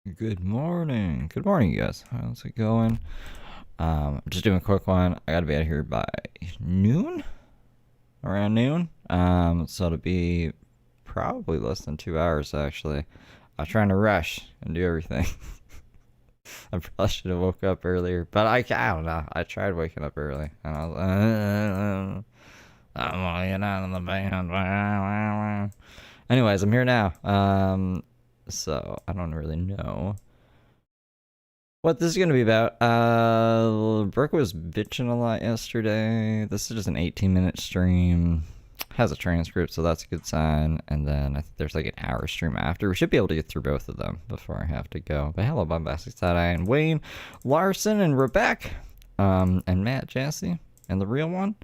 Good morning. Good morning, you guys. How's it going? Just doing a quick one. I gotta be out of here by noon, around noon. So it'll be probably less than 2 hours actually. I'm trying to rush and do everything. I probably should have woke up earlier, but I don't know. I tried waking up early, and I was I don't want to get out of the band. Anyways, I'm here now. So I don't really know what this is going to be about. Brooke was bitching a lot yesterday. This is just an 18-minute stream. Has a transcript, so that's a good sign. And then I think there's like an hour stream after. We should be able to get through both of them before I have to go. But hello, Bombastic Side-Eye and Wayne Larson and Rebecca, and Matt Jassy and the real one,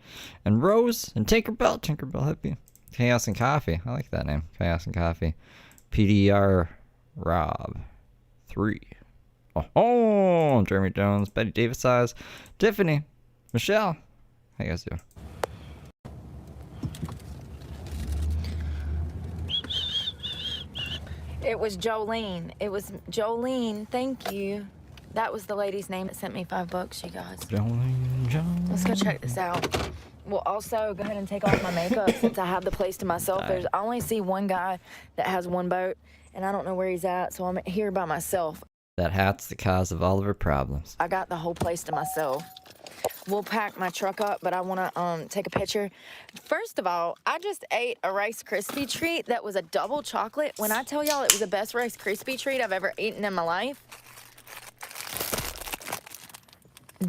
and Rose and Tinkerbell. Tinkerbell Hippie. Chaos and Coffee. I like that name. Chaos and Coffee. PDR Rob 3. Oh, Jeremy Jones, Betty Davis Eyes, Tiffany, Michelle. How you guys doing? It was Jolene. It was Jolene. Thank you. That was the lady's name that sent me $5, you guys. Jolene. Let's go check this out. Well, also, go ahead and take off my makeup since I have the place to myself. I only see one guy that has one boat, and I don't know where he's at, so I'm here by myself. That hat's the cause of all of our problems. I got the whole place to myself. We'll pack my truck up, but I want to take a picture. First of all, I just ate a Rice Krispie treat that was a double chocolate. When I tell y'all it was the best Rice Krispie treat I've ever eaten in my life.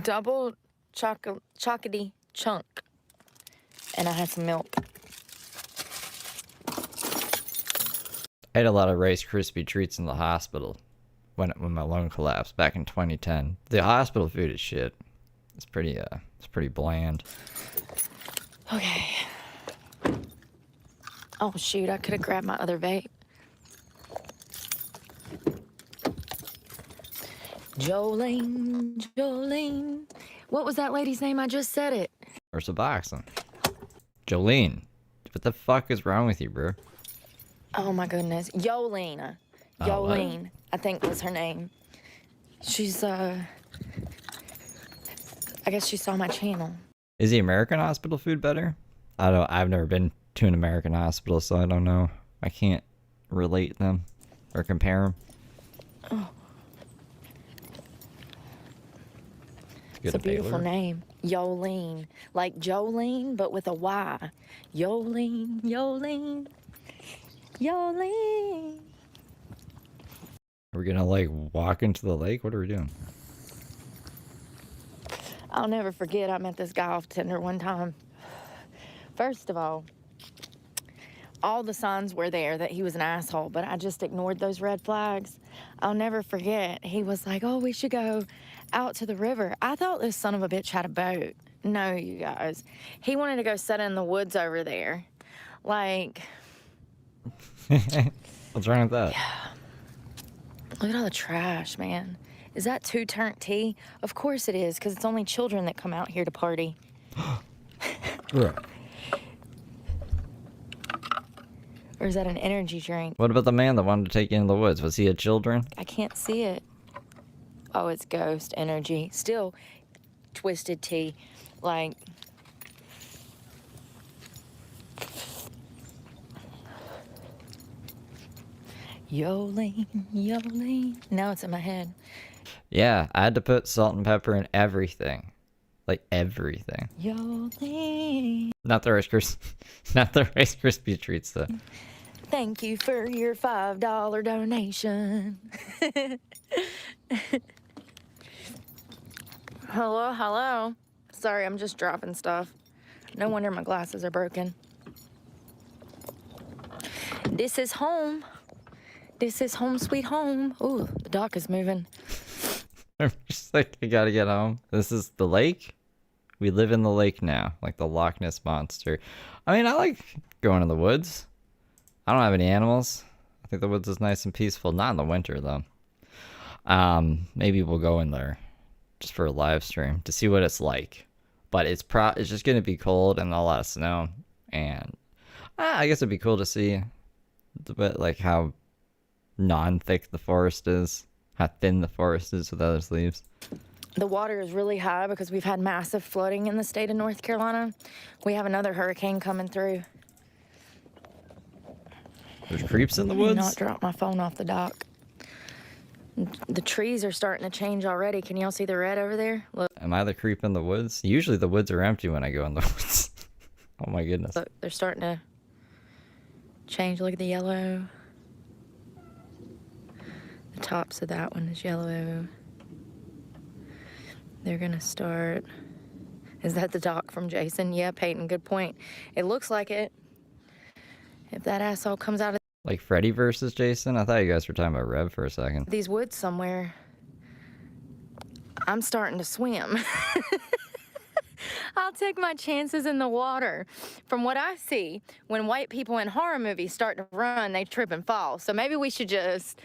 Double chocolatey chunk. And I had some milk. I ate a lot of Rice Krispie treats in the hospital when my lung collapsed back in 2010. The hospital food is shit. It's pretty bland. Okay. Oh shoot, I could have grabbed my other vape. Jolene, Jolene. What was that lady's name? I just said it. Or Suboxone. Jolene. What the fuck is wrong with you, bro? Oh my goodness. Yolene. Yolene, I think was her name. She's, I guess she saw my channel. Is the American hospital food better? I've never been to an American hospital, so I don't know. I can't relate them or compare them. Oh. It's a beautiful name. Yolene. Like Jolene, but with a Y. Yolene, Yolene, Yolene. Are we gonna like walk into the lake? What are we doing? I'll never forget, I met this guy off Tinder one time. First of all the signs were there that he was an asshole, but I just ignored those red flags. I'll never forget, he was like, oh, we should go out to the river. I thought this son of a bitch had a boat. No, you guys. He wanted to go sit in the woods over there. Like... What's wrong with that? Yeah. Look at all the trash, man. Is that 2 turnt tea? Of course it is, because it's only children that come out here to party. Or is that an energy drink? What about the man that wanted to take you into the woods? Was he a children? I can't see it. Oh, it's ghost energy. Still twisted tea. Like... Yolene, Yolene. Now it's in my head. Yeah, I had to put salt and pepper in everything. Like everything. Yolene. Not the Rice Krispie treats though. Thank you for your $5 donation. Hello, hello. Sorry, I'm just dropping stuff. No wonder my glasses are broken. This is home. This is home sweet home. Ooh, the dock is moving. I'm just like, I gotta get home. This is the lake. We live in the lake now, like the Loch Ness Monster. I mean, I like going in the woods. I don't have any animals. I think the woods is nice and peaceful. Not in the winter, though. Maybe we'll go in there just for a live stream to see what it's like. But it's just going to be cold and a lot of snow. And I guess it'd be cool to see a bit like how non-thick the forest is. how thin the forest is without its leaves. The water is really high because we've had massive flooding in the state of North Carolina. We have another hurricane coming through. There's creeps in the I did not woods? drop my phone off the dock. The trees are starting to change already. Can y'all see the red over there? Look, Am I the creep in the woods? Usually the woods are empty when I go in the woods. Oh my goodness. look, they're starting to change. Look at the yellow. The tops of that one is yellow. They're gonna start. Is that the dock from Jason? Yeah, Peyton, good point. It looks like it. If that asshole comes out of Like Freddy versus Jason? I thought you guys were talking about Rev for a second. these woods somewhere, I'm starting to swim. I'll take my chances in the water. From what I see, when white people in horror movies start to run, they trip and fall. So maybe we should just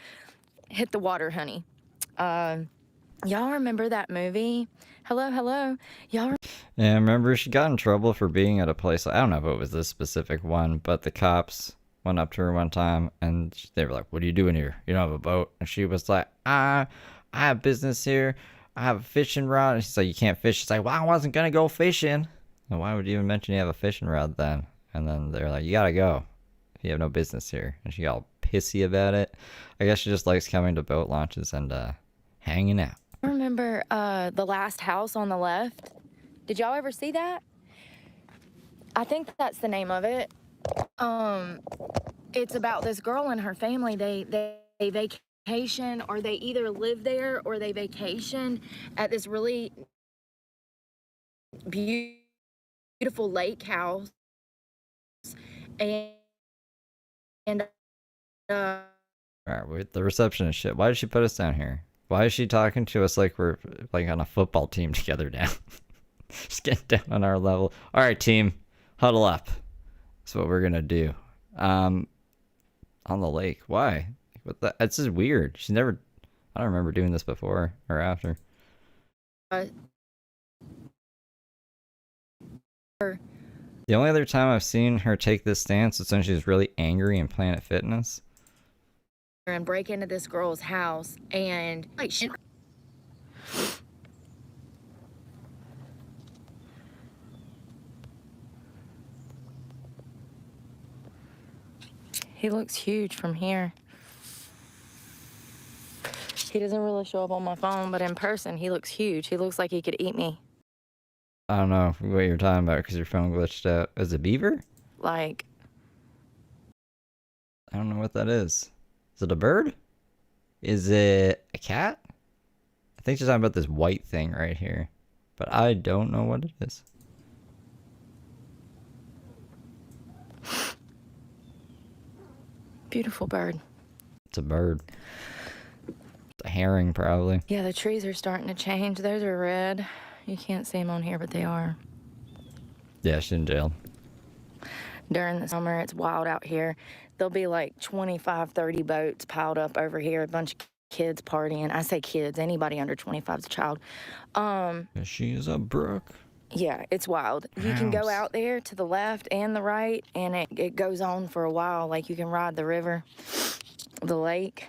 hit the water, honey. Y'all remember that movie? Hello, hello. Y'all Yeah, remember she got in trouble for being at a place. I don't know if it was this specific one, but the cops went up to her one time and they were like, "What are you doing here? You don't have a boat." And she was like, I have business here. I have a fishing rod." And she's like, "You can't fish." She's like, "Well, I wasn't gonna go fishing." And why would you even mention you have a fishing rod then? And then they're like, "You gotta go. You have no business here." And she got all pissy about it. I guess she just likes coming to boat launches and hanging out. remember the last house on the left? Did y'all ever see that? I think that's the name of it. It's about this girl and her family. They vacation, or they either live there or they vacation at this really beautiful lake house. And All right, wait, the receptionist shit. Why did she put us down here? Why is she talking to us like we're like on a football team together now? Just get down on our level. All right, team, huddle up. That's what we're gonna do. On the lake. Why? What the? That's just weird. She's never. I don't remember doing this before or after. The only other time I've seen her take this stance is when she's really angry in Planet Fitness. and break into this girl's house and like shit. He looks huge from here. He doesn't really show up on my phone, but in person, he looks huge. He looks like he could eat me. I don't know what you're talking about because your phone glitched out. Is it a beaver? Like, I don't know what that is. Is it a bird? Is it a cat? I think she's talking about this white thing right here, but I don't know what it is. beautiful bird. It's a bird. It's a herring, probably. Yeah, the trees are starting to change. Those are red. You can't see them on here, but they are. Yeah, she's in jail. During the summer, it's wild out here. There'll be like 25, 30 boats piled up over here, a bunch of kids partying. I say kids, anybody under 25 is a child. She is a Brooke. Yeah, it's wild. You can go House. out there to the left and the right, and it goes on for a while. Like, you can ride the river, the lake.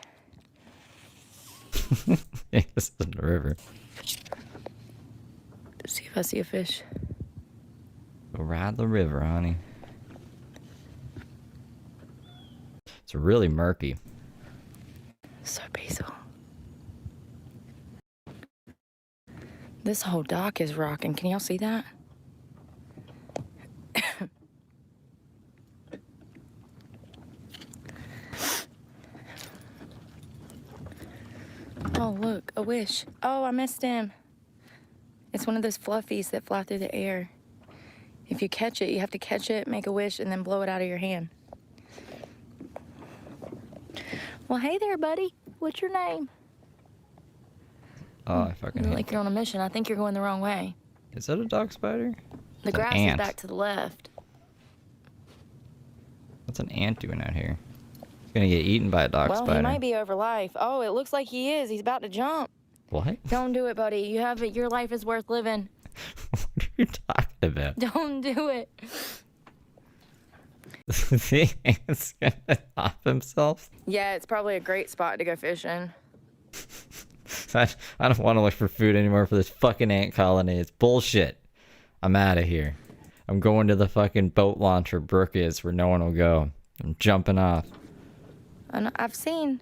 Yeah, this is the river. See if I see a fish. Go ride the river, honey. It's really murky. So peaceful. This whole dock is rocking. Can y'all see that? Oh, look, a wish. Oh, I missed him. It's one of those fluffies that fly through the air. If you catch it, you have to catch it, make a wish, and then blow it out of your hand. Well, hey there, buddy. What's your name? Oh, I fucking hate. Like you're on a mission. I think you're going the wrong way. Is that a dog spider? The It's an grass is ant. back to the left. What's an ant doing out here? He's gonna get eaten by a dog Well, spider. he might be over life. Oh, it looks like he is. He's about to jump. What? Don't do it, buddy. You have it. Your life is worth living. What are you talking about? Don't do it. The ant's gonna off himself? Yeah, it's probably a great spot to go fishing. I don't want to look for food anymore for this fucking ant colony. It's bullshit. I'm out of here. I'm going to the fucking boat launch where Brooke is, where no one will go. I'm jumping off. And I've seen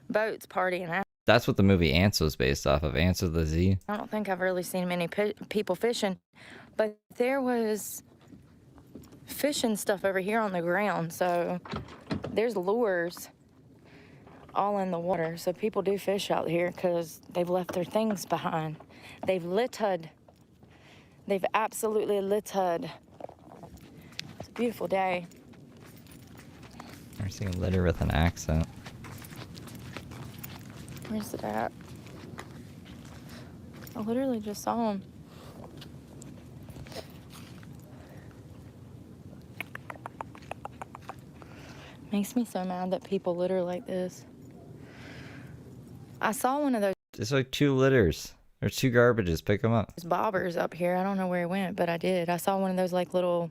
boats partying out. That's what the movie Ants was based off of. Ants with the Z. I don't think I've really seen many people fishing, but there was fishing stuff over here on the ground. So there's lures all in the water. So people do fish out here because they've left their things behind. They've littered. They've absolutely littered. It's a beautiful day. I've seen litter with an accent. Where's it at? I literally just saw him. Makes me so mad that people litter like this. I saw one of those It's like 2 litters. There's 2 garbages. Pick them up. bobbers up here. I don't know where it went, but I did. I saw one of those like little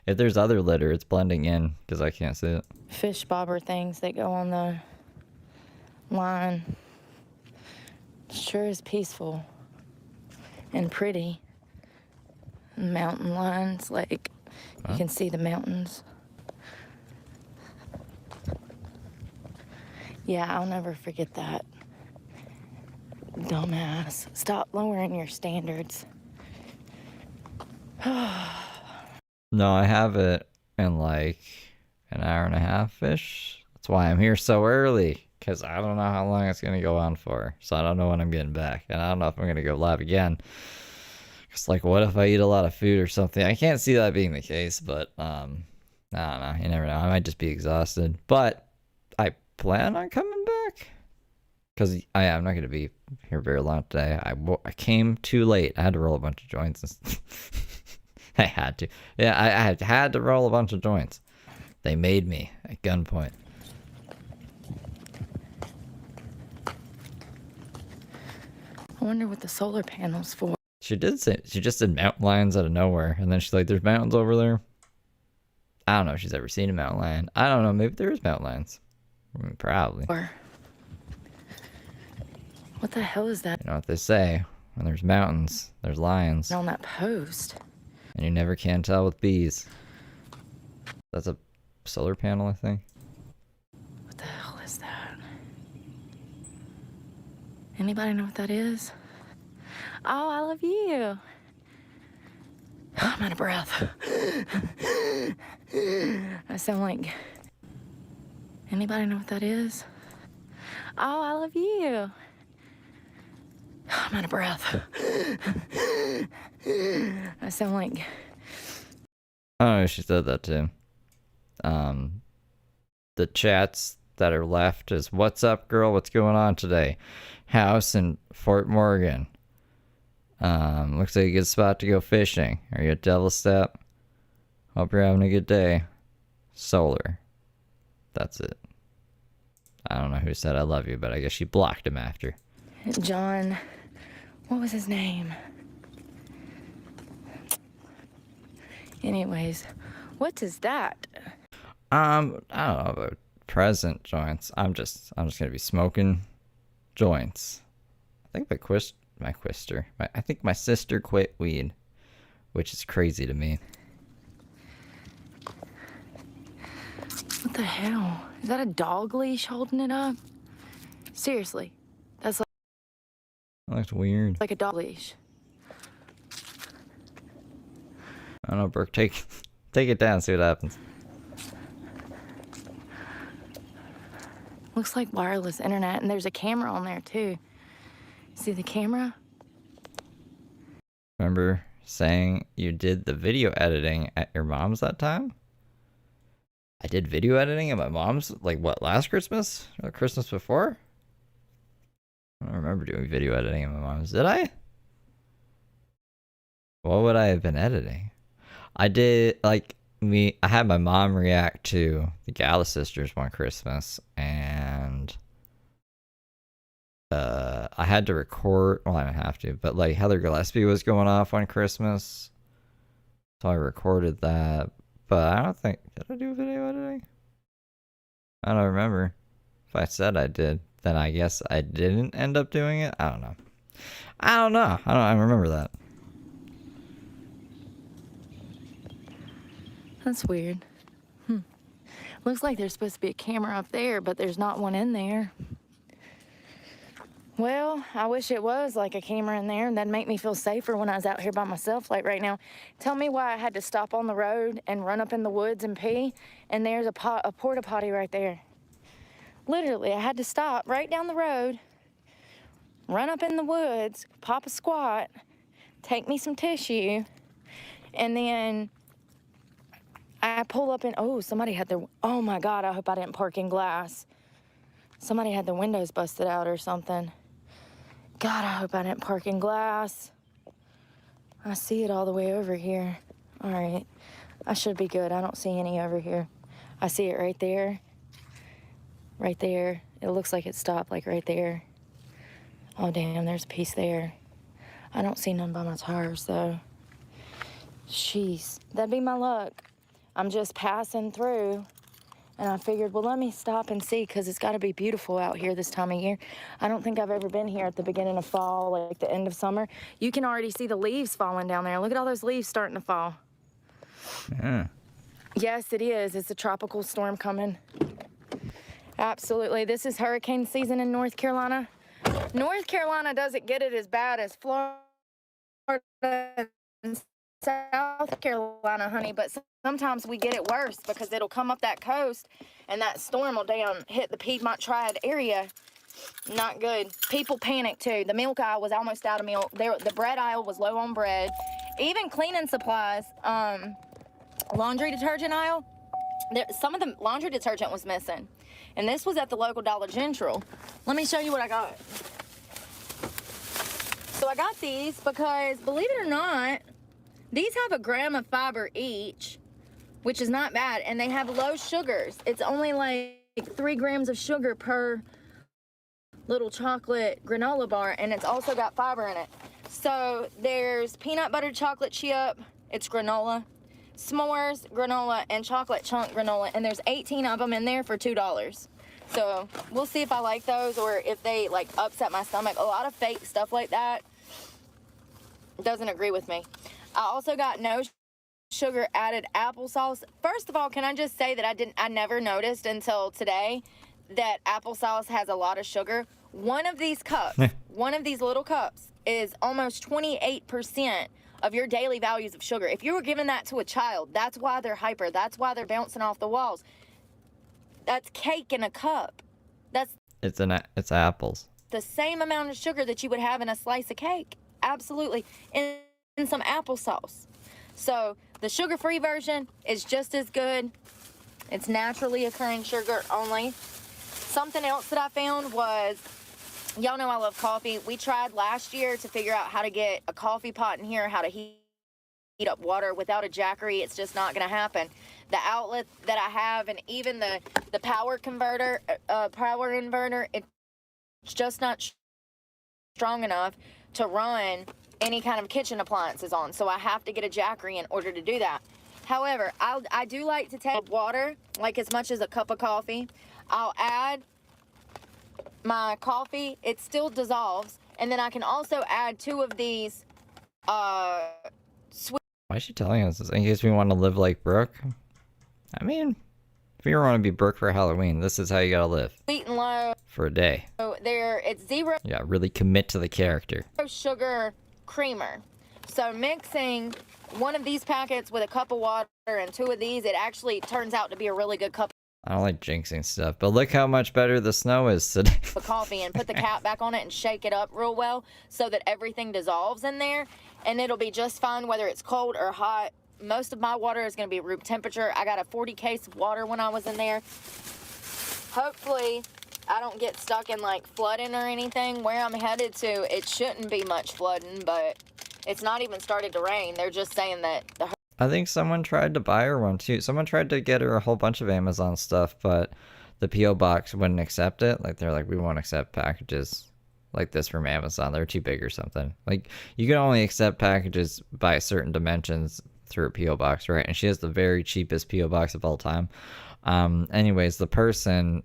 If there's other litter, it's blending in because I can't see it. fish bobber things that go on the line. Sure is peaceful and pretty. Mountain lines, like you can see the mountains. Yeah, I'll never forget that. Dumbass. Stop lowering your standards. No, I have it in like an hour and a half-ish. That's why I'm here so early. Because I don't know how long it's going to go on for. So I don't know when I'm getting back. And I don't know if I'm going to go live again. Because, like, what if I eat a lot of food or something? I can't see that being the case. But, I don't know. You never know. I might just be exhausted. But I plan on coming back. Because I'm not going to be here very long today. I came too late. I had to roll a bunch of joints. I had to. Yeah, I had to roll a bunch of joints. They made me at gunpoint. I wonder what the solar panel's for. She just did mountain lions out of nowhere, and then she's like, "There's mountains over there." I don't know if she's ever seen a mountain lion. I don't know. Maybe there is mountain lions. I mean, probably. Or what the hell is that You know what they say: when there's mountains, there's lions, on that post? and you never can tell with bees. That's a solar panel, I think. What the hell is that? Anybody know what that is? Oh, I love you. I'm out of breath. I sound like. Anybody know what that is? Oh, I love you. I'm out of breath. I sound like. Oh, she said that too. The chats that are left is, "What's up, girl? What's going on today? House in Fort Morgan. Looks like a good spot to go fishing. Are you at Devil's Step? Hope you're having a good day. Solar." That's it. I don't know who said I love you, but I guess she blocked him after. John. What was his name? Anyways, what is that? I don't know about present joints. I'm just gonna be smoking joints. I think I think my sister quit weed, which is crazy to me. What the hell? Is that a dog leash holding it up? Seriously, that's That looks weird. like a dog leash. I don't know, Brooke. Take it down. See what happens. Looks like wireless internet, and there's a camera on there too. See the camera? Remember saying you did the video editing at your mom's that time? I did video editing at my mom's, like, what, last Christmas? Or Christmas before? I don't remember doing video editing at my mom's. Did I? What would I have been editing? I did, like, I had my mom react to the Gala Sisters one Christmas, and I had to record, well, I didn't have to, but, like, Heather Gillespie was going off on Christmas, so I recorded that, but I don't think, did I do video editing? I don't remember. If I said I did, then I guess I didn't end up doing it. I don't know. I remember that. That's weird. Looks like there's supposed to be a camera up there, but there's not one in there. Well, I wish it was like a camera in there, and that'd make me feel safer when I was out here by myself like right now. Tell me why I had to stop on the road and run up in the woods and pee, and there's a porta potty right there. Literally, I had to stop right down the road, run up in the woods, pop a squat, take me some tissue, and then I pull up and, oh, somebody had their, oh my God, I hope I didn't park in glass. Somebody had their windows busted out or something. God, I hope I didn't park in glass. I see it all the way over here. All right, I should be good. I don't see any over here. I see it right there. Right there. It looks like it stopped like right there. Oh, damn, there's a piece there. I don't see none by my tires, though. Jeez, that'd be my luck. I'm just passing through, and I figured, well, let me stop and see, because it's got to be beautiful out here this time of year. I don't think I've ever been here at the beginning of fall, like the end of summer. You can already see the leaves falling down there. Look at all those leaves starting to fall. Yeah. Yes, it is. It's a tropical storm coming. Absolutely. This is hurricane season in North Carolina. North Carolina doesn't get it as bad as Florida and South Carolina, honey, but sometimes we get it worse because it'll come up that coast and that storm will hit the Piedmont Triad area. Not good. People panic too. The milk aisle was almost out of milk. The bread aisle was low on bread. Even cleaning supplies, laundry detergent aisle, some of the laundry detergent was missing. And this was at the local Dollar General. Let me show you what I got. So I got these because, believe it or not, these have 1 gram of fiber each, which is not bad, and they have low sugars. It's only like 3 grams of sugar per little chocolate granola bar, and it's also got fiber in it. So there's peanut butter chocolate chip, it's granola, s'mores granola, and chocolate chunk granola, and there's 18 of them in there for $2. So we'll see if I like those or if they like upset my stomach. A lot of fake stuff like that doesn't agree with me. I also got no sugar added applesauce. First of all, can I just say that I never noticed until today that applesauce has a lot of sugar. One of these cups, one of these little cups is almost 28% of your daily values of sugar. If you were giving that to a child, that's why they're hyper. That's why they're bouncing off the walls. That's cake in a cup. It's apples. The same amount of sugar that you would have in a slice of cake. Absolutely. In some applesauce. So the sugar-free version is just as good. It's naturally occurring sugar only. Something else that I found was, y'all know I love coffee. We tried last year to figure out how to get a coffee pot in here, how to heat up water without a Jackery. It's just not going to happen. The outlet that I have, and even the power converter, power inverter, it's just not strong enough to run any kind of kitchen appliances on. So I have to get a Jackery in order to do that. However, I do like to take water, like as much as a cup of coffee. I'll add my coffee. It still dissolves. And then I can also add 2 of these sweet. Why is she telling us this? In case we want to live like Brooke? I mean, if you want to be Brooke for Halloween, this is how you gotta live. Sweet and low. For a day. So it's 0. Yeah, really commit to the character. Sugar creamer. So mixing one of these packets with a cup of water and 2 of these, it actually turns out to be a really good cup I don't like jinxing stuff, but look how much better the snow is today. of coffee, and put the cap back on it and shake it up real well so that everything dissolves in there, and it'll be just fine whether it's cold or hot. Most of my water is going to be room temperature. I got a 40 case of water when I was in there. Hopefully I don't get stuck in like flooding or anything. Where I'm headed to, it shouldn't be much flooding, but it's not even started to rain. They're just saying that I think someone tried to buy her one too. Someone tried to get her a whole bunch of Amazon stuff, but the P.O. box wouldn't accept it. Like, they're like, we won't accept packages like this from Amazon. They're too big or something. Like, you can only accept packages by certain dimensions through a P.O. box, right? And she has the very cheapest P.O. box of all time. Anyways, the person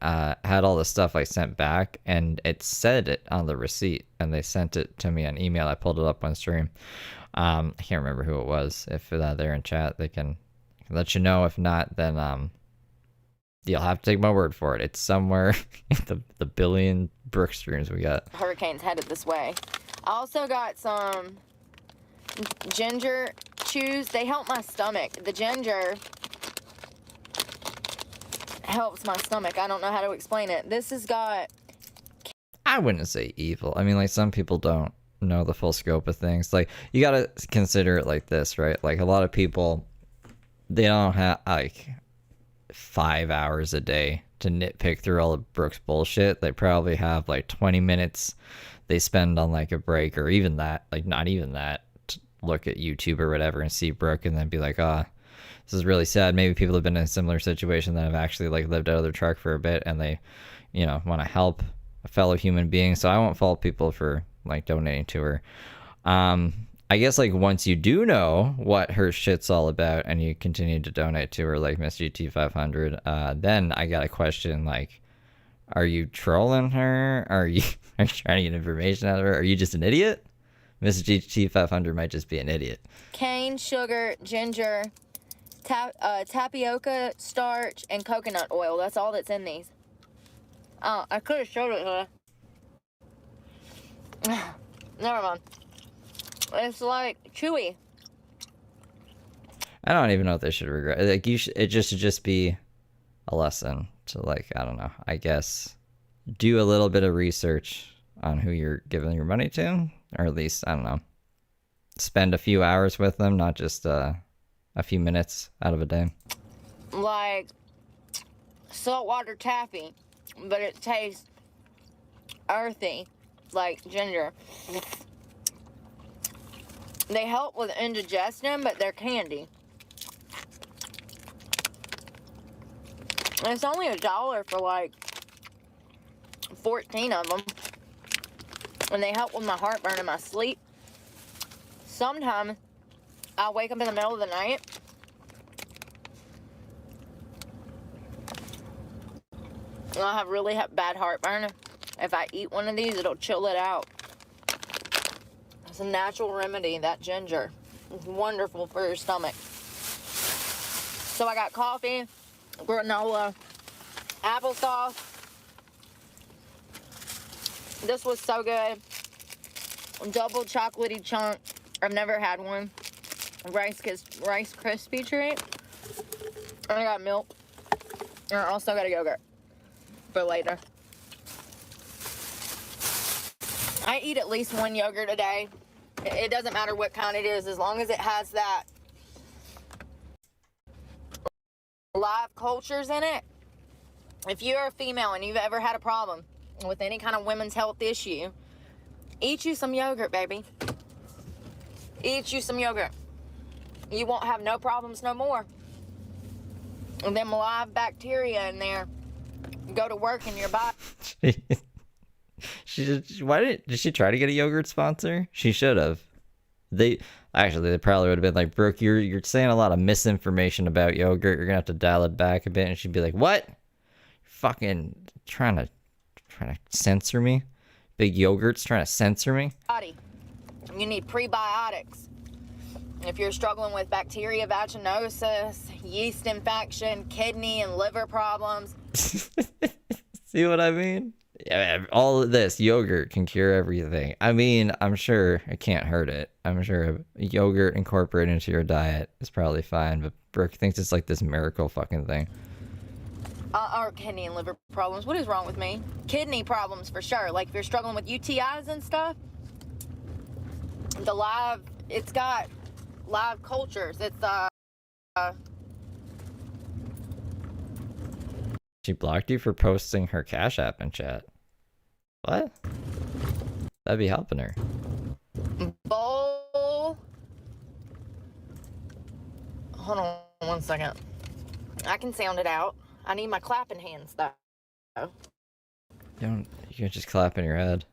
had all the stuff I sent back, and it said it on the receipt, and they sent it to me on email. I pulled it up on stream. I can't remember who it was. If they're in chat, they can let you know. If not, then you'll have to take my word for it. It's somewhere in the billion Brooke streams we got. Hurricane's headed this way. I also got some ginger chews. They help my stomach. The ginger helps my stomach. I don't know how to explain it. This has got... I wouldn't say evil. I mean, like, some people don't know the full scope of things. Like, you gotta consider it like this, right? Like, a lot of people, they don't have, like, 5 hours a day to nitpick through all of Brooke's bullshit. They probably have, like, 20 minutes they spend on, like, a break, or even that, like, not even that, to look at YouTube or whatever and see Brooke and then be like, this is really sad. Maybe people have been in a similar situation that have actually, like, lived out of their truck for a bit, and they, want to help a fellow human being. So I won't fault people for, like, donating to her. I guess, like, once you do know what her shit's all about and you continue to donate to her, like Miss GT500, then I got a question, like, are you trolling her? Are you trying to get information out of her? Are you just an idiot? Miss GT500 might just be an idiot. cane sugar, ginger, tapioca starch, and coconut oil. That's all that's in these. I could have showed it to her. Never mind. It's like chewy. I don't even know if they should regret. Like, it should just be a lesson to, like, I don't know, I guess do a little bit of research on who you're giving your money to, or at least, I don't know, spend a few hours with them, not just a few minutes out of a day. Like saltwater taffy, but it tastes earthy, like ginger. They help with indigestion, but they're candy. And it's only $1 for like 14 of them. And they help with my heartburn and my sleep. Sometimes I'll wake up in the middle of the night and I'll have really bad heartburn. If I eat one of these, it'll chill it out. It's a natural remedy, that ginger. It's wonderful for your stomach. So I got coffee, granola, applesauce. This was so good. Double chocolatey chunk. I've never had one. Rice Krispie treat. And I got milk. And I also got a yogurt for later. I eat at least one yogurt a day. It doesn't matter what kind it is, as long as it has that live cultures in it. If you're a female and you've ever had a problem with any kind of women's health issue, eat you some yogurt, baby. Eat you some yogurt. You won't have no problems no more. And them live bacteria in there go to work in your body. Did she try to get a yogurt sponsor? She should have. They probably would have been like, Brooke, you're saying a lot of misinformation about yogurt. You're gonna have to dial it back a bit. And she'd be like, what? You're fucking trying to censor me? Big yogurt's trying to censor me? You need prebiotics. If you're struggling with bacteria vaginosis, yeast infection, kidney and liver problems. See what I mean? Yeah, all of this yogurt can cure everything. I mean, I'm sure it can't hurt it. I'm sure yogurt incorporated into your diet is probably fine, but Brooke thinks it's like this miracle fucking thing. Or kidney and liver problems. What is wrong with me? Kidney problems for sure. Like if you're struggling with UTIs and stuff, it's got live cultures. It's She blocked you for posting her Cash App in chat. What? That'd be helping her. bowl. Hold on one second. I can sound it out. I need my clapping hands though. You can just clap in your head.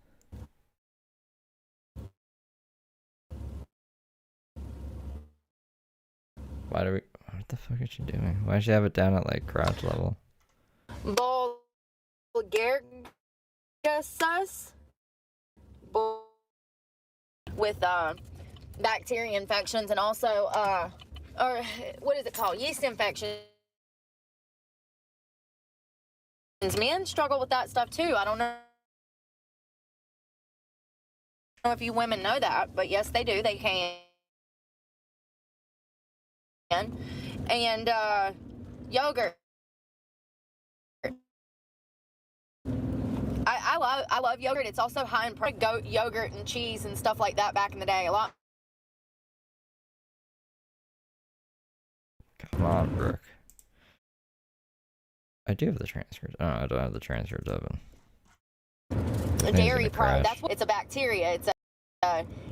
What the fuck is she doing? Why does she have it down at like crouch level? Bowl Gargasus with bacteria infections and also or what is it called, yeast infections. Men struggle with that stuff too. I don't know if you women know that, but yes, they do. They can. And yogurt. I love yogurt. It's also high in protein. Goat yogurt and cheese and stuff like that back in the day a lot. Come on, Brooke. I do have the transcripts. Oh, I don't have the transcripts open. Dairy product. That's what it's a bacteria.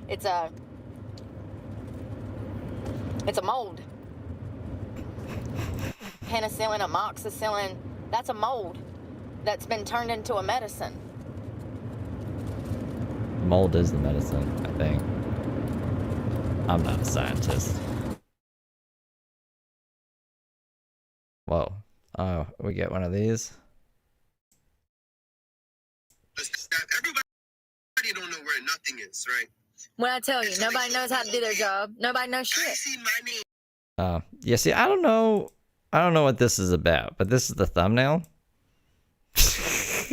It's a mold. Penicillin, amoxicillin. That's a mold that's been turned into a medicine. Mold is the medicine, I think. I'm not a scientist. Whoa. Oh, we get one of these. Everybody don't know where nothing is, right? When I tell you, nobody knows how to do their job. Nobody knows shit. I see my name. Yeah, see, I don't know what this is about, but this is the thumbnail. This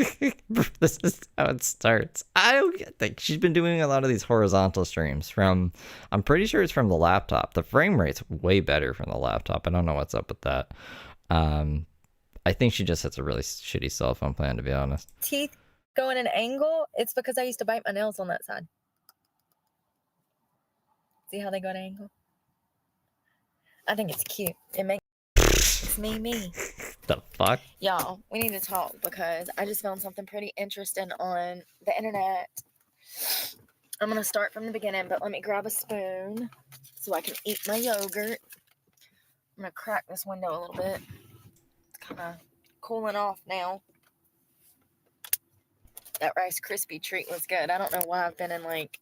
is how it starts. I don't get that. She's been doing a lot of these horizontal streams from, I'm pretty sure it's from the laptop. The frame rate's way better from the laptop. I don't know what's up with that. I think she just has a really shitty cell phone plan, to be honest. Teeth go in an angle. It's because I used to bite my nails on that side. See how they go at an angle? I think it's cute. It makes me. The fuck? Y'all, we need to talk because I just found something pretty interesting on the internet. I'm going to start from the beginning, but let me grab a spoon so I can eat my yogurt. I'm going to crack this window a little bit. It's kind of cooling off now. That Rice Krispie treat was good. I don't know why I've been in like...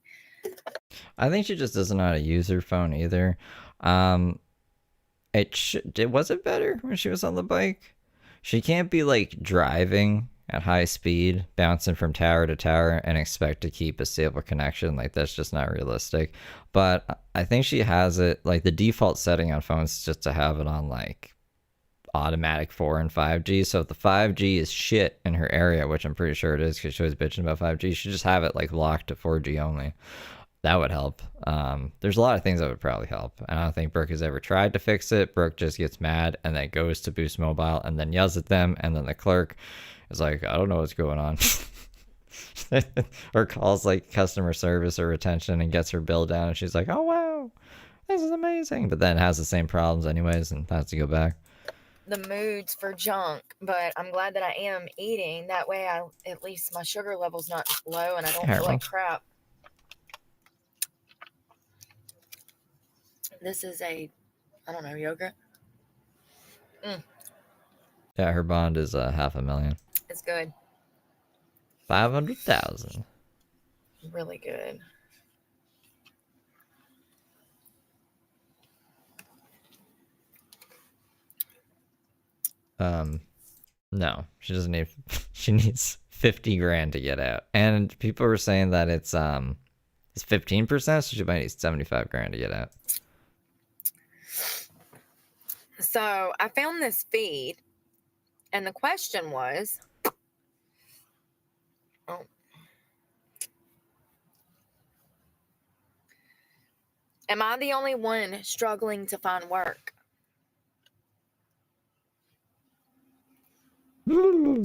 I think she just doesn't know how to use her phone either. Was it better when she was on the bike? She can't be like driving at high speed, bouncing from tower to tower and expect to keep a stable connection. Like, that's just not realistic. But I think she has it, like the default setting on phones is just to have it on like automatic 4 and 5G. So if the 5G is shit in her area, which I'm pretty sure it is because she was bitching about 5G, she should just have it like locked to 4G only. That would help. There's a lot of things that would probably help. I don't think Brooke has ever tried to fix it. Brooke just gets mad and then goes to Boost Mobile and then yells at them. And then the clerk is like, I don't know what's going on. Or calls like customer service or retention and gets her bill down. And she's like, oh, wow, this is amazing. But then has the same problems anyways and has to go back. The moods for junk, but I'm glad that I am eating. That way at least my sugar level's not low and I don't feel like crap. This is I don't know, yogurt. Yeah, her bond is $500,000. It's good. 500,000. Really good. No, she doesn't need. She needs 50 grand to get out, and people were saying that it's 15%, so she might need 75 grand to get out. So I found this feed, and the question was, am I the only one struggling to find work? I'm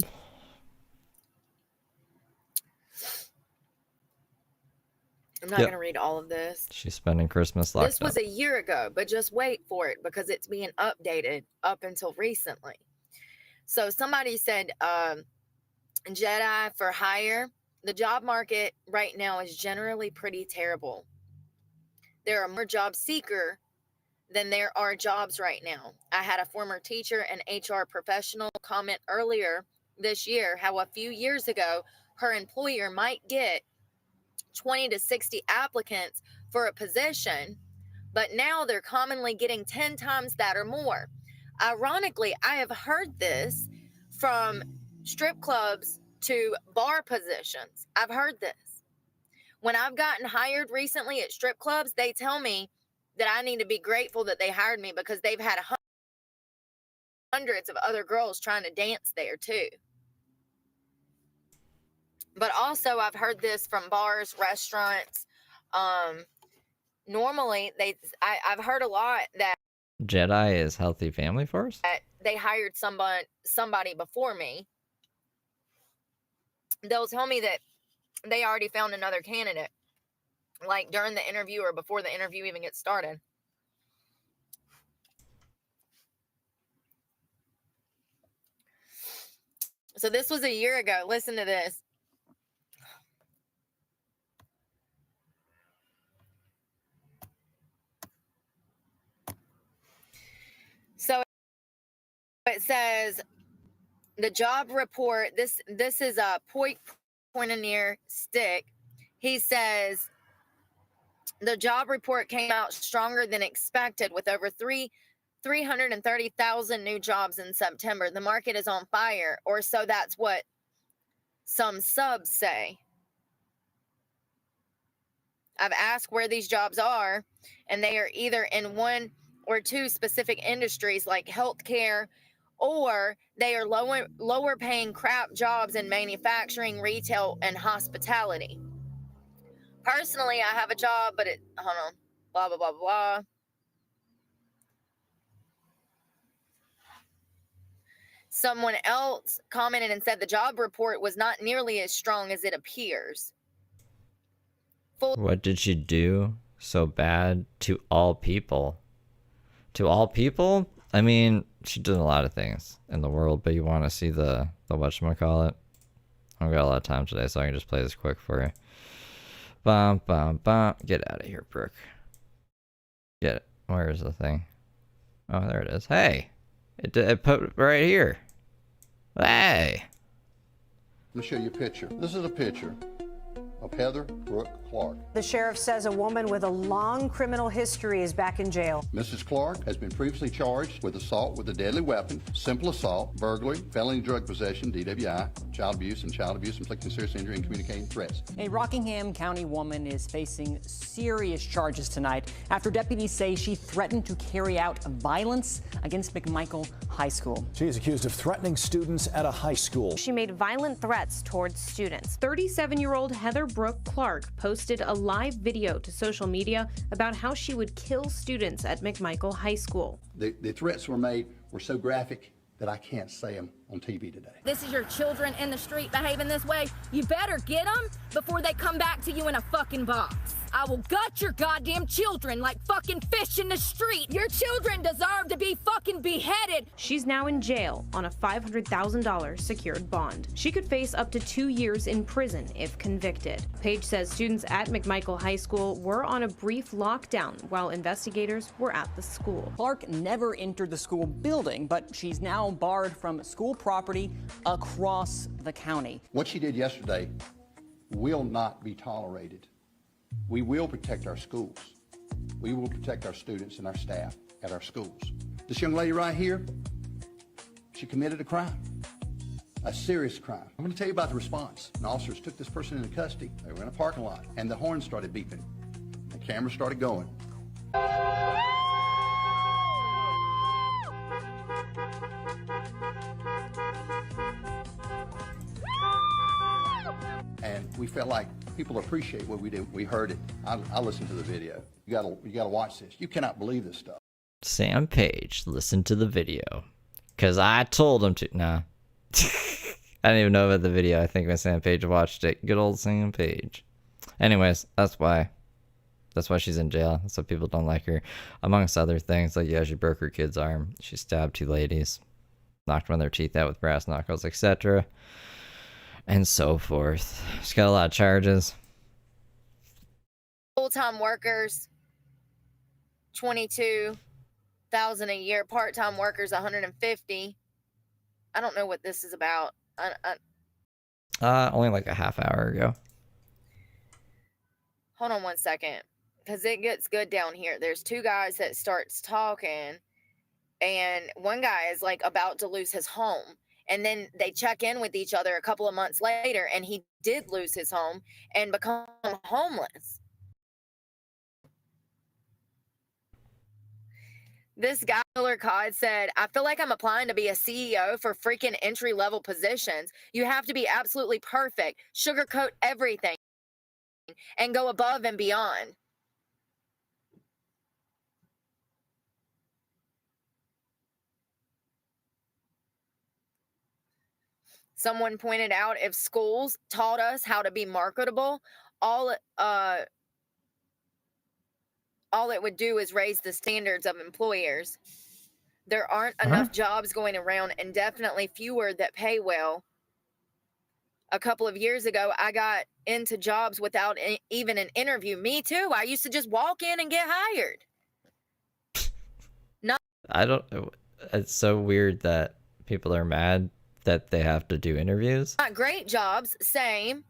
not going to read all of this. She's spending Christmas locked up. This was a year ago, but just wait for it because it's being updated up until recently. So somebody said Jedi for hire. The job market right now is generally pretty terrible. There are more job seekers than there are jobs right now. I had a former teacher and HR professional comment earlier this year how a few years ago, her employer might get 20 to 60 applicants for a position, but now they're commonly getting 10 times that or more. Ironically, I have heard this from strip clubs to bar positions. I've heard this. When I've gotten hired recently at strip clubs, they tell me that I need to be grateful that they hired me because they've had hundreds of other girls trying to dance there too. But also I've heard this from bars, restaurants. Normally I've heard a lot that Jedi is healthy family force? they hired somebody before me. They'll tell me that they already found another candidate, like during the interview or before the interview even gets started. So this was a year ago. Listen to this. So it says the job report. This is a Pointinier Stick. He says the job report came out stronger than expected with over 330,000 new jobs in September. The market is on fire, or so that's what some subs say. I've asked where these jobs are, and they are either in one or two specific industries like healthcare, or they are lower paying crap jobs in manufacturing, retail, and hospitality. Personally, I have a job, but hold on, blah, blah, blah, blah. Someone else commented and said the job report was not nearly as strong as it appears. What did she do so bad to all people? To all people? I mean, she did a lot of things in the world, but you want to see the whatchamacallit? I don't got a lot of time today, so I can just play this quick for you. Bum, bum, bum. Get out of here, Brooke. Get it. Where is the thing? Oh, there it is. Hey! It put it right here. Hey! Let me show you a picture. This is a picture of Heather Brooke Clark. The sheriff says a woman with a long criminal history is back in jail. Mrs. Clark has been previously charged with assault with a deadly weapon, simple assault, burglary, felony drug possession, DWI, child abuse, inflicting serious injury, and communicating threats. A Rockingham County woman is facing serious charges tonight after deputies say she threatened to carry out violence against McMichael High School. She is accused of threatening students at a high school. She made violent threats towards students. 37-year-old Heather Brooke Clark posted a live video to social media about how she would kill students at McMichael High School. The threats were made were so graphic that I can't say them on TV today. This is your children in the street behaving this way. You better get them before they come back to you in a fucking box. I will gut your goddamn children like fucking fish in the street. Your children deserve to be fucking beheaded. She's now in jail on a $500,000 secured bond. She could face up to 2 years in prison if convicted. Page says students at McMichael High School were on a brief lockdown while investigators were at the school. Clark never entered the school building, but she's now barred from school property across the county. What she did yesterday will not be tolerated. We will protect our schools. We will protect our students and our staff at our schools. This young lady right here, she committed a crime, a serious crime. I'm going to tell you about the response. And officers took this person into custody. They were in a parking lot, and the horn started beeping. The camera started going. And we felt like people appreciate what we do. We heard it. I listened to the video. You gotta watch this. You cannot believe this stuff. Sam Page, listen to the video. Because I told him to. Nah. I didn't even know about the video. I think when Sam Page watched it. Good old Sam Page. Anyways, that's why. That's why she's in jail. That's why people don't like her. Amongst other things, like, yeah, she broke her kid's arm. She stabbed 2 ladies. Knocked one of their teeth out with brass knuckles, etc. And so forth. She's got a lot of charges. Full-time workers, $22,000 a year. Part-time workers, $150,000. I don't know what this is about. Only like a half hour ago. Hold on one second, because it gets good down here. There's 2 guys that starts talking, and one guy is like about to lose his home, And then they check in with each other a couple of months later, and he did lose his home and become homeless. This guy, Miller Cod, said, I feel like I'm applying to be a CEO for freaking entry level positions. You have to be absolutely perfect, sugarcoat everything, and go above and beyond. Someone pointed out if schools taught us how to be marketable, all it would do is raise the standards of employers. There aren't enough jobs going around, and definitely fewer that pay well. A couple of years ago, I got into jobs without even an interview. Me too. I used to just walk in and get hired. I don't. It's so weird that people are mad that they have to do interviews. Not great jobs, same.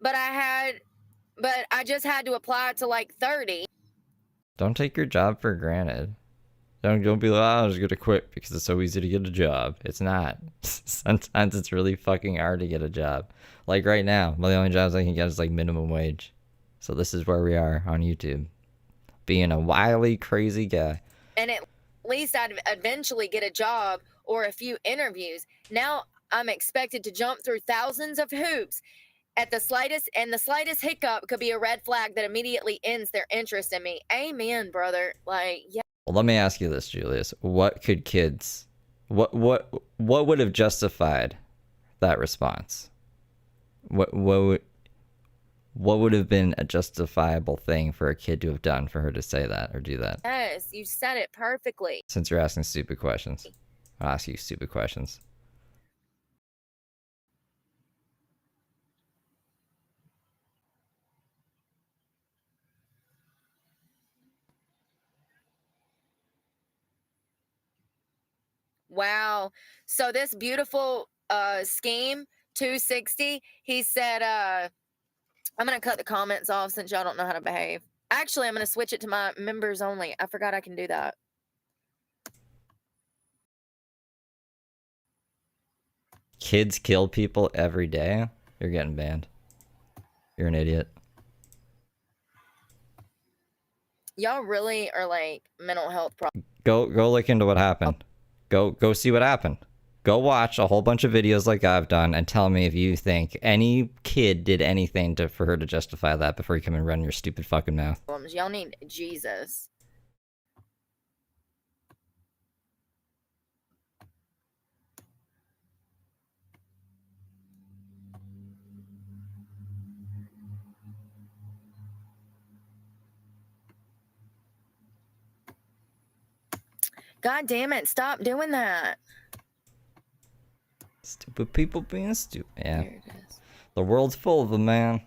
But I just had to apply to like 30. Don't take your job for granted. Don't be like, oh, I'm just gonna quit because it's so easy to get a job. It's not. Sometimes it's really fucking hard to get a job. Like right now, the only jobs I can get is like minimum wage. So this is where we are on YouTube, being a wily, crazy guy. And at least I'd eventually get a job or a few interviews. Now I'm expected to jump through thousands of hoops at the slightest hiccup could be a red flag that immediately ends their interest in me. Amen, brother. Like, yeah. Well, let me ask you this, Julius. What would have justified that response? What would have been a justifiable thing for a kid to have done for her to say that or do that? Yes, you said it perfectly. Since you're asking stupid questions, I'll ask you stupid questions. Wow. So this beautiful scheme 260, he said, I'm going to cut the comments off since y'all don't know how to behave. Actually, I'm going to switch it to my members only. I forgot I can do that. Kids kill people every day. You're getting banned. You're an idiot. Y'all really are like mental health problems. Go look into what happened. Go see what happened. Go watch a whole bunch of videos like I've done and tell me if you think any kid did anything for her to justify that before you come and run your stupid fucking mouth. Y'all need Jesus. God damn it, stop doing that. Stupid people being stupid. Yeah. The world's full of them, man.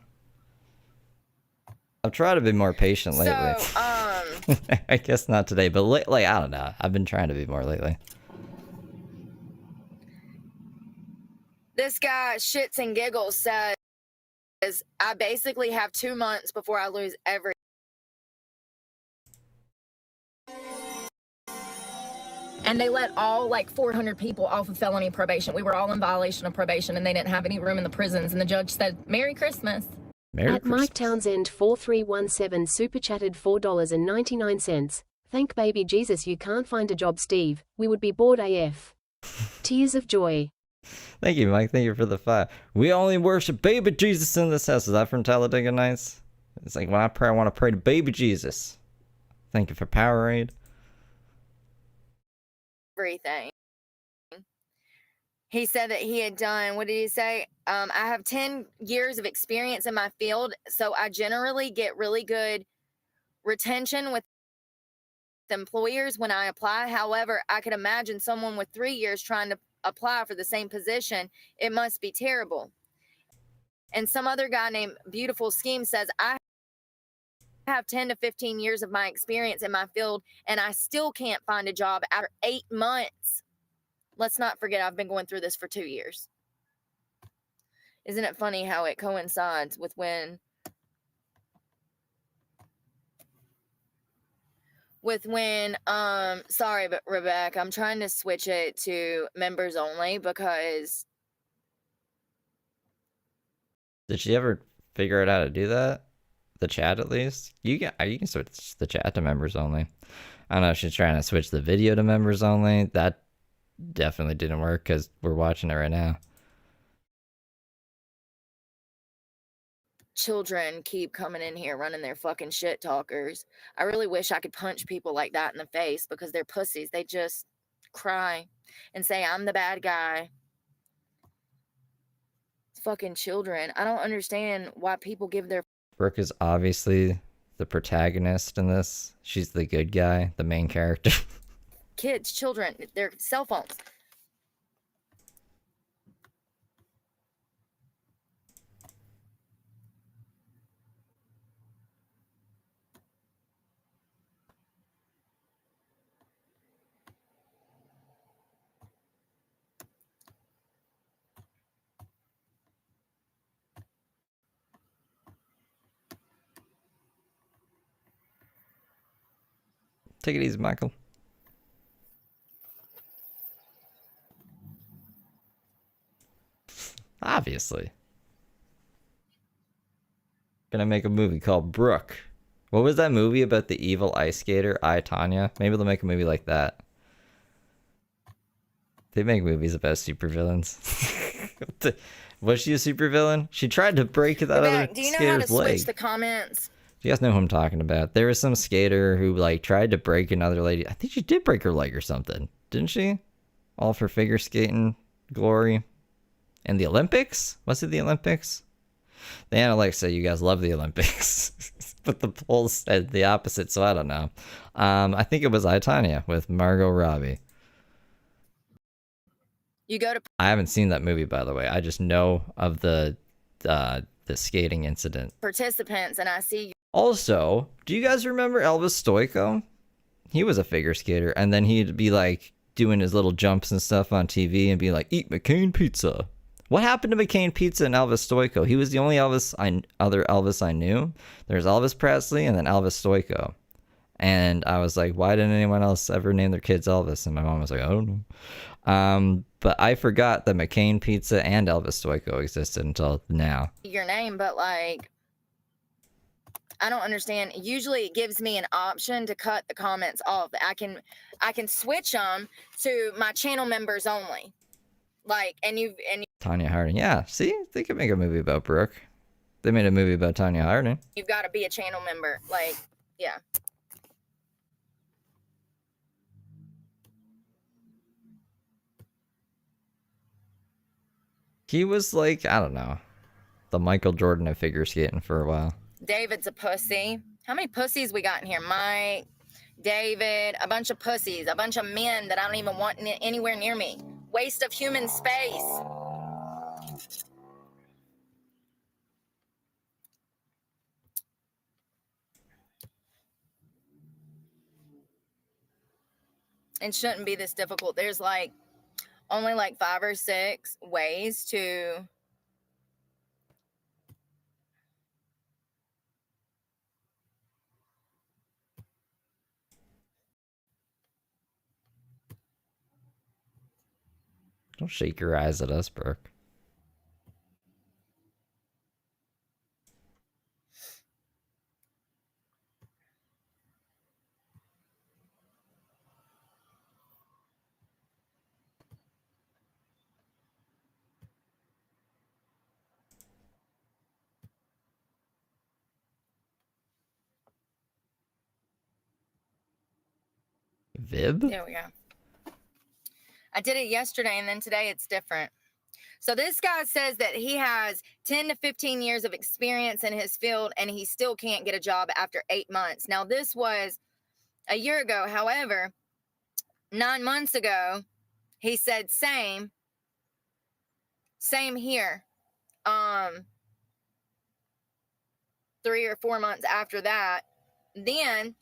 I've tried to be more patient lately. So, I guess not today, but lately, I don't know. I've been trying to be more lately. This guy shits and giggles says, I basically have 2 months before I lose everything. And they let all like 400 people off of felony probation. We were all in violation of probation and they didn't have any room in the prisons. And the judge said, Merry Christmas. Merry At Christmas. Mike Townsend 4317 super chatted $4.99. Thank baby Jesus you can't find a job, Steve. We would be bored AF. Tears of joy. Thank you, Mike. Thank you for the 5. We only worship baby Jesus in this house. Is that from Talladega Nights? It's like when I pray, I want to pray to baby Jesus. Thank you for Powerade. Everything. He said that he had done, what did he say? I have 10 years of experience in my field, so I generally get really good retention with employers when I apply. However, I could imagine someone with 3 years trying to apply for the same position. It must be terrible. And some other guy named Beautiful Scheme says, I have 10 to 15 years of my experience in my field, and I still can't find a job after 8 months. Let's not forget I've been going through this for 2 years. Isn't it funny how it coincides with when with when sorry, but Rebecca, I'm trying to switch it to members only because Did she ever figure out how to do that? The chat, at least? You can switch the chat to members only. I don't know if she's trying to switch the video to members only. That definitely didn't work because we're watching it right now. children keep coming in here running their fucking shit talkers. I really wish I could punch people like that in the face because they're pussies. They just cry and say, I'm the bad guy. It's fucking children. I don't understand why people give their... Brooke is obviously the protagonist in this. She's the good guy, the main character. kids, children, their cell phones. Take it easy, Michael. Obviously. Gonna make a movie called Brooke. What was that movie about the evil ice skater, I, Tanya? Maybe they'll make a movie like that. They make movies about supervillains. Was she a supervillain? She tried to break that other Do you know how to skater's leg. switch the comments? Do you guys know who I'm talking about? There was some skater who like tried to break another lady. I think she did break her leg or something, didn't she? All for figure skating glory. And the Olympics? Was it the Olympics? The analytics say you guys love the Olympics, but the polls said the opposite, so I don't know. I think it was I, Tanya with Margot Robbie. You go to... I haven't seen that movie, by the way. I just know of the skating incident. participants and I see... Also, do you guys remember Elvis Stoico? He was a figure skater, and then he'd be like doing his little jumps and stuff on TV and be like, eat McCain pizza. What happened to McCain pizza and Elvis Stoico? He was the only other Elvis I knew. There's Elvis Presley and then Elvis Stoico. And I was like, why didn't anyone else ever name their kids Elvis? And my mom was like, I don't know. But I forgot that McCain pizza and Elvis Stoico existed until now. your name, but like, I don't understand. Usually it gives me an option to cut the comments off. I can switch them to my channel members only. Like, and Tanya Harding. Yeah, see? They could make a movie about Brooke. They made a movie about Tanya Harding. you've got to be a channel member. Like, yeah. He was like, I don't know, the Michael Jordan of figure skating for a while. David's a pussy. How many pussies we got in here? Mike, David, a bunch of pussies, a bunch of men that I don't even want anywhere near me. Waste of human space. It shouldn't be this difficult. There's like only like 5 or 6 ways to... Don't shake your eyes at us, Brooke. Vib? There we go. I did it yesterday, and then today it's different. So this guy says that he has 10 to 15 years of experience in his field, and he still can't get a job after 8 months. Now, this was a year ago. However, 9 months ago, he said same here. 3 or 4 months after that, then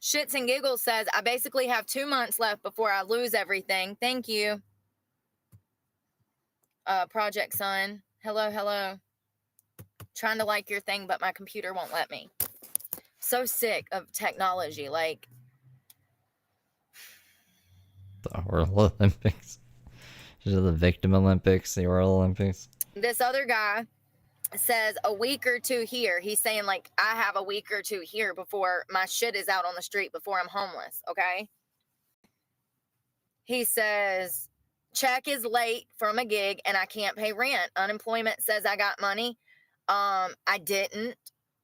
Shits and Giggles says, I basically have 2 months left before I lose everything. Thank you. Project Sun. Hello. Trying to like your thing, but my computer won't let me. So sick of technology. Like, The Oral Olympics. These are the Victim Olympics, the Oral Olympics. This other guy says a week or two here. He's saying, like, I have a week or two here before my shit is out on the street, before I'm homeless, okay? He says, check is late from a gig and I can't pay rent. Unemployment says I got money. I didn't.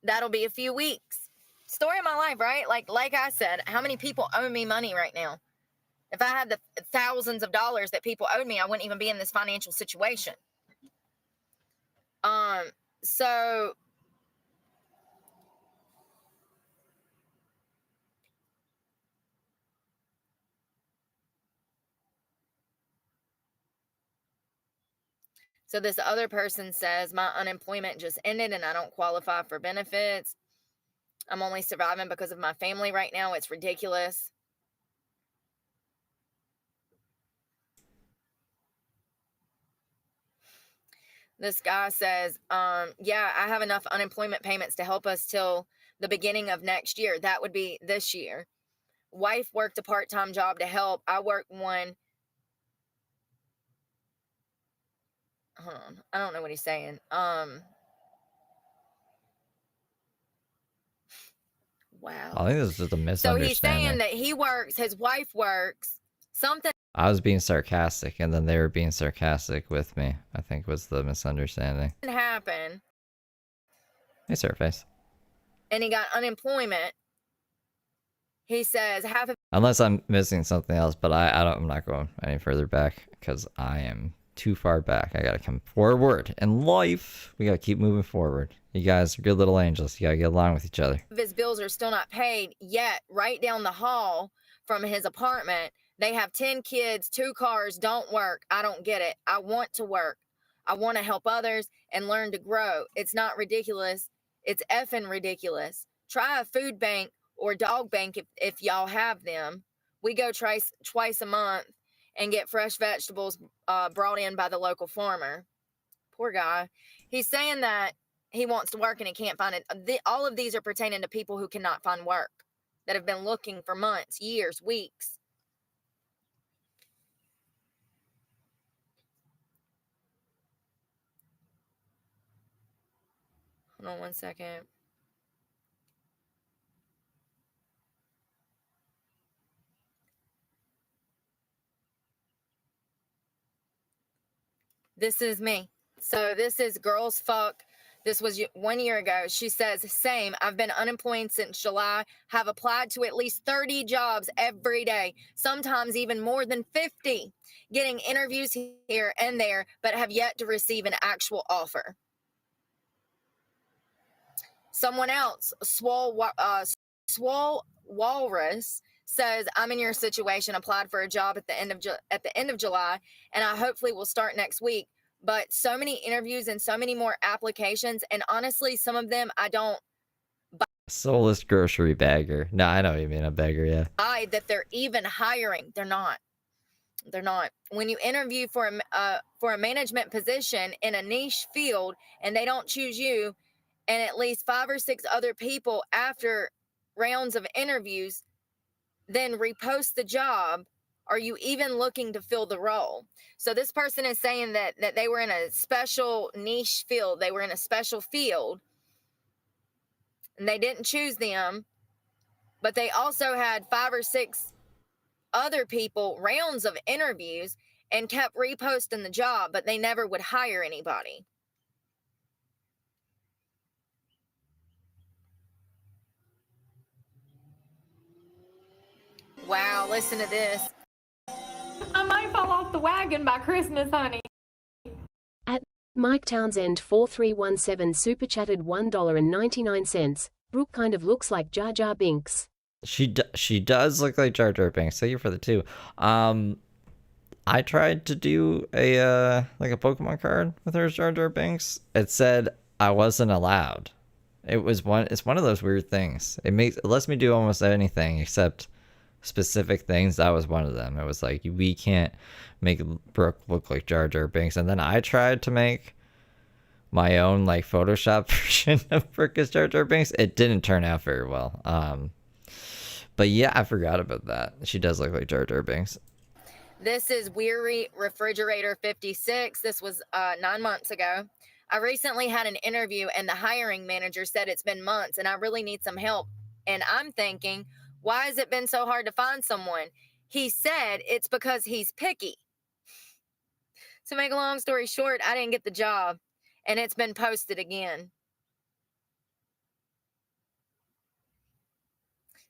That'll be a few weeks. Story of my life, right? Like I said, how many people owe me money right now? If I had the thousands of dollars that people owed me, I wouldn't even be in this financial situation. So this other person says, my unemployment just ended and I don't qualify for benefits. I'm only surviving because of my family right now. It's ridiculous. This guy says, yeah, I have enough unemployment payments to help us till the beginning of next year. That would be this year. Wife worked a part-time job to help. I worked one. Hold on. I don't know what he's saying. Wow. I think this is just a misunderstanding. So he's saying that he works, his wife works, something. I was being sarcastic, and then they were being sarcastic with me, I think was the misunderstanding. Happen. Hey, Surface. And he got unemployment. He says half of. Unless I'm missing something else, but I'm not going any further back because I am too far back. I gotta come forward. In life, we gotta keep moving forward. You guys are good little angels. You gotta get along with each other. His bills are still not paid yet. Right down the hall from his apartment, they have 10 kids, 2 cars, don't work. I don't get it. I want to work. I want to help others and learn to grow. It's not ridiculous. It's effing ridiculous. Try a food bank or dog bank if y'all have them. We go twice a month and get fresh vegetables brought in by the local farmer. Poor guy. He's saying that he wants to work and he can't find it. All of these are pertaining to people who cannot find work, that have been looking for months, years, weeks. Hold on one second. This is me. So this is Girls Fuck. This was 1 year ago. She says, same. I've been unemployed since July. Have applied to at least 30 jobs every day, sometimes even more than 50. Getting interviews here and there, but have yet to receive an actual offer. Someone else, Swole Walrus, says, I'm in your situation, applied for a job at the end of July, and I hopefully will start next week. But so many interviews and so many more applications, and honestly, some of them I don't buy. Soulless grocery bagger. No, I know what you mean, a beggar, yeah. That they're even hiring. They're not. They're not. When you interview for a management position in a niche field, and they don't choose you, and at least 5 or 6 other people after rounds of interviews then repost the job, are you even looking to fill the role? So this person is saying that they were in a special niche field. They were in a special field and they didn't choose them, but they also had 5 or 6 other people, rounds of interviews, and kept reposting the job, but they never would hire anybody. Wow, listen to this. I might fall off the wagon by Christmas, honey. At Mike Townsend 4317 super chatted $1.99. Brooke kind of looks like Jar Jar Binks. She does look like Jar Jar Binks. Thank you for the 2. I tried to do a Pokemon card with her Jar Jar Binks. It said I wasn't allowed. It's one of those weird things. It lets me do almost anything except specific things. That was one of them. It was like, we can't make Brooke look like Jar Jar Binks. And then I tried to make my own Photoshop version of Brooke as Jar Jar Binks. It didn't turn out very well. But yeah, I forgot about that. She does look like Jar Jar Binks. This is Weary Refrigerator 56. This was 9 months ago. I recently had an interview and the hiring manager said it's been months and I really need some help. And I'm thinking, why has it been so hard to find someone? He said it's because he's picky. To make a long story short, I didn't get the job and it's been posted again.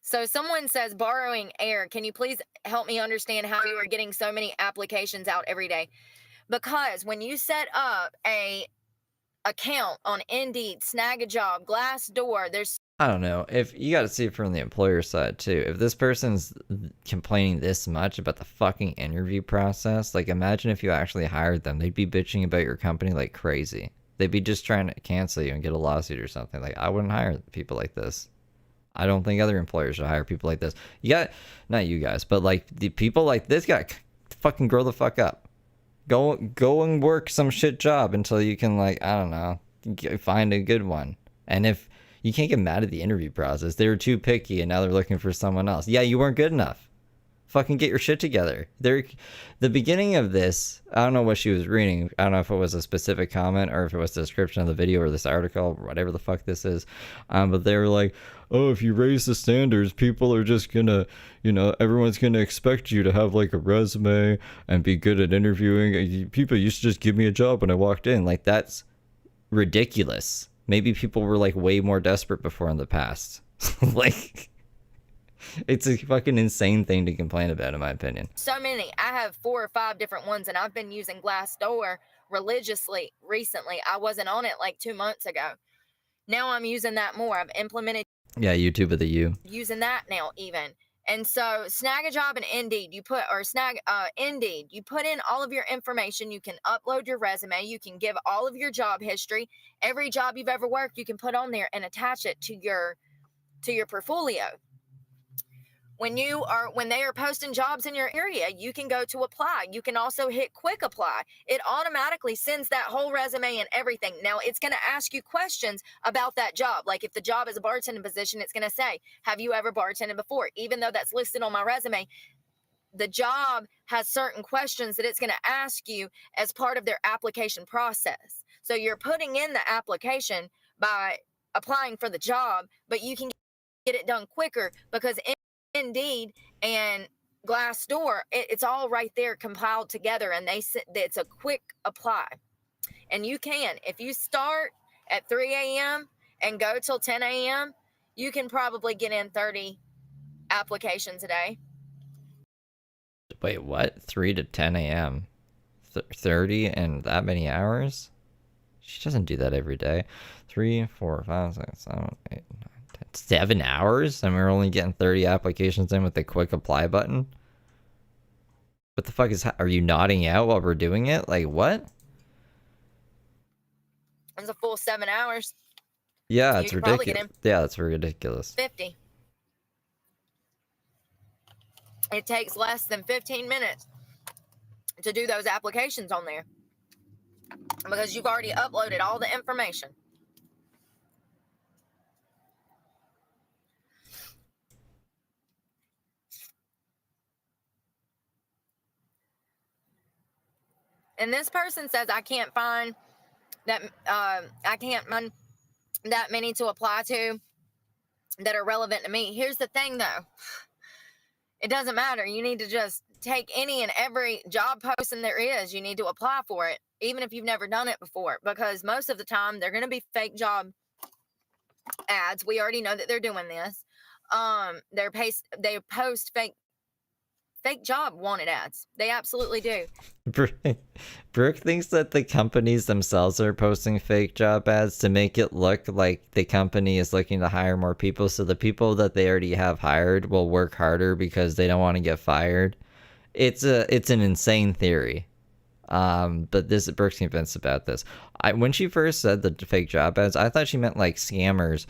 So someone says, borrowing air, can you please help me understand how you are getting so many applications out every day? Because when you set up a account on Indeed, Snag a Job, Glassdoor, there's... I don't know. If you got to see it from the employer side too. If this person's complaining this much about the fucking interview process, like imagine if you actually hired them, they'd be bitching about your company like crazy. They'd be just trying to cancel you and get a lawsuit or something. Like I wouldn't hire people like this. I don't think other employers should hire people like this. You got, not you guys, but like the people like this got fucking grow the fuck up. Go and work some shit job until you can, like, I don't know, find a good one. And if you can't get mad at the interview process, they were too picky and now they're looking for someone else. Yeah, you weren't good enough. Fucking get your shit together. The beginning of this, I don't know what she was reading. I don't know if it was a specific comment or if it was the description of the video or this article, or whatever the fuck this is. But they were like, oh, if you raise the standards, people are just gonna, everyone's gonna expect you to have like a resume and be good at interviewing. People used to just give me a job when I walked in. Like, that's ridiculous. Maybe people were like way more desperate before in the past. Like, it's a fucking insane thing to complain about, in my opinion. So many. I have 4 or 5 different ones, and I've been using Glassdoor religiously recently. I wasn't on it like 2 months ago. Now I'm using that more. I've implemented... Yeah, YouTube with a U. Using that now even. And so Snag a Job and Indeed, Indeed, you put in all of your information. You can upload your resume. You can give all of your job history. Every job you've ever worked, you can put on there and attach it to your portfolio. When they are posting jobs in your area, you can go to apply. You can also hit quick apply. It automatically sends that whole resume and everything. Now, it's going to ask you questions about that job. Like if the job is a bartending position, it's going to say, have you ever bartended before? Even though that's listed on my resume, the job has certain questions that it's going to ask you as part of their application process. So you're putting in the application by applying for the job, but you can get it done quicker because Indeed and Glassdoor, it's all right there compiled together, and it's a quick apply. And you can, if you start at 3 a.m. and go till 10 a.m., you can probably get in 30 applications a day. Wait, what? 3 to 10 a.m. 30 and that many hours? She doesn't do that every day. 3, 4, 5, 6, 7, 8, 9, 10. 7 hours? And we're only getting 30 applications in with the quick apply button? What the fuck are you nodding out while we're doing it? Like, what? It's a full 7 hours. Yeah, it's ridiculous. Yeah, it's ridiculous. 50. It takes less than 15 minutes to do those applications on there because you've already uploaded all the information. And this person says, I can't find that many to apply to that are relevant to me. Here's the thing, though. It doesn't matter. You need to just take any and every job posting there is. You need to apply for it, even if you've never done it before, because most of the time they're going to be fake job ads. We already know that they're doing this. They post fake job wanted ads. They absolutely do. Brooke thinks that the companies themselves are posting fake job ads to make it look like the company is looking to hire more people, so the people that they already have hired will work harder because they don't want to get fired. It's an insane theory. But Brooke's convinced about this. When she first said the fake job ads, I thought she meant like scammers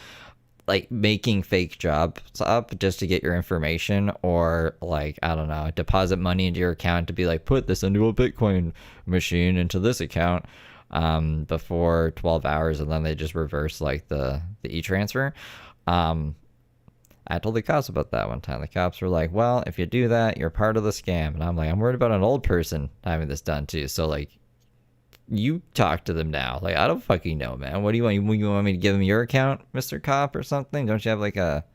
like making fake jobs up just to get your information, or like, I don't know, deposit money into your account to be like, put this into a Bitcoin machine into this account before 12 hours, and then they just reverse like the e-transfer. I I told the cops about that one time. The cops were like, well, if you do that, you're part of the scam. And I'm like, I'm worried about an old person having this done too. So like, you talk to them now. Like, I don't fucking know, man. What do you want? You want me to give them your account, Mr. Cop, or something? Don't you have like a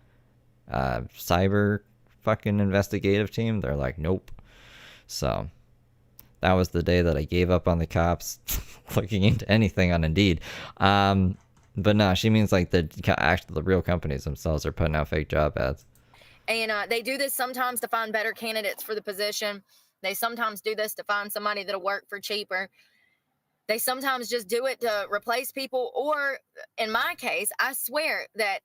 cyber fucking investigative team? They're like, nope. So that was the day that I gave up on the cops looking into anything on Indeed. But no, she means like the real companies themselves are putting out fake job ads. And they do this sometimes to find better candidates for the position. They sometimes do this to find somebody that'll work for cheaper. They sometimes just do it to replace people, or in my case, I swear that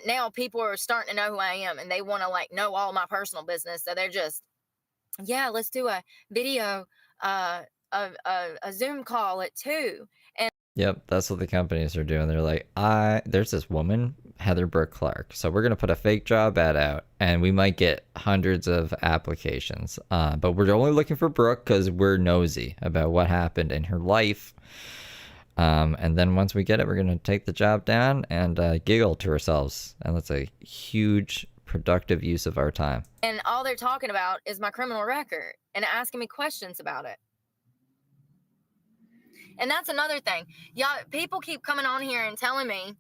now people are starting to know who I am, and they want to like know all my personal business. So they're just, yeah, let's do a video, a Zoom call at 2. And Yep, that's what the companies are doing. They're like, there's this woman, Heather Brooke Clark. So we're gonna put a fake job ad out, and we might get hundreds of applications. But we're only looking for Brooke because we're nosy about what happened in her life. And then once we get it, we're gonna take the job down and giggle to ourselves, and that's a huge productive use of our time. And all they're talking about is my criminal record and asking me questions about it. And that's another thing. Y'all, people keep coming on here and telling me,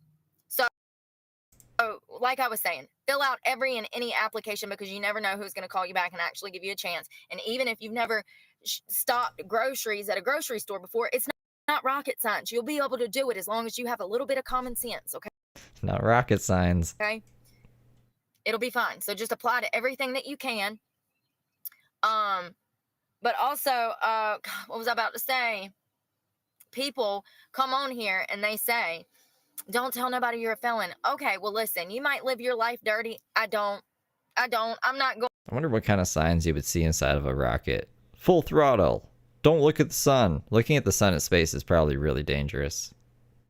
so like I was saying, fill out every and any application, because you never know who's going to call you back and actually give you a chance. And even if you've never stocked groceries at a grocery store before, it's not rocket science. You'll be able to do it as long as you have a little bit of common sense, okay? Not rocket science. Okay? It'll be fine. So just apply to everything that you can. But also, what was I about to say? People come on here and they say, don't tell nobody you're a felon. Okay, well, listen, you might live your life dirty. I'm not going. I wonder what kind of signs you would see inside of a rocket. Full throttle. Don't look at the sun. Looking at the sun in space is probably really dangerous.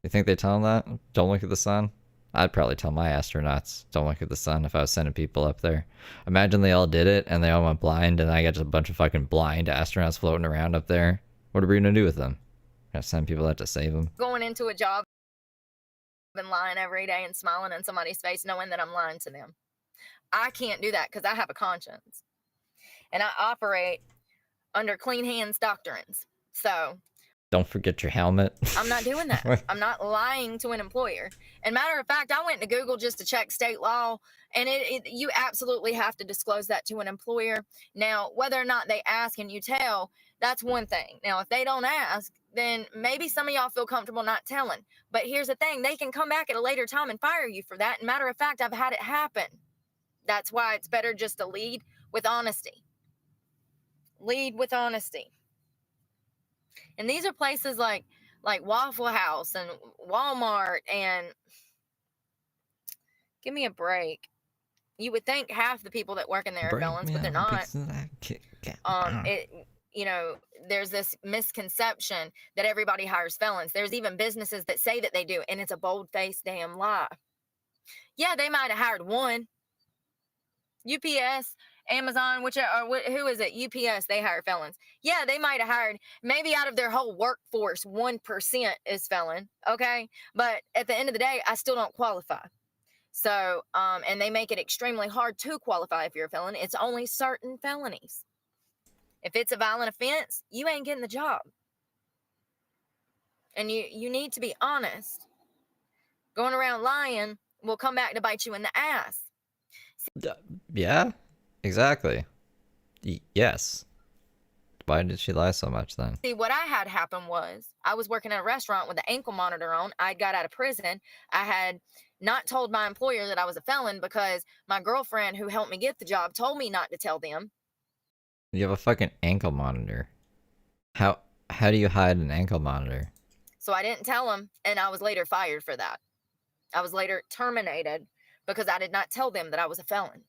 You think they tell them that? Don't look at the sun? I'd probably tell my astronauts, don't look at the sun if I was sending people up there. Imagine they all did it and they all went blind, and I got just a bunch of fucking blind astronauts floating around up there. What are we going to do with them? Gotta send people out to save them. Going into a job and lying every day and smiling in somebody's face knowing that I'm lying to them. I can't do that because I have a conscience. And I operate under clean hands doctrines. So don't forget your helmet. I'm not doing that. I'm not lying to an employer. And matter of fact, I went to Google just to check state law, and you absolutely have to disclose that to an employer. Now, whether or not they ask and you tell, that's one thing. Now, if they don't ask, then maybe some of y'all feel comfortable not telling. But here's the thing. They can come back at a later time and fire you for that. And matter of fact, I've had it happen. That's why it's better just to lead with honesty. Lead with honesty. And these are places like Waffle House and Walmart, and give me a break. You would think half the people that work in there are felons, but they're not. There's this misconception that everybody hires felons. There's even businesses that say that they do, and it's a bold-faced damn lie. Yeah, they might have hired one. UPS, Amazon, who is it? UPS, they hire felons. Yeah, they might have hired, maybe out of their whole workforce, 1% is felon, okay? But at the end of the day, I still don't qualify. So, and they make it extremely hard to qualify if you're a felon. It's only certain felonies. If it's a violent offense, you ain't getting the job. And you need to be honest. Going around lying will come back to bite you in the ass. Yeah, exactly. Yes. Why did she lie so much then? See, what I had happen was I was working at a restaurant with the ankle monitor on. I got out of prison. I had not told my employer that I was a felon because my girlfriend who helped me get the job told me not to tell them. You have a fucking ankle monitor. How do you hide an ankle monitor? So I didn't tell them, and I was later fired for that. I was later terminated because I did not tell them that I was a felon.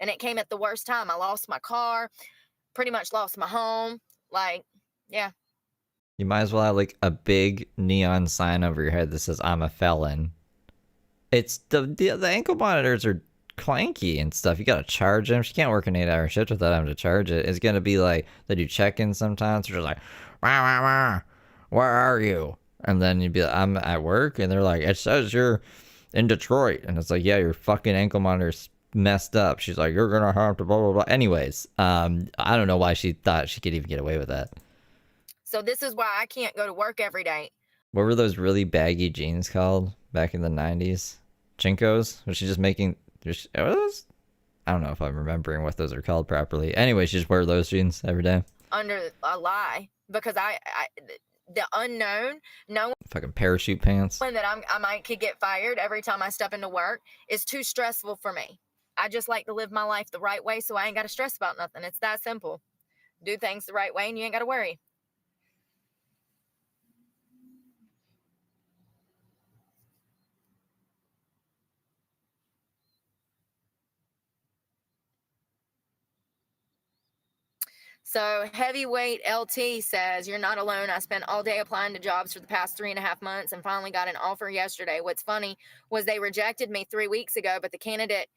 And it came at the worst time. I lost my car, pretty much lost my home. Yeah. You might as well have like a big neon sign over your head that says I'm a felon. It's the ankle monitors are clanky and stuff. You gotta charge them. She can't work an 8-hour shift without having to charge it. It's gonna be like they do check-ins sometimes. They're just like, wah, wah, wah. Where are you? And then you'd be like, I'm at work, and they're like, it says you're in Detroit. And it's like, yeah, your fucking ankle monitor's messed up. She's like, you're gonna have to blah blah blah. Anyways, I don't know why she thought she could even get away with that. So this is why I can't go to work every day. What were those really baggy jeans called back in the 90s? Chinkos? Was she just making... I don't know if I'm remembering what those are called properly. Anyway, she just wear those jeans every day. Under a lie. Because the unknown, no Fucking parachute pants. one that could get fired every time I step into work is too stressful for me. I just like to live my life the right way so I ain't got to stress about nothing. It's that simple. Do things the right way and you ain't got to worry. So Heavyweight LT says, you're not alone. I spent all day applying to jobs for the past 3.5 months and finally got an offer yesterday. What's funny was they rejected me 3 weeks ago, but the candidate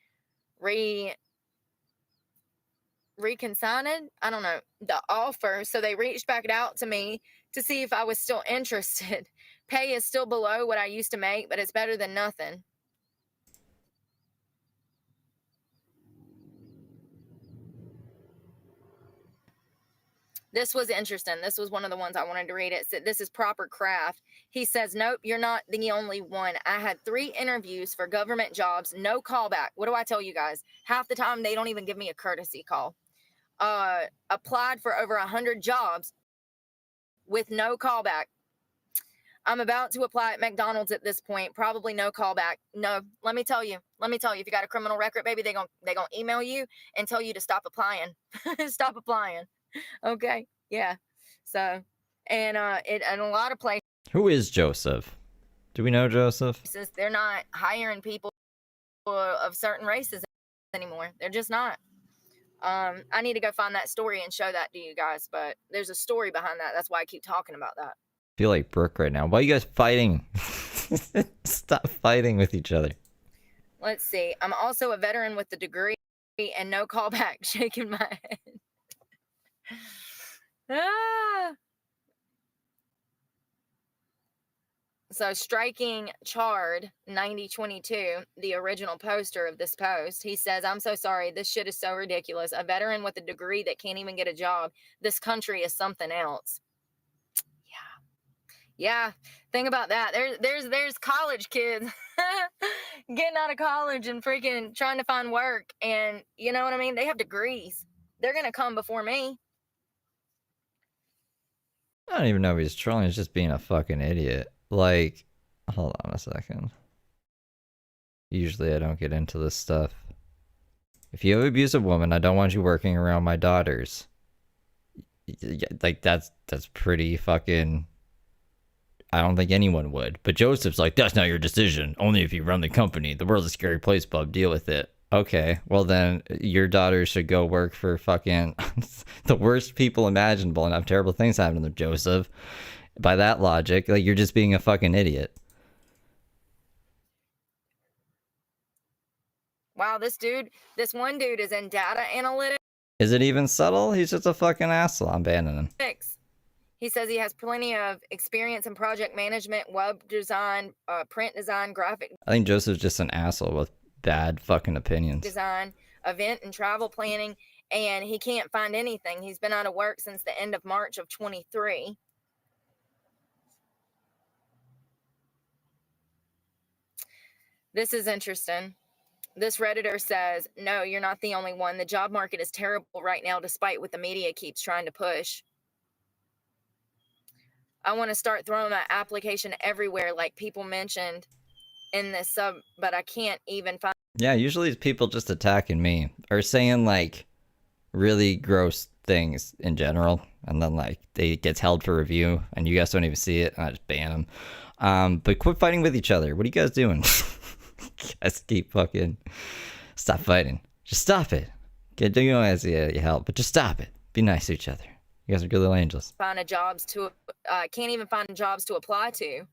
reconsigned, I don't know, the offer. So they reached back out to me to see if I was still interested. Pay is still below what I used to make, but it's better than nothing. This was interesting. This was one of the ones I wanted to read. It said, this is proper craft. He says, nope, you're not the only one. I had 3 interviews for government jobs, no callback. What do I tell you guys? Half the time, they don't even give me a courtesy call. Applied for over 100 jobs with no callback. I'm about to apply at McDonald's at this point. Probably no callback. No, let me tell you, if you got a criminal record, baby, they gonna email you and tell you to stop applying. Stop applying. Okay. Yeah. So, and a lot of places. Who is Joseph? Do we know Joseph? They're not hiring people of certain races anymore. They're just not. I need to go find that story and show that to you guys, but there's a story behind that. That's why I keep talking about that. I feel like Brooke right now. Why are you guys fighting? Stop fighting with each other. Let's see. I'm also a veteran with a degree and no callback. Shaking my head. So Striking Chard 9022, the original poster of this post, he says, I'm so sorry. This shit is so ridiculous. A veteran with a degree that can't even get a job. This country is something else. Yeah. Think about that. There's college kids getting out of college and freaking trying to find work. And you know what I mean? They have degrees. They're going to come before me. I don't even know if he's trolling. He's just being a fucking idiot. Like, hold on a second. Usually I don't get into this stuff. If you abuse a woman, I don't want you working around my daughters. Like, that's pretty fucking... I don't think anyone would. But Joseph's like, that's not your decision. Only if you run the company. The world's a scary place, bub. Deal with it. Okay, well then, your daughter should go work for fucking the worst people imaginable and have terrible things happen to them, Joseph. By that logic, like, you're just being a fucking idiot. Wow, this one dude is in data analytics. Is it even subtle? He's just a fucking asshole. I'm banning him. He says he has plenty of experience in project management, web design, print design, graphic I think Joseph's just an asshole with bad fucking opinions. design, event and travel planning, and he can't find anything. He's been out of work since the end of March of 23. This is interesting. This Redditor says, no, you're not the only one. The job market is terrible right now, despite what the media keeps trying to push. I want to start throwing my application everywhere, like people mentioned in this sub, but I can't even find. Yeah, usually it's people just attacking me or saying like really gross things in general, and then like it gets held for review, and you guys don't even see it, and I just ban them. But quit fighting with each other. What are you guys doing? You guys keep fucking stop fighting. Just stop it. You don't ask you help, but just stop it. Be nice to each other. You guys are good little angels. Can't even find jobs to apply to.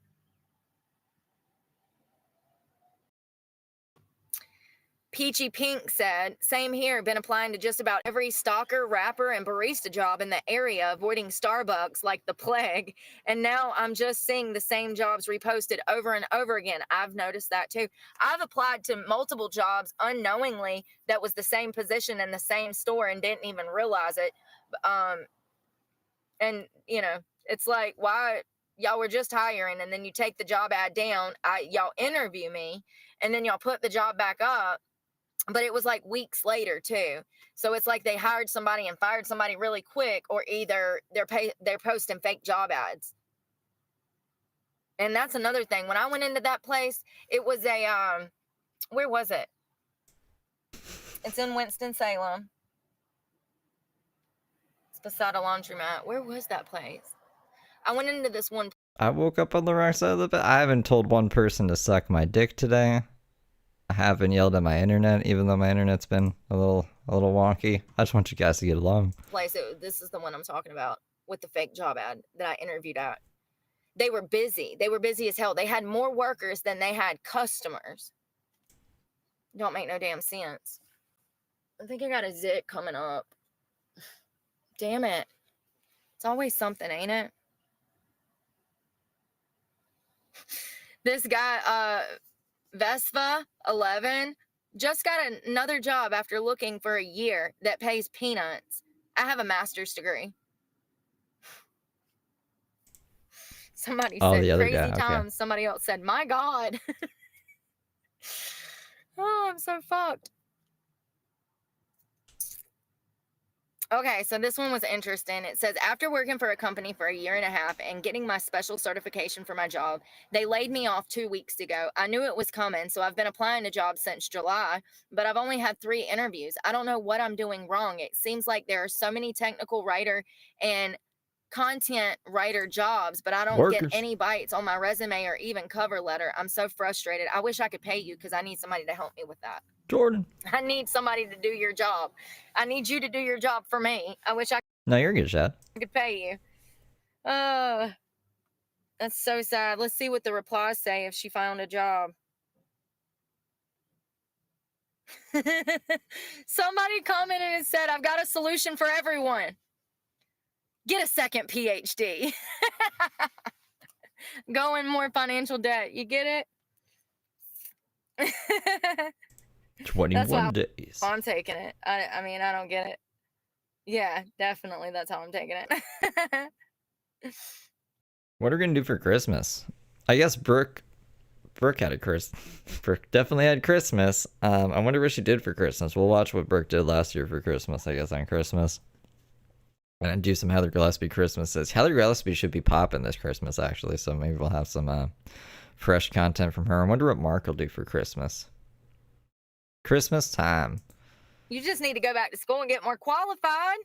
Peachy Pink said, same here, been applying to just about every stalker, rapper, and barista job in the area, avoiding Starbucks like the plague. And now I'm just seeing the same jobs reposted over and over again. I've noticed that too. I've applied to multiple jobs unknowingly that was the same position in the same store and didn't even realize it. And, you know, it's like, why y'all were just hiring and then you take the job ad down, y'all interview me, and then y'all put the job back up. But it was like weeks later too. So it's like they hired somebody and fired somebody really quick, or either they're posting fake job ads. And that's another thing. When I went into that place, it was a, where was it? It's in Winston-Salem. It's beside a laundromat. Where was that place? I went into this one. I woke up on the wrong side of the bed. I haven't told one person to suck my dick today. I haven't yelled at my internet, even though my internet's been a little wonky. I just want you guys to get along. This is the one I'm talking about with the fake job ad that I interviewed at. They were busy. They were busy as hell. They had more workers than they had customers. Don't make no damn sense. I think I got a zit coming up. Damn it. It's always something, ain't it? This guy, Vespa 11, just got another job after looking for a year that pays peanuts. I have a master's degree. Somebody said crazy times. Okay. Somebody else said, my God. Oh, I'm so fucked. Okay, so this one was interesting. It says, after working for a company for a year and a half and getting my special certification for my job, they laid me off 2 weeks ago. I knew it was coming, so I've been applying to jobs since July, but I've only had 3 interviews. I don't know what I'm doing wrong. It seems like there are so many technical writer and content writer jobs, but I don't get any bites on my resume or even cover letter. I'm so frustrated. I wish I could pay you because I need somebody to help me with that. Jordan. I need somebody to do your job. I need you to do your job for me. I wish I No, you're good, Chad. could pay you. That's so sad. Let's see what the replies say if she found a job. Somebody commented and said, I've got a solution for everyone. Get a second PhD. Go in more financial debt. You get it? 21 days. I'm taking it. I mean, I don't get it. Yeah, definitely. That's how I'm taking it. What are we gonna do for Christmas? I guess Brooke had a Christmas. Brooke definitely had Christmas. I wonder what she did for Christmas. We'll watch what Brooke did last year for Christmas, I guess, on Christmas. And do some Heather Gillespie Christmases. Heather Gillespie should be popping this Christmas, actually, so maybe we'll have some fresh content from her. I wonder what Mark will do for Christmas. Christmas time. You just need to go back to school and get more qualified.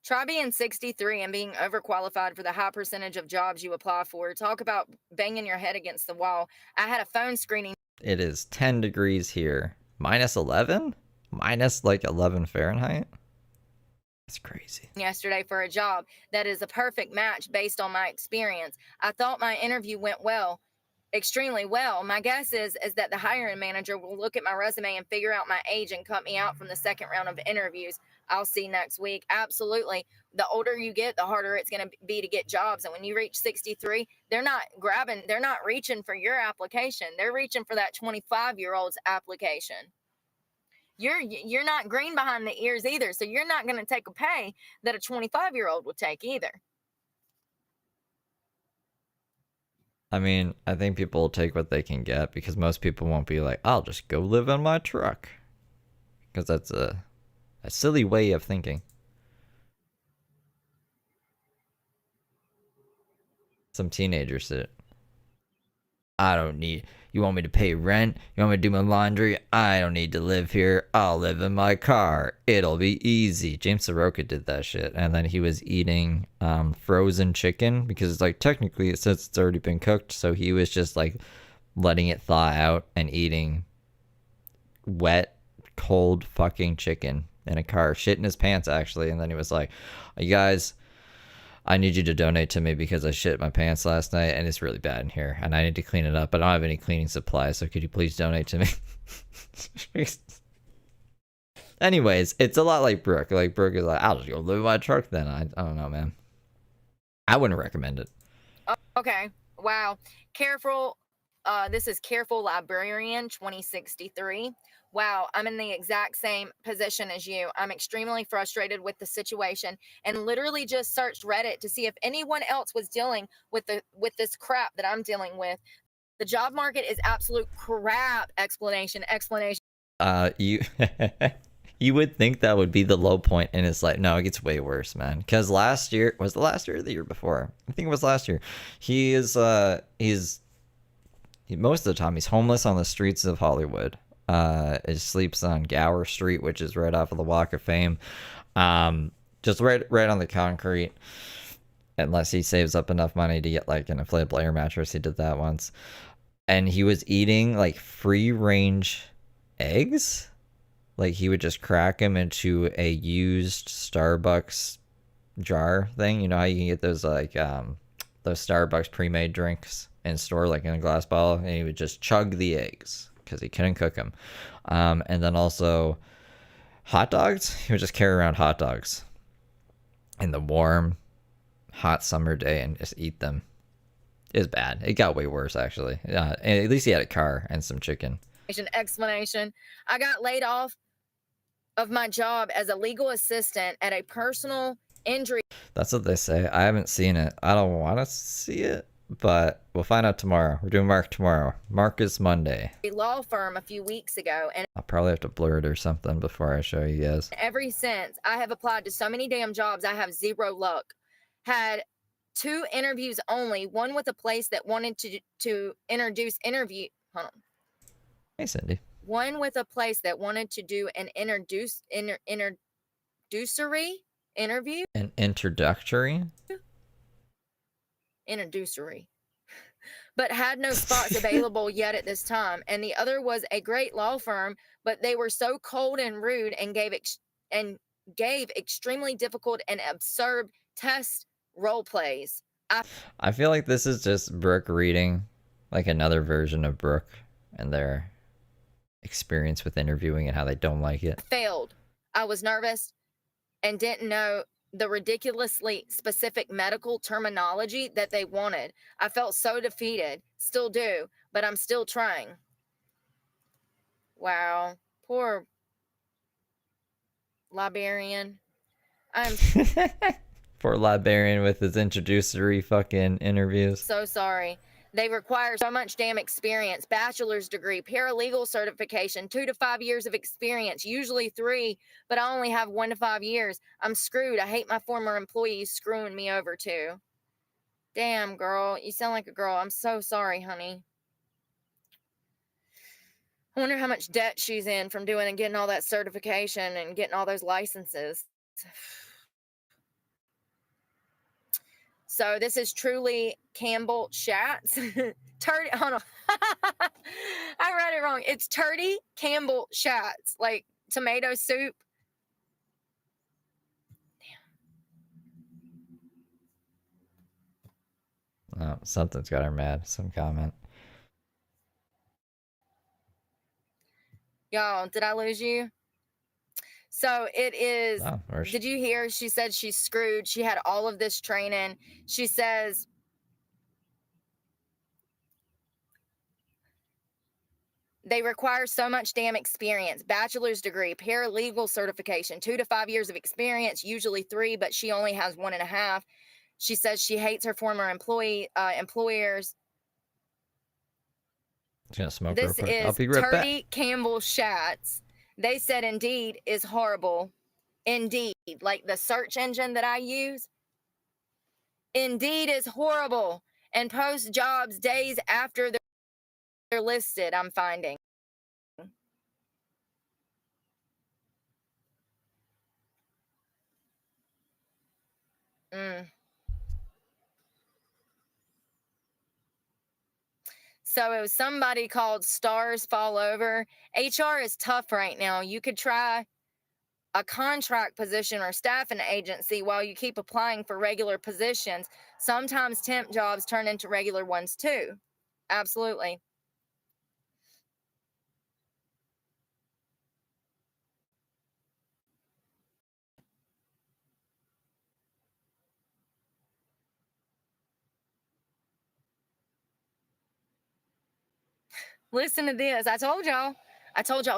Try being 63 and being overqualified for the high percentage of jobs you apply for. Talk about banging your head against the wall. I had a phone screening. It is 10 degrees here. Minus 11? Minus like 11 Fahrenheit? That's crazy. Yesterday for a job that is a perfect match based on my experience. I thought my interview went well, extremely well. My guess is that the hiring manager will look at my resume and figure out my age and cut me out from the second round of interviews. I'll see next week. Absolutely. The older you get, the harder it's going to be to get jobs. And when you reach 63, they're not reaching for your application. They're reaching for that 25-year-old's application. You're not green behind the ears either. So you're not going to take a pay that a 25-year-old will take either. I mean, I think people will take what they can get because most people won't be like, I'll just go live in my truck. Because that's a silly way of thinking. Some teenagers said, I don't need, you want me to pay rent? You want me to do my laundry? I don't need to live here. I'll live in my car. It'll be easy. James Soroka did that shit. And then he was eating frozen chicken because it's like technically it says it's already been cooked. So he was just like letting it thaw out and eating wet, cold fucking chicken in a car. Shit in his pants actually. And then he was like, you guys, I need you to donate to me because I shit my pants last night and it's really bad in here and I need to clean it up. I don't have any cleaning supplies, so could you please donate to me? Anyways, it's a lot like Brooke. Like, Brooke is like, I'll just go live in my truck then. I don't know, man. I wouldn't recommend it. Okay. Wow. Careful. This is Careful Librarian 2063. Wow, I'm in the exact same position as you. I'm extremely frustrated with the situation and literally just searched Reddit to see if anyone else was dealing with this crap that I'm dealing with. The job market is absolute crap. Explanation. You you would think that would be the low point, and it's like, no, it gets way worse, man. Because last year, was the last year or the year before? I think it was last year. He's most of the time he's homeless on the streets of Hollywood. He sleeps on Gower Street, which is right off of the Walk of Fame. Just right on the concrete. Unless he saves up enough money to get like an inflatable air mattress. He did that once. And he was eating like free range eggs. Like he would just crack them into a used Starbucks jar thing. You know how you can get those like those Starbucks pre-made drinks in store, like in a glass bottle, and he would just chug the eggs because he couldn't cook them. And then also hot dogs. He would just carry around hot dogs in the warm, hot summer day and just eat them. It was bad. It got way worse, actually. And at least he had a car and some chicken. Explanation. I got laid off of my job as a legal assistant at a personal injury. That's what they say. I haven't seen it. I don't want to see it, but we'll find out tomorrow. We're doing Mark tomorrow. Mark is Monday. A law firm a few weeks ago, and I'll probably have to blur it or something before I show you guys. ever since, I have applied to so many damn jobs. I have zero luck. Had 2 interviews only. One with a place that wanted to introduce interview. Hold on. Hey, Cindy. One with a place that wanted to do an introductory interview. An introductory? Introductory. But had no spots available yet at this time. And the other was a great law firm, but they were so cold and rude and gave extremely difficult and absurd test role plays. I feel like this is just Brooke reading like another version of Brooke and their experience with interviewing and how they don't like it. Failed. I was nervous and didn't know the ridiculously specific medical terminology that they wanted. I felt so defeated. Still do, but I'm still trying. Wow. Poor librarian. I'm Poor librarian with his introductory fucking interviews. so sorry. They require so much damn experience. Bachelor's degree, paralegal certification, 2 to 5 years of experience, usually 3, but I only have 1 to 5 years. I'm screwed. I hate my former employees screwing me over too. Damn, girl. You sound like a girl. I'm so sorry, honey. I wonder how much debt she's in from doing and getting all that certification and getting all those licenses. So this is truly Campbell Schatz. Turdy, hold on. I read it wrong. It's Turdy Campbell Schatz, like tomato soup. Oh, something's got her mad. Some comment. Y'all, did I lose you? So it is. Oh, did you hear? She said she's screwed. She had all of this training. She says they require so much damn experience. Bachelor's degree, paralegal certification, 2 to 5 years of experience, usually 3, but she only has 1.5. She says she hates her former employers. She's gonna smoke This real quick. is I'll be right back. Turdy Campbell Schatz. They said Indeed is horrible. Indeed, like the search engine that I use. Indeed is horrible and post jobs days after they're listed, I'm finding. So it was somebody called Stars Fall Over. HR is tough right now. You could try a contract position or staffing agency while you keep applying for regular positions. Sometimes temp jobs turn into regular ones too. Absolutely. Listen to this. I told y'all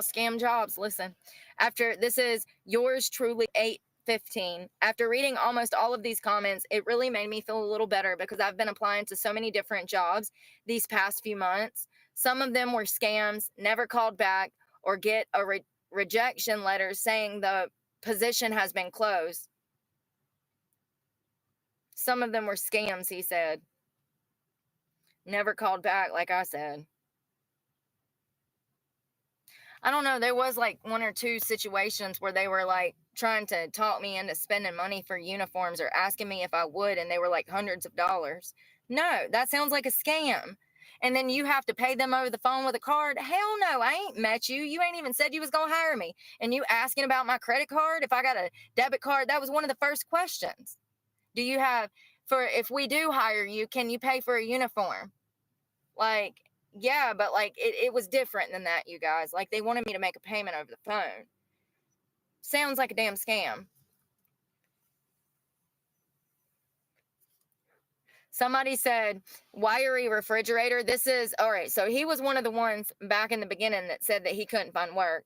scam jobs. Listen, after this is yours truly 815. After reading almost all of these comments, it really made me feel a little better because I've been applying to so many different jobs these past few months. Some of them were scams, never called back, or get a rejection letter saying the position has been closed. Some of them were scams, he said. Never called back, like I said. I don't know. There was like one or two situations where they were like trying to talk me into spending money for uniforms or asking me if I would, and they were like hundreds of dollars. No, that sounds like a scam. And then you have to pay them over the phone with a card. Hell no, I ain't met you. You ain't even said you was gonna hire me. And you asking about my credit card, if I got a debit card, that was one of the first questions. Do you have, for if we do hire you, can you pay for a uniform? Like, yeah, but like it was different than that, you guys. Like they wanted me to make a payment over the phone. Sounds like a damn scam. Somebody said wiry refrigerator. This is all right. So he was one of the ones back in the beginning that said that he couldn't find work.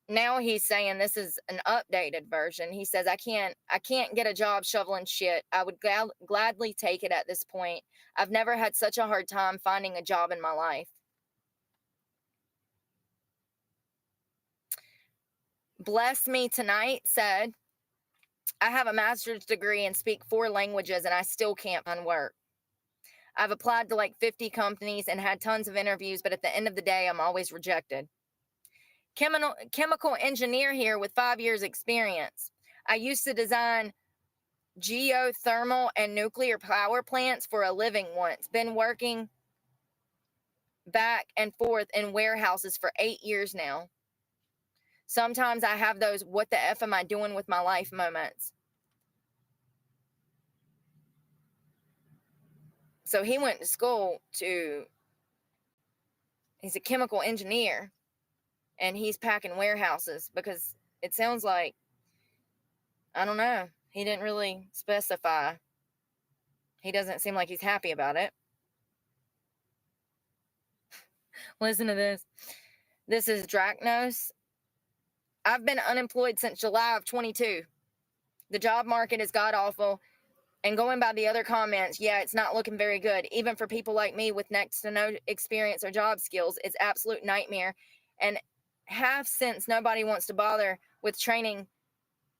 Now he's saying this is an updated version. He says, I can't get a job shoveling shit. I would gladly take it at this point. I've never had such a hard time finding a job in my life. Bless Me Tonight said, I have a master's degree and speak 4 languages and I still can't find work. I've applied to like 50 companies and had tons of interviews, but at the end of the day, I'm always rejected. Chemical engineer here with 5 years experience. I used to design geothermal and nuclear power plants for a living once. Been working back and forth in warehouses for 8 years now. Sometimes I have those what the F am I doing with my life moments. So he went to school he's a chemical engineer and he's packing warehouses because it sounds like, I don't know, he didn't really specify. He doesn't seem like he's happy about it. Listen to this. This is Drachnos. I've been unemployed since July of 22. The job market is god-awful. And going by the other comments, yeah, it's not looking very good. Even for people like me with next to no experience or job skills, it's absolute nightmare. And half since nobody wants to bother with training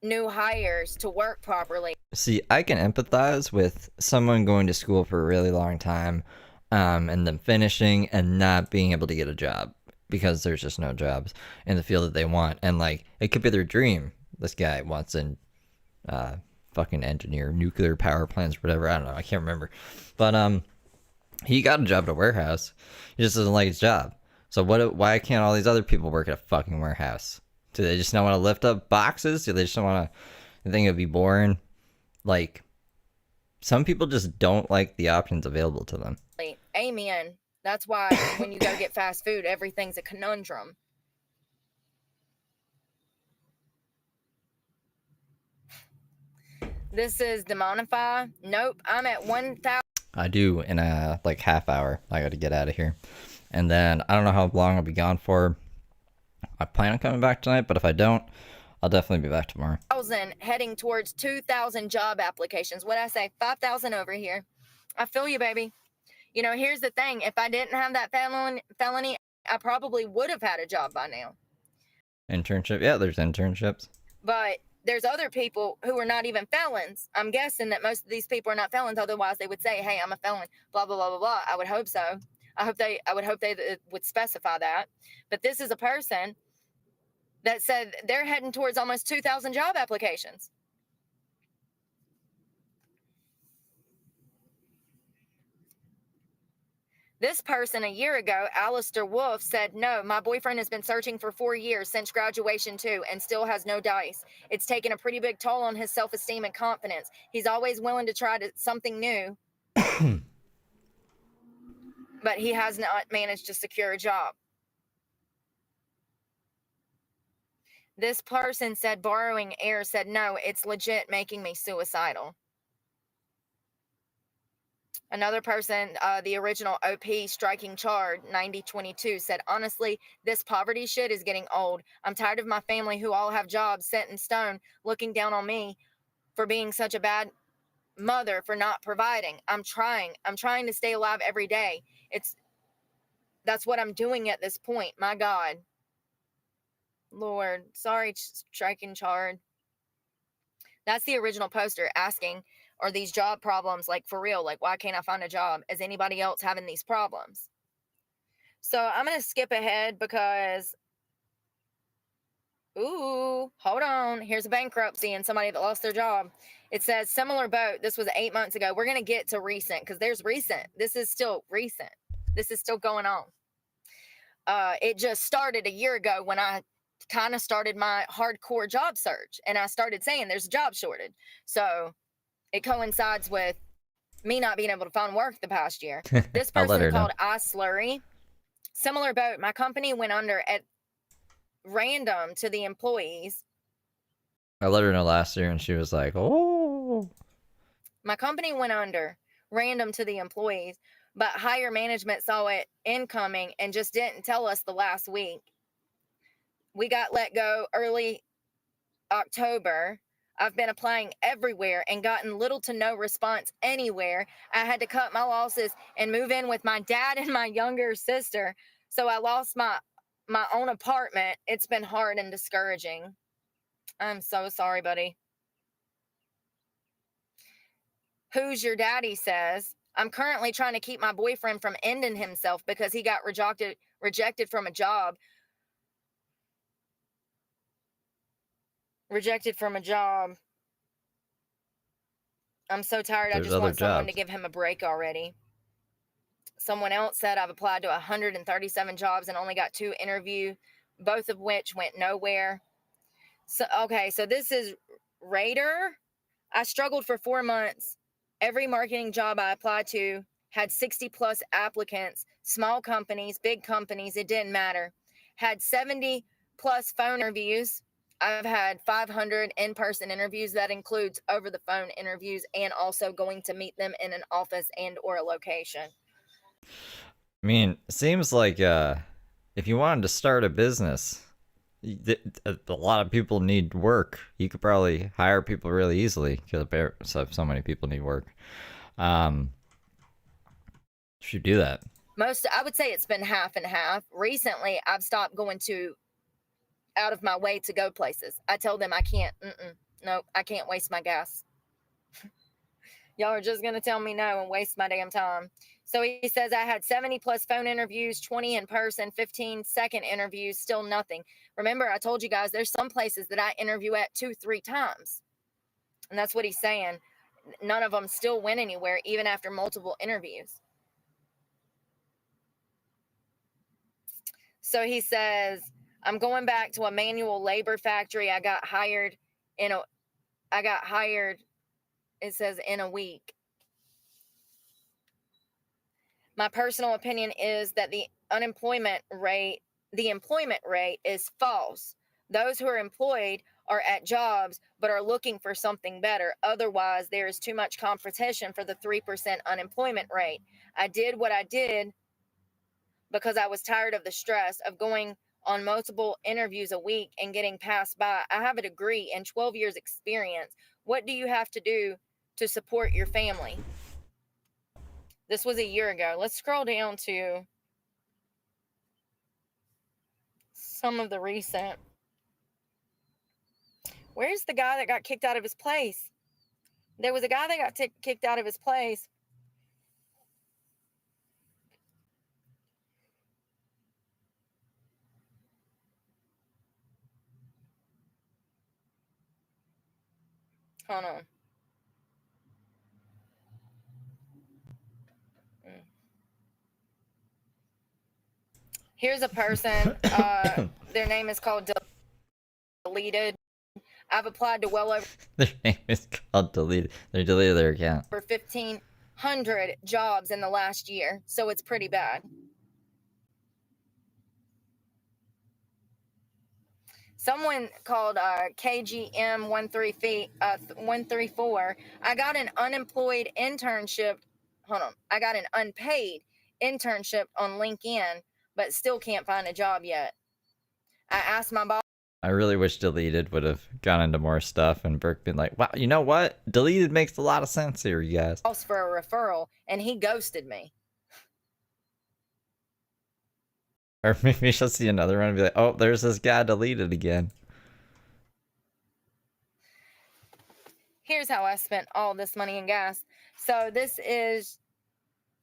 new hires to work properly. See, I can empathize with someone going to school for a really long time and then finishing and not being able to get a job because there's just no jobs in the field that they want. And like, it could be their dream. This guy wants an fucking engineer, nuclear power plants, whatever. I don't know. I can't remember. But he got a job at a warehouse. He just doesn't like his job. So why can't all these other people work at a fucking warehouse? Do they just not want to lift up boxes? Do they just don't want to think it'd be boring? Like, some people just don't like the options available to them. Amen. That's why when you go get fast food, everything's a conundrum. This is Demonify. Nope, I'm at 1,000. I do in a like half hour. I got to get out of here. And then I don't know how long I'll be gone for. I plan on coming back tonight, but if I don't, I'll definitely be back tomorrow. Heading towards 2,000 job applications. What'd I say? 5,000 over here. I feel you, baby. You know, here's the thing. If I didn't have that felony, I probably would have had a job by now. Internship? Yeah, there's internships. But there's other people who are not even felons. I'm guessing that most of these people are not felons. Otherwise, they would say, hey, I'm a felon, blah, blah, blah, blah, blah. I would hope so. I would hope they would specify that. But this is a person that said they're heading towards almost 2,000 job applications. This person a year ago, Alistair Wolf, said, no, my boyfriend has been searching for 4 years since graduation too and still has no dice. It's taken a pretty big toll on his self-esteem and confidence. He's always willing to try something new, but he has not managed to secure a job. This person said, borrowing air, said, no, it's legit making me suicidal. Another person, the original OP Striking Chard 9022, said, honestly, this poverty shit is getting old. I'm tired of my family who all have jobs set in stone looking down on me for being such a bad mother for not providing. I'm trying to stay alive every day. That's what I'm doing at this point. My God. Lord, sorry, Striking Chard. That's the original poster asking, are these job problems, like, for real? Like, why can't I find a job? Is anybody else having these problems? So I'm going to skip ahead because, ooh, hold on. Here's a bankruptcy and somebody that lost their job. It says, similar boat. This was 8 months ago. We're going to get to recent because there's recent. This is still recent. This is still going on. It just started a year ago when I kind of started my hardcore job search. And I started saying there's a job shortage. So it coincides with me not being able to find work the past year. This person called Ice Slurry. Similar boat. My company went under at random to the employees. I let her know last year and she was like, oh. My company went under random to the employees, but higher management saw it incoming and just didn't tell us the last week. We got let go early October. I've been applying everywhere and gotten little to no response anywhere. I had to cut my losses and move in with my dad and my younger sister. So I lost my own apartment. It's been hard and discouraging. I'm so sorry, buddy. Who's your daddy says, I'm currently trying to keep my boyfriend from ending himself because he got rejected from a job. I'm so tired. I just want someone to give him a break already. Someone else said, I've applied to 137 jobs and only got 2 interviews, both of which went nowhere. So, okay, so this is Raider. I struggled for 4 months. Every marketing job I applied to had 60 plus applicants, small companies, big companies, it didn't matter. Had 70 plus phone interviews. I've had 500 in-person interviews. That includes over the phone interviews and also going to meet them in an office and or a location. I mean, it seems like if you wanted to start a business, a lot of people need work. You could probably hire people really easily because so many people need work. Should do that. I would say it's been half and half. Recently, I've stopped going out of my way to go places. I tell them I can't. Nope, I can't waste my gas. Y'all are just going to tell me no and waste my damn time. So he says I had 70 plus phone interviews, 20 in person, 15 second interviews, still nothing. Remember, I told you guys there's some places that I interview at 2-3 times. And that's what he's saying. None of them still went anywhere, even after multiple interviews. So he says, I'm going back to a manual labor factory. I got hired, it says, in a week. My personal opinion is that the employment rate is false. Those who are employed are at jobs but are looking for something better. Otherwise, there is too much competition for the 3% unemployment rate. I did what I did because I was tired of the stress of going on multiple interviews a week and getting passed by. I have a degree and 12 years experience. What do you have to do to support your family? This was a year ago. Let's scroll down to some of the recent. Where's the guy that got kicked out of his place? There was a guy that got kicked out of his place. Hold on. Here's a person. Their name is called Deleted. I've applied to well over Their name is called Deleted. They deleted their account. 1,500 jobs in the last year, so it's pretty bad. Someone called KGM 134. I got an unemployed internship. Hold on. I got an unpaid internship on LinkedIn, but still can't find a job yet. I asked my boss. I really wish Deleted would have gone into more stuff and Brooke been like, wow, you know what? Deleted makes a lot of sense here, you guys. For a referral, and he ghosted me. Or maybe she'll see another one and be like, oh, there's this guy Deleted again. Here's how I spent all this money in gas. So this is,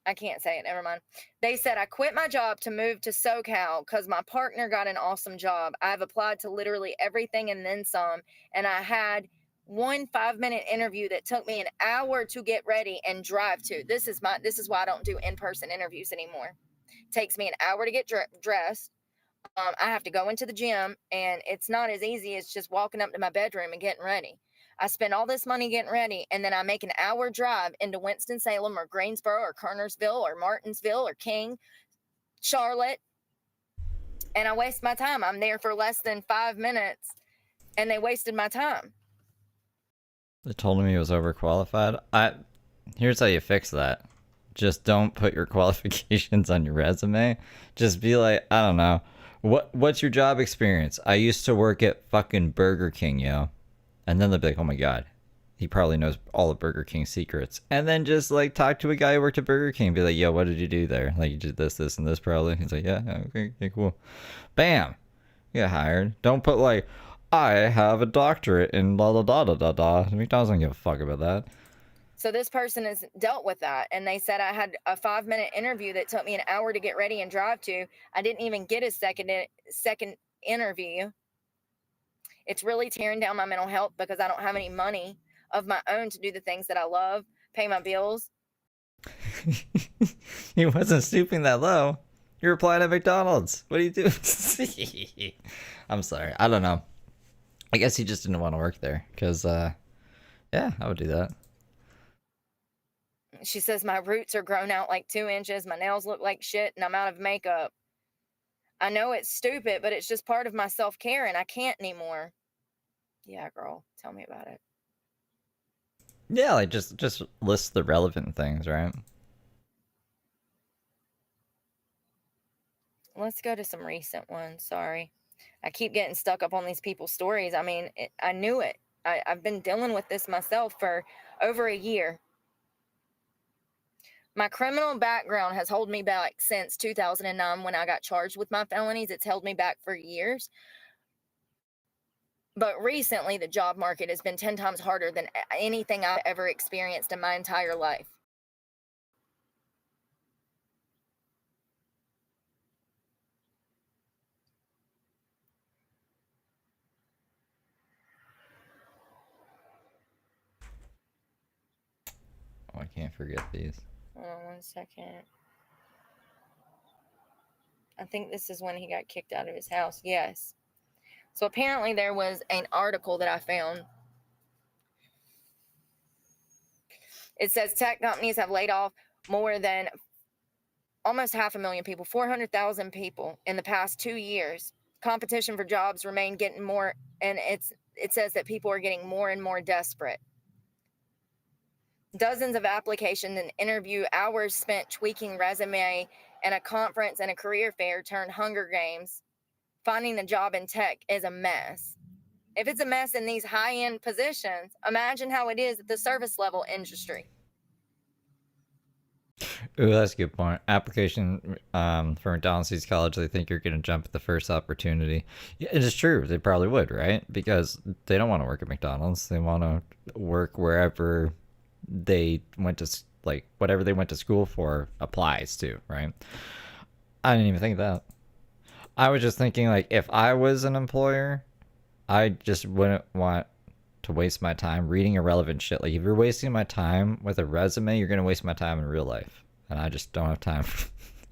I can't say it, never mind. They said I quit my job to move to SoCal because my partner got an awesome job. I've applied to literally everything and then some, and I had one 5-minute interview that took me an hour to get ready and drive to. This is why I don't do in-person interviews anymore. It takes me an hour to get dressed. I have to go into the gym, and it's not as easy as just walking up to my bedroom and getting ready. I spend all this money getting ready, and then I make an hour drive into Winston-Salem or Greensboro or Kernersville or Martinsville or King, Charlotte, and I waste my time. I'm there for less than 5 minutes, and they wasted my time. They told him he was overqualified. Here's how you fix that. Just don't put your qualifications on your resume. Just be like, I don't know. What's your job experience? I used to work at fucking Burger King, yo. And then they'll be like, oh my god, he probably knows all of Burger King's secrets. And then just like talk to a guy who worked at Burger King. Be like, yo, what did you do there? Like, you did this, this, and this probably. He's like, yeah, okay, cool. Bam. You get hired. Don't put like, I have a doctorate in da da da da da da. McDonald's don't give a fuck about that. So this person has dealt with that, and they said I had a 5-minute interview that took me an hour to get ready and drive to. I didn't even get a second interview. It's really tearing down my mental health because I don't have any money of my own to do the things that I love, pay my bills. He wasn't stooping that low. You're applying at McDonald's. What are you doing? I'm sorry. I don't know. I guess he just didn't want to work there because, yeah, I would do that. She says my roots are grown out like 2 inches. My nails look like shit, and I'm out of makeup. I know it's stupid, but it's just part of my self-care, and I can't anymore. Yeah, girl, tell me about it. Yeah, like just list the relevant things, right? Let's go to some recent ones. Sorry. I keep getting stuck up on these people's stories. I mean, I knew it. I've been dealing with this myself for over a year. My criminal background has held me back since 2009 when I got charged with my felonies. It's held me back for years. But recently, the job market has been 10 times harder than anything I've ever experienced in my entire life. Oh, I can't forget these. Hold on 1 second. I think this is when he got kicked out of his house. Yes. So apparently there was an article that I found. It says tech companies have laid off more than almost 500,000 people, 400,000 people in the past 2 years. Competition for jobs remain getting more, and it says that people are getting more and more desperate. Dozens of applications and interview hours spent tweaking resume, and a conference and a career fair turned Hunger Games. Finding a job in tech is a mess. If it's a mess in these high-end positions, imagine how it is at the service level industry. Ooh, that's a good point. Application for McDonald's college, they think you're going to jump at the first opportunity. Yeah, it is true. They probably would, right? Because they don't want to work at McDonald's. They want to work wherever they went to, like, whatever they went to school for applies to, right? I didn't even think of that. I was just thinking, like, if I was an employer, I just wouldn't want to waste my time reading irrelevant shit. Like, if you're wasting my time with a resume, you're going to waste my time in real life. And I just don't have time.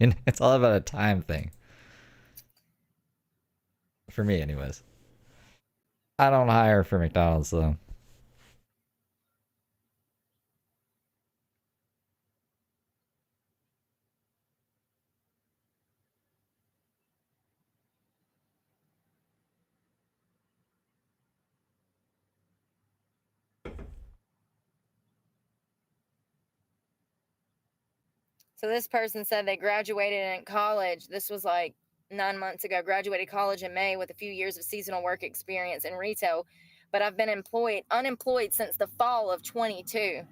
It's all about a time thing. For me, anyways. I don't hire for McDonald's, though. So this person said they graduated in college. This was like 9 months ago. Graduated college in May with a few years of seasonal work experience in retail, but I've been unemployed since the fall of 22.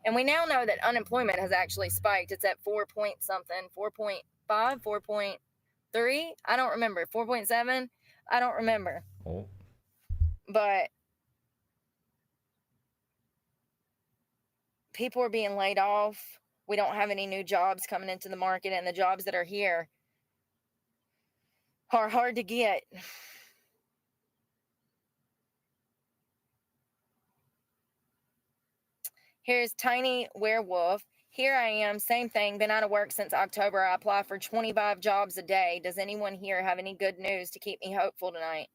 And we now know that unemployment has actually spiked. It's at 4 point something, 4.5, 4.3. I don't remember. 4.7. I don't remember. Oh. But people are being laid off. We don't have any new jobs coming into the market, and the jobs that are here are hard to get. Here's Tiny Werewolf. Here I am, same thing, been out of work since October. I apply for 25 jobs a day. Does anyone here have any good news to keep me hopeful tonight?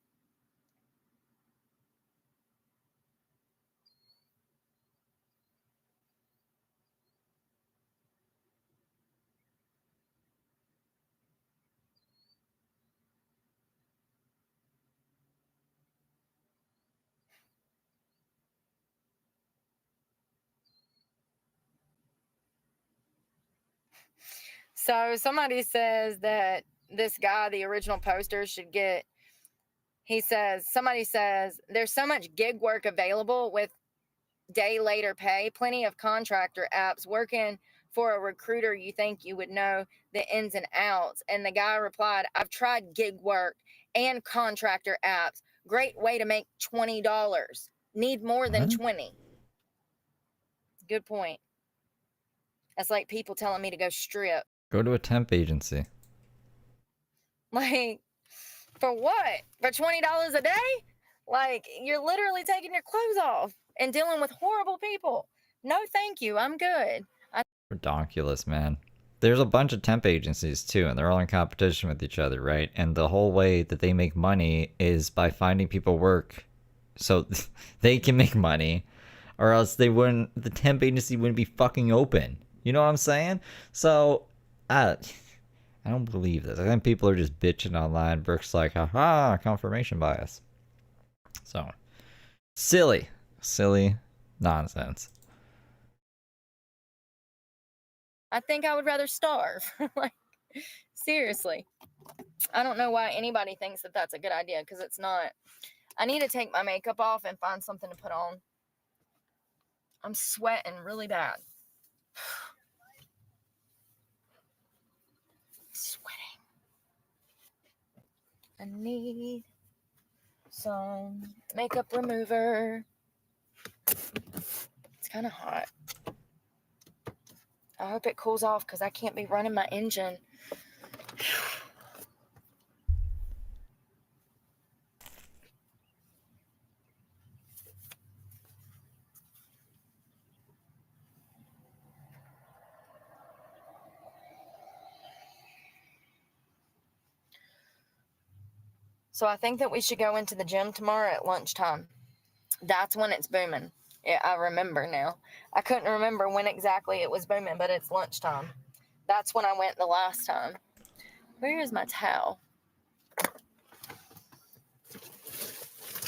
So somebody says that this guy, the original poster, should get, somebody says, there's so much gig work available with day later pay, plenty of contractor apps. Working for a recruiter, you think you would know the ins and outs. And the guy replied, I've tried gig work and contractor apps. Great way to make $20. Need more than 20. Good point. That's like people telling me to go strip. Go to a temp agency. Like, for what? For $20 a day? Like, you're literally taking your clothes off and dealing with horrible people. No, thank you. I'm good. Ridiculous, man. There's a bunch of temp agencies too, and they're all in competition with each other, right? And the whole way that they make money is by finding people work so they can make money, or else the temp agency wouldn't be fucking open. You know what I'm saying? So, I don't believe this. I think people are just bitching online. Brooke's like, haha, confirmation bias. So, silly nonsense. I think I would rather starve. Like, seriously. I don't know why anybody thinks that that's a good idea, because it's not. I need to take my makeup off and find something to put on. I'm sweating really bad. Sweating. I need some makeup remover. It's kind of hot. I hope it cools off, because I can't be running my engine. So I think that we should go into the gym tomorrow at lunchtime. That's when it's booming. Yeah, I remember now. I couldn't remember when exactly it was booming, but it's lunchtime. That's when I went the last time. Where is my towel?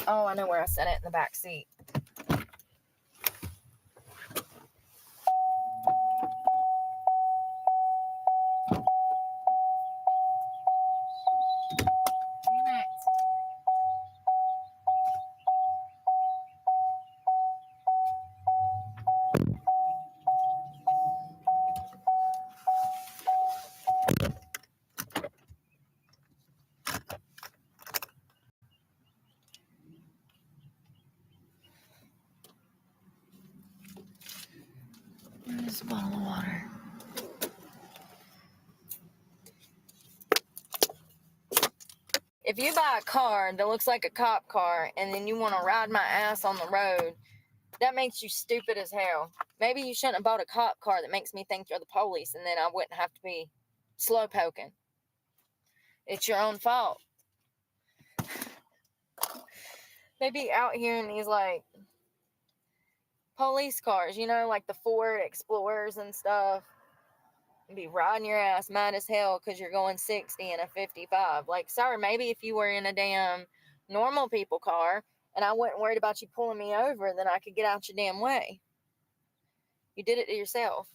Oh, I know where I set it, in the back seat. Where's a bottle of water? If you buy a car that looks like a cop car and then you want to ride my ass on the road, that makes you stupid as hell. Maybe you shouldn't have bought a cop car that makes me think you're the police, and then I wouldn't have to be slow poking. It's your own fault. They be out here in these like police cars, you know, like the Ford Explorers and stuff. Be riding your ass mad as hell because you're going 60 and a 55. Like, sir, maybe if you were in a damn normal people car and I wasn't worried about you pulling me over, then I could get out your damn way. You did it to yourself.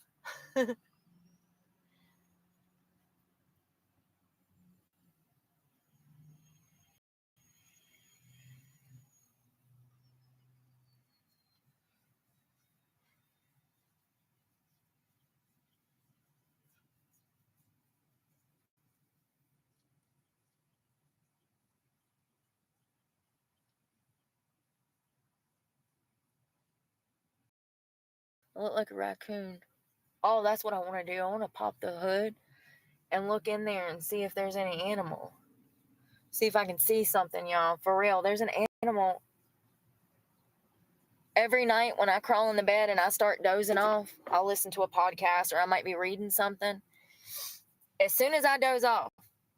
I look like a raccoon. Oh, that's what I want to do. I want to pop the hood and look in there and see if there's any animal. See if I can see something, y'all. For real, there's an animal. Every night when I crawl in the bed and I start dozing off, I'll listen to a podcast or I might be reading something. As soon as I doze off,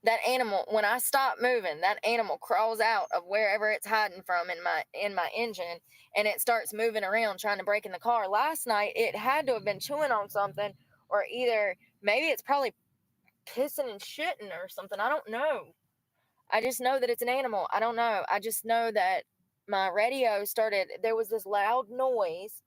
that animal, when I stop moving, that animal crawls out of wherever it's hiding from in my engine, and it starts moving around trying to break in the car. Last night, it had to have been chewing on something, or either maybe it's probably pissing and shitting or something. I don't know. I just know that it's an animal. I don't know. I just know that my radio started, there was this loud noise.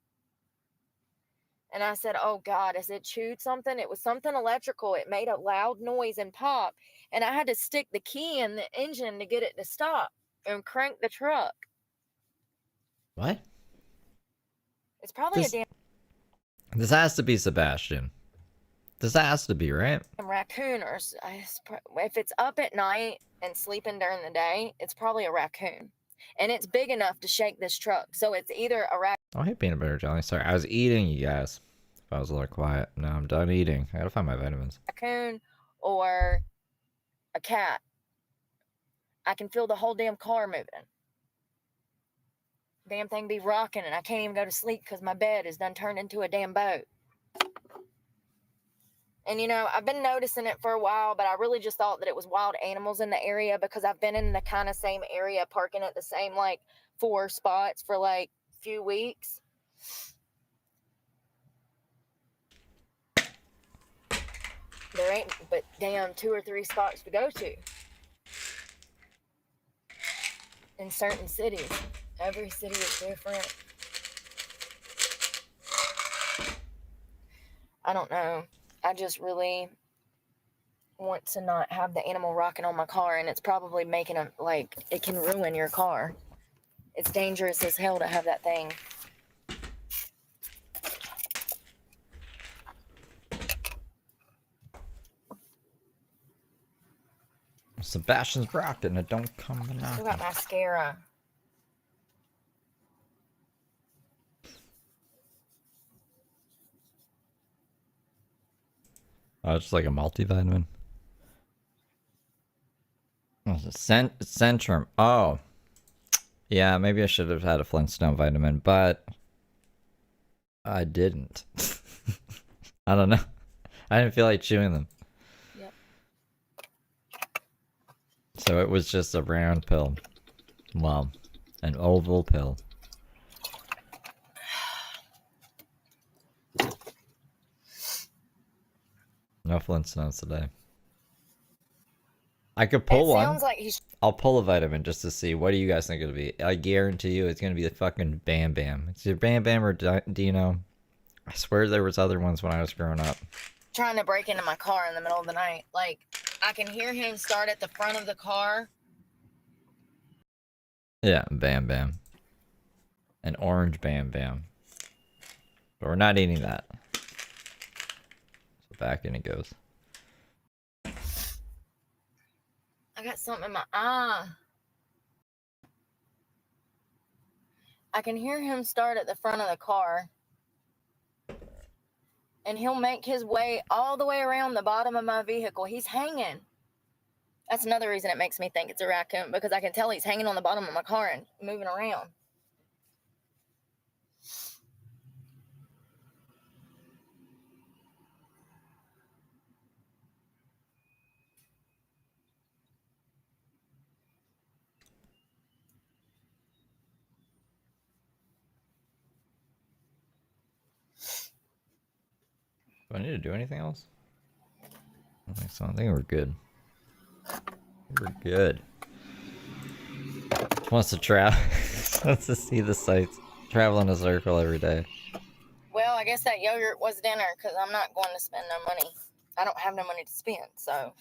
And I said, oh God, has it chewed something? It was something electrical. It made a loud noise and pop. And I had to stick the key in the engine to get it to stop and crank the truck. What? It's probably a damn This has to be Sebastian. This has to be, right? raccoon. Or if it's up at night and sleeping during the day, it's probably a raccoon. And it's big enough to shake this truck. So it's either a raccoon. Oh, hey, peanut butter jelly. Sorry, I was eating, you guys. If I was a little quiet. No, I'm done eating. I gotta find my vitamins. Raccoon or a cat. I can feel the whole damn car moving. Damn thing be rocking and I can't even go to sleep because my bed is done turned into a damn boat. And you know, I've been noticing it for a while, but I really just thought that it was wild animals in the area because I've been in the kind of same area parking at the same like 4 spots for like a few weeks. There ain't but damn 2 or 3 spots to go to in certain cities. Every city is different. I don't know. I just really want to not have the animal rocking on my car, and it's probably making a, like, it can ruin your car. It's dangerous as hell to have that thing. Sebastian's rocking it. Don't come Still knocking. got mascara. Oh, it's like a multivitamin. Oh, it's a Centrum. Oh. Yeah, maybe I should have had a Flintstone vitamin, but I didn't. I don't know. I didn't feel like chewing them. Yep. So it was just a round pill. Well, an oval pill. No Flintstones today. I could pull one. Sounds like he's. I'll pull a vitamin just to see. What do you guys think it'll be? I guarantee you it's going to be the fucking Bam Bam. It's either Bam Bam or Dino. I swear there was other ones when I was growing up. Trying to break into my car in the middle of the night. Like, I can hear him start at the front of the car. Yeah, Bam Bam. An orange Bam Bam. But we're not eating that. So back in it goes. I got something in my eye. I can hear him start at the front of the car. And he'll make his way all the way around the bottom of my vehicle. He's hanging. That's another reason it makes me think it's a raccoon, because I can tell he's hanging on the bottom of my car and moving around. Do I need to do anything else? I don't think so. I think we're good. We're good. Wants to travel. Wants to see the sights. Travel in a circle every day. Well, I guess that yogurt was dinner because I'm not going to spend no money. I don't have no money to spend, so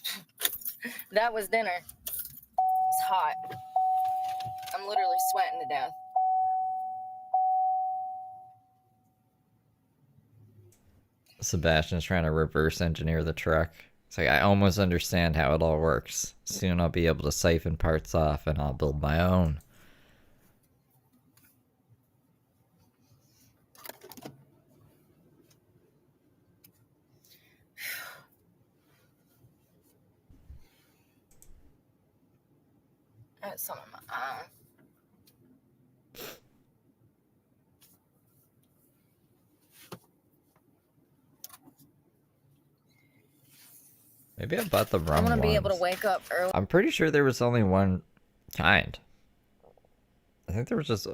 that was dinner. It's hot. I'm literally sweating to death. Sebastian's trying to reverse engineer the truck. It's like, I almost understand how it all works. Soon I'll be able to siphon parts off and I'll build my own. I had some in my eye. Maybe I bought the wrong I want to be able to ones. wake up early. I'm pretty sure there was only one kind. I think there was just...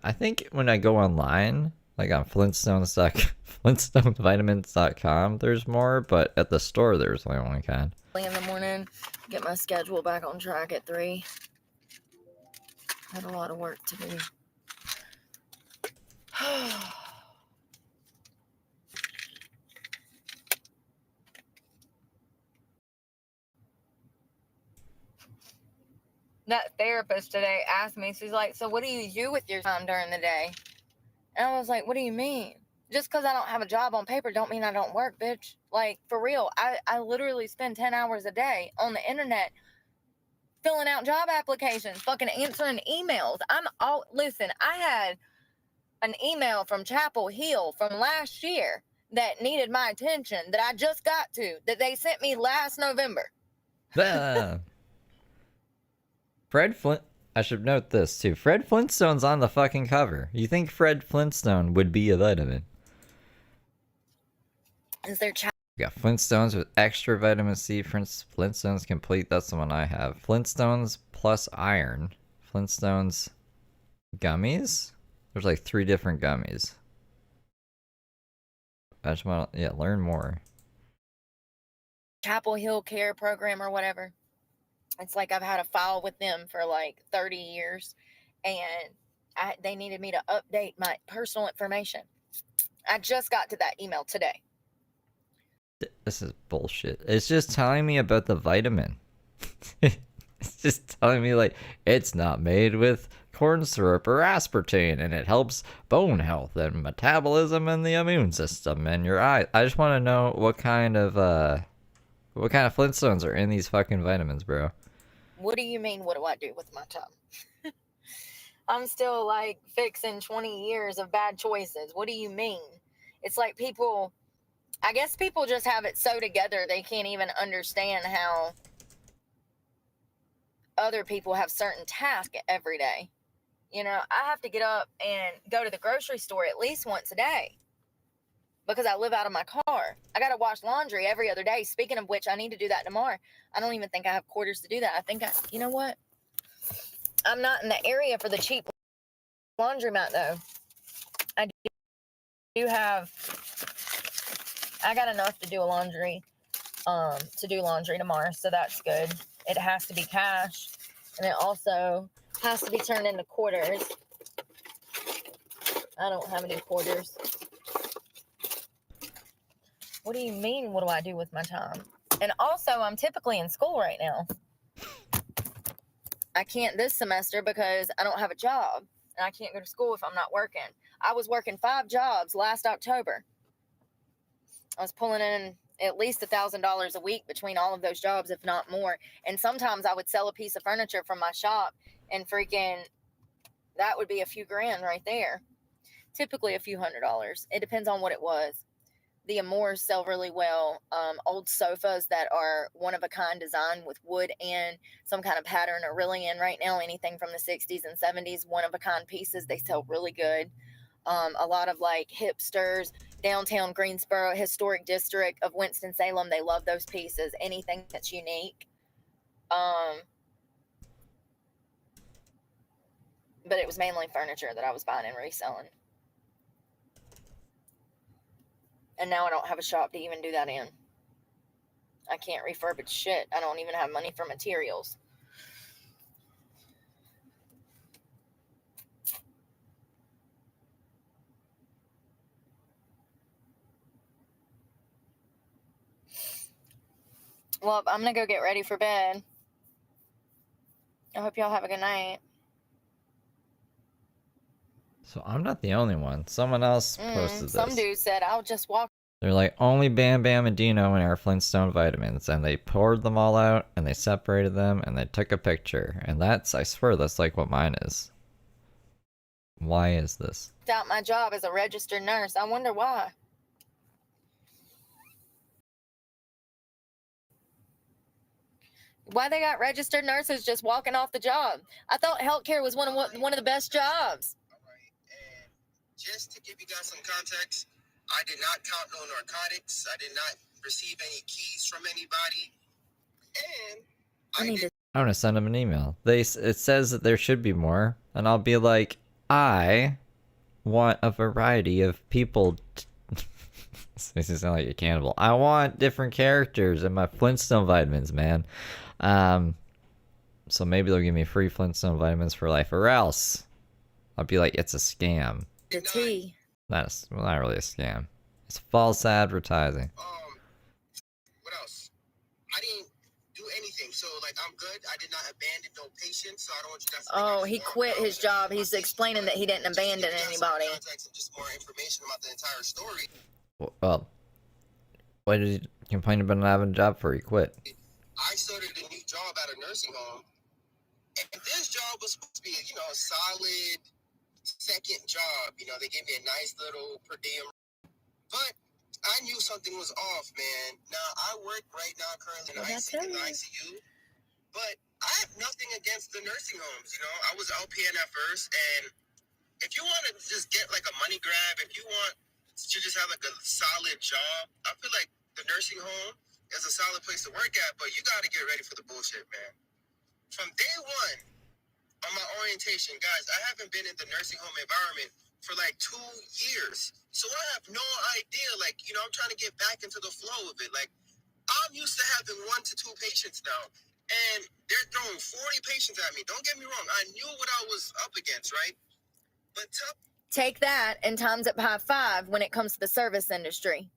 I think when I go online, like on flintstonesvitamins.com, there's more, but at the store there's only one kind. In the morning, get my schedule back on track at 3. Had a lot of work to do. That therapist today asked me, she's like, so what do you do with your time during the day? And I was like, what do you mean? Just because I don't have a job on paper don't mean I don't work, bitch. Like, for real, I literally spend 10 hours a day on the internet filling out job applications, fucking answering emails. Listen, I had an email from Chapel Hill from last year that needed my attention that I just got to, that they sent me last November. Fred Flint... I should note this, too. Fred Flintstone's on the fucking cover. You think Fred Flintstone would be a vitamin? Is there We got Flintstones with extra vitamin C. Flintstones complete. That's the one I have. Flintstones plus iron. Flintstones gummies? There's like 3 different gummies. I just want to, learn more. Chapel Hill Care Program or whatever. It's like I've had a file with them for like 30 years, and they needed me to update my personal information. I just got to that email today. This is bullshit. It's just telling me about the vitamin. It's just telling me, like, it's not made with corn syrup or aspartame, and it helps bone health and metabolism and the immune system and your eyes. I just want to know what kind of Flintstones are in these fucking vitamins, bro. What do you mean, what do I do with my time? I'm still like fixing 20 years of bad choices. What do you mean? It's like I guess people just have it so together they can't even understand how other people have certain tasks every day. You know, I have to get up and go to the grocery store at least once a day because I live out of my car. I got to wash laundry every other day. Speaking of which, I need to do that tomorrow. I don't even think I have quarters to do that. I think you know what? I'm not in the area for the cheap laundromat though. I got enough to do laundry tomorrow, so that's good. It has to be cash, and it also has to be turned into quarters. I don't have any quarters. What do you mean, what do I do with my time? And also, I'm typically in school right now. I can't this semester because I don't have a job, and I can't go to school if I'm not working. I was working 5 jobs last October. I was pulling in at least $1,000 a week between all of those jobs, if not more. And sometimes I would sell a piece of furniture from my shop, and freaking, that would be a few grand right there. Typically a few $100s. It depends on what it was. The Amours sell really well. Old sofas that are one-of-a-kind design with wood and some kind of pattern are really in right now. Anything from the 60s and 70s, one-of-a-kind pieces, they sell really good. A lot of like hipsters, downtown Greensboro, historic district of Winston-Salem, they love those pieces. Anything that's unique. But it was mainly furniture that I was buying and reselling. And now I don't have a shop to even do that in. I can't refurbish shit. I don't even have money for materials. Well, I'm gonna go get ready for bed. I hope y'all have a good night. So I'm not the only one. Someone else posted this. Some dude said, I'll just walk. They're like, only Bam Bam and Dino and our Flintstone vitamins. And they poured them all out, and they separated them, and they took a picture. And that's, I swear, that's like what mine is. Why is this? Out my job as a registered nurse. I wonder why. Why they got registered nurses just walking off the job? I thought healthcare was one of the best jobs. All right, and just to give you guys some context, I did not count no narcotics. I did not receive any keys from anybody, and I'm gonna send them an email. It says that there should be more, and I'll be like, I want a variety of people. This makes it sound like a cannibal. I want different characters in my Flintstone vitamins, man. So maybe they'll give me free Flintstone vitamins for life, or else I'll be like, it's a scam. The tea. Not really a scam. It's false advertising. What else? I didn't do anything, so like I'm good. I did not abandon no patients, so I don't want you guys to think I Oh, just he walked quit out his and job. my He's patients explaining that he didn't just to give abandon you guys some anybody. context and just more information about the entire story. Well, why did he complain about not having a job for? He quit. I started a new job at a nursing home, and this job was supposed to be, a solid second job. They gave me a nice little per diem, but I knew something was off, man. Now, I work right now currently in the ICU, but I have nothing against the nursing homes, I was LPN at first, and if you want to just get, like, a money grab, if you want to just have, like, a solid job, I feel like the nursing home is a solid place to work at, but you got to get ready for the bullshit, man. From day one on my orientation, guys, I haven't been in the nursing home environment for like 2 years. So I have no idea, I'm trying to get back into the flow of it. Like, I'm used to having 1 to 2 patients now, and they're throwing 40 patients at me. Don't get me wrong. I knew what I was up against, right? But Take that and times it by 5 when it comes to the service industry.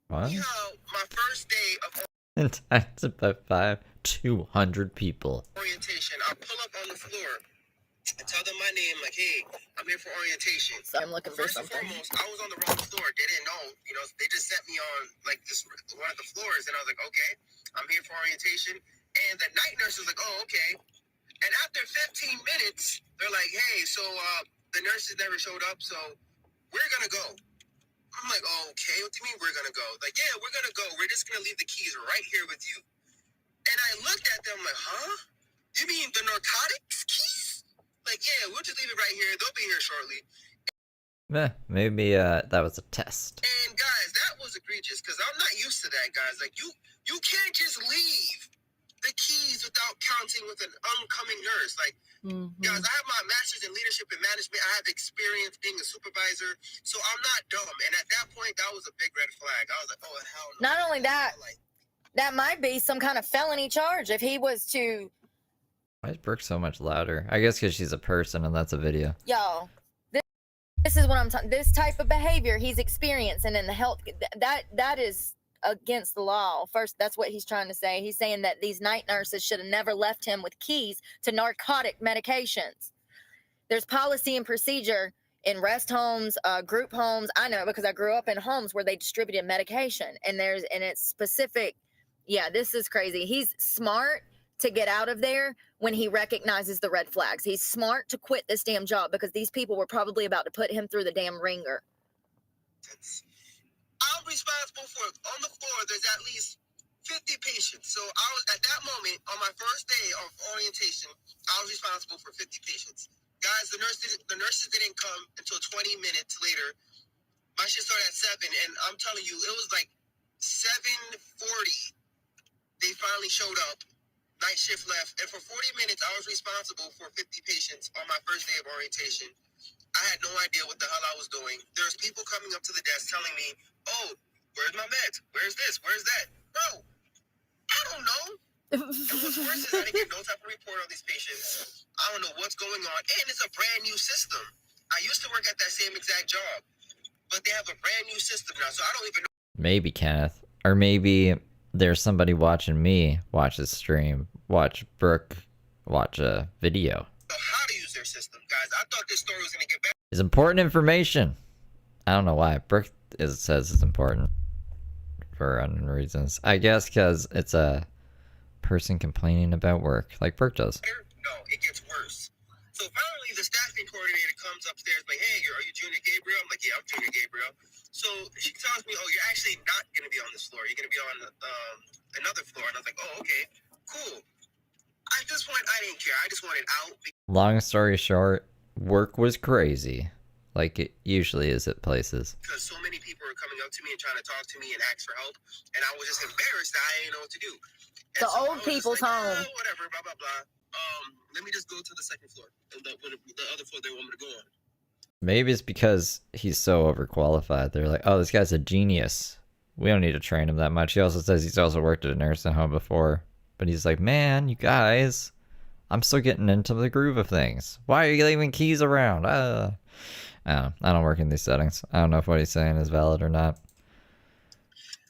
What? My first day of And times it by 5, 200 people. orientation, I pull up on the floor and tell them my name, like, hey, I'm here for orientation. So I'm looking for First and something. foremost, I was on the wrong floor. They didn't know, they just sent me on like this one of the floors, and I was like, okay, I'm here for orientation. And the night nurse was like, oh, okay. And after 15 minutes, they're like, hey, so the nurses never showed up, so we're gonna go. I'm like, okay, what do you mean we're gonna go? Like, yeah, we're gonna go. We're just gonna leave the keys right here with you. And I looked at them like, huh? You mean the narcotics keys? Like, yeah, we'll just leave it right here. They'll be here shortly. Maybe that was a test. And guys, that was egregious because I'm not used to that, guys. Like, you can't just leave the keys without counting with an oncoming nurse. Like, guys, I have my master's in leadership and management. I have experience being a supervisor, so I'm not dumb. And at that point, that was a big red flag. I was like, oh, hell no. Not only that, that might be some kind of felony charge if he was to. Why is Brooke so much louder? I guess because she's a person and that's a video. Y'all, this is what I'm talking. This type of behavior he's experiencing in the health, that is against the law. First, that's what he's trying to say. He's saying that these night nurses should have never left him with keys to narcotic medications. There's policy and procedure in rest homes, group homes. I know because I grew up in homes where they distributed medication, and it's specific. Yeah, this is crazy. He's smart to get out of there when he recognizes the red flags. He's smart to quit this damn job because these people were probably about to put him through the damn ringer. I'm responsible for, on the floor, there's at least 50 patients. So I was, at that moment, on my first day of orientation, I was responsible for 50 patients. Guys, the nurses didn't come until 20 minutes later. My shift started at 7, and I'm telling you, it was like 7:40. They finally showed up. Night shift left, and for 40 minutes, I was responsible for 50 patients on my first day of orientation. I had no idea what the hell I was doing. There's people coming up to the desk telling me, oh, where's my meds? Where's this? Where's that? Bro, I don't know. And what's worse is I didn't get no type of report on these patients. I don't know what's going on. And it's a brand new system. I used to work at that same exact job, but they have a brand new system now, so I don't even know. Maybe, Kenneth. Or maybe there's somebody watching me watch this stream, watch Brooke watch a video. How to use their system, guys. I thought this story was going to get better. It's important information. I don't know why. Brooke says it's important for unknown reasons. I guess because it's a person complaining about work, like Brooke does. No, it gets worse. So finally, the staffing coordinator comes upstairs, like, hey, are you Junior Gabriel? I'm like, yeah, I'm Junior Gabriel. So she tells me, oh, you're actually not going to be on this floor. You're going to be on another floor. And I was like, oh, okay, cool. At this point, I didn't care. I just wanted out. Long story short, work was crazy, like it usually is at places. Because so many people were coming up to me and trying to talk to me and ask for help. And I was just embarrassed that I didn't know what to do. And The old people's home. Oh, whatever, blah, blah, blah. Let me just go to the second floor. The other floor they want me to go on. Maybe it's because he's so overqualified. They're like, oh, this guy's a genius. We don't need to train him that much. He also says he's also worked at a nursing home before. But he's like, man, you guys, I'm still getting into the groove of things. Why are you leaving keys around? I don't work in these settings. I don't know if what he's saying is valid or not.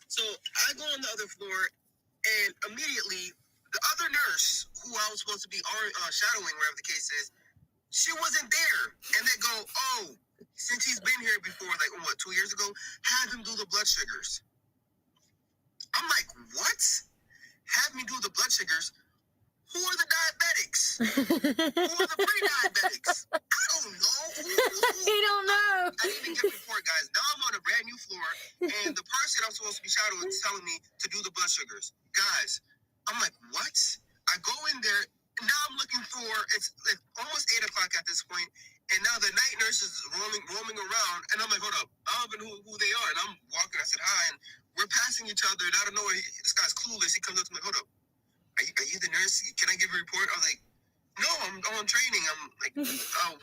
So I go on the other floor, and immediately the other nurse, who I was supposed to be shadowing, wherever the case is, she wasn't there. And they go, oh, since he's been here before, like, what, 2 years ago, have him do the blood sugars. I'm like, what? Have me do the blood sugars? Who are the diabetics? Who are the pre-diabetics? I don't know. He don't know. I didn't even get a report, guys. Now I'm on a brand new floor, and the person I'm supposed to be shadowing is telling me to do the blood sugars. Guys, I'm like, what? I go in there, and now I'm looking for, it's like almost 8 o'clock at this point, and now the night nurse is roaming around, and I'm like, hold up, I don't even know who they are, and I'm walking, I said hi, and we're passing each other, and I don't know, this guy's clueless, he comes up to me, hold up, are you the nurse? Can I give a report? I was like, no, I'm on training. I'm like,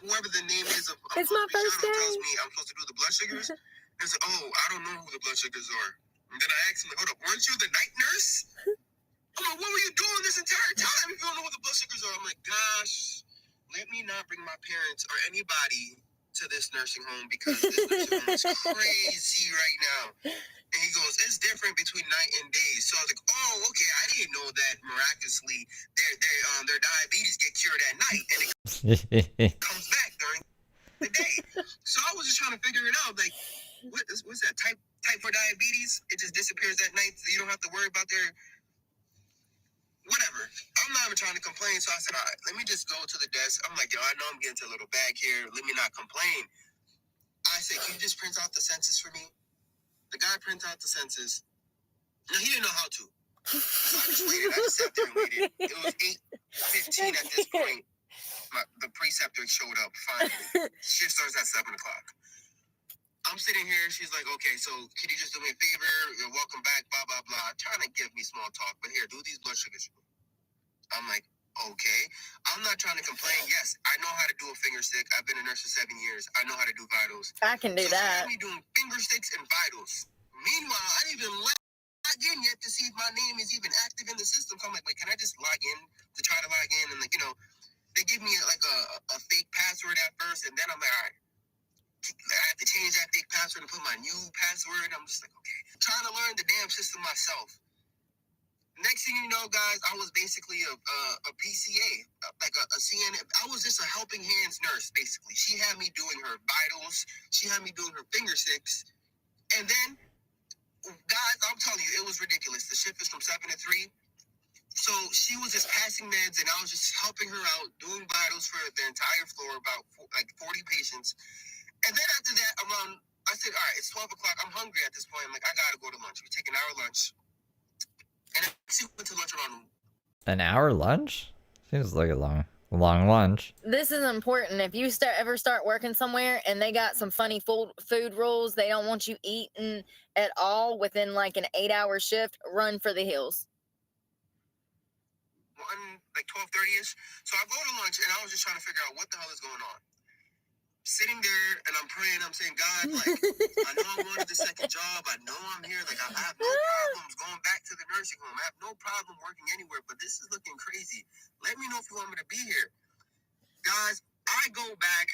whoever the name is of It's my first day. tells me I'm supposed to do the blood sugars. And I said, oh, I don't know who the blood sugars are. And then I asked him, like, hold up, weren't you the night nurse? I'm like, what were you doing this entire time if you don't know what the blood sugars are? I'm like, gosh, let me not bring my parents or anybody to this nursing home because this nursing home is crazy right now. And he goes, it's different between night and day. So I was like, oh, okay, I didn't know that miraculously their diabetes get cured at night and it comes back during the day. So I was just trying to figure it out. Like, what's that, type 4 diabetes? It just disappears at night, so you don't have to worry about their whatever. I'm not even trying to complain, so I said, all right, let me just go to the desk. I'm like, yo, I know I'm getting to a little bag here. Let me not complain. I said, can you just print out the census for me? The guy printed out the census. No, he didn't know how to. So I just waited. I just sat there and waited. It was 8:15 at this point. The preceptor showed up finally. Shift starts at 7 o'clock. I'm sitting here. She's like, okay, so can you just do me a favor? You're welcome back, blah, blah, blah. Trying to give me small talk. But here, do these blood sugars. I'm like, okay. I'm not trying to complain. Yes, I know how to do a finger stick. I've been a nurse for 7 years. I know how to do vitals. I can do that. Me doing finger sticks and vitals. Meanwhile, I didn't even log in yet to see if my name is even active in the system. So I'm like, wait, can I just log in to try to log in? And like, they give me like a fake password at first, and then I'm like, all right, I have to change that fake password and put my new password. I'm just like, okay, trying to learn the damn system myself. Next thing you know, guys, I was basically a PCA, like a CNA. I was just a helping hands nurse, basically. She had me doing her vitals. She had me doing her finger sticks. And then, guys, I'm telling you, it was ridiculous. The shift is from 7 to 3. So she was just passing meds, and I was just helping her out, doing vitals for the entire floor, about 40 patients. And then after that, I said, all right, it's 12 o'clock. I'm hungry at this point. I'm like, I got to go to lunch. We take an hour lunch. And I actually went to lunch around. An hour lunch? Seems like a long lunch. This is important. If you ever start working somewhere and they got some funny food rules, they don't want you eating at all within like an 8-hour shift, run for the hills. Like 12:30ish. So I go to lunch and I was just trying to figure out what the hell is going on. Sitting there and I'm praying, I'm saying, God, like, I know I wanted the second job. I know here. Like, I have no problems going back to the nursing home. I have no problem working anywhere, but this is looking crazy. Let me know if you want me to be here. Guys, I go back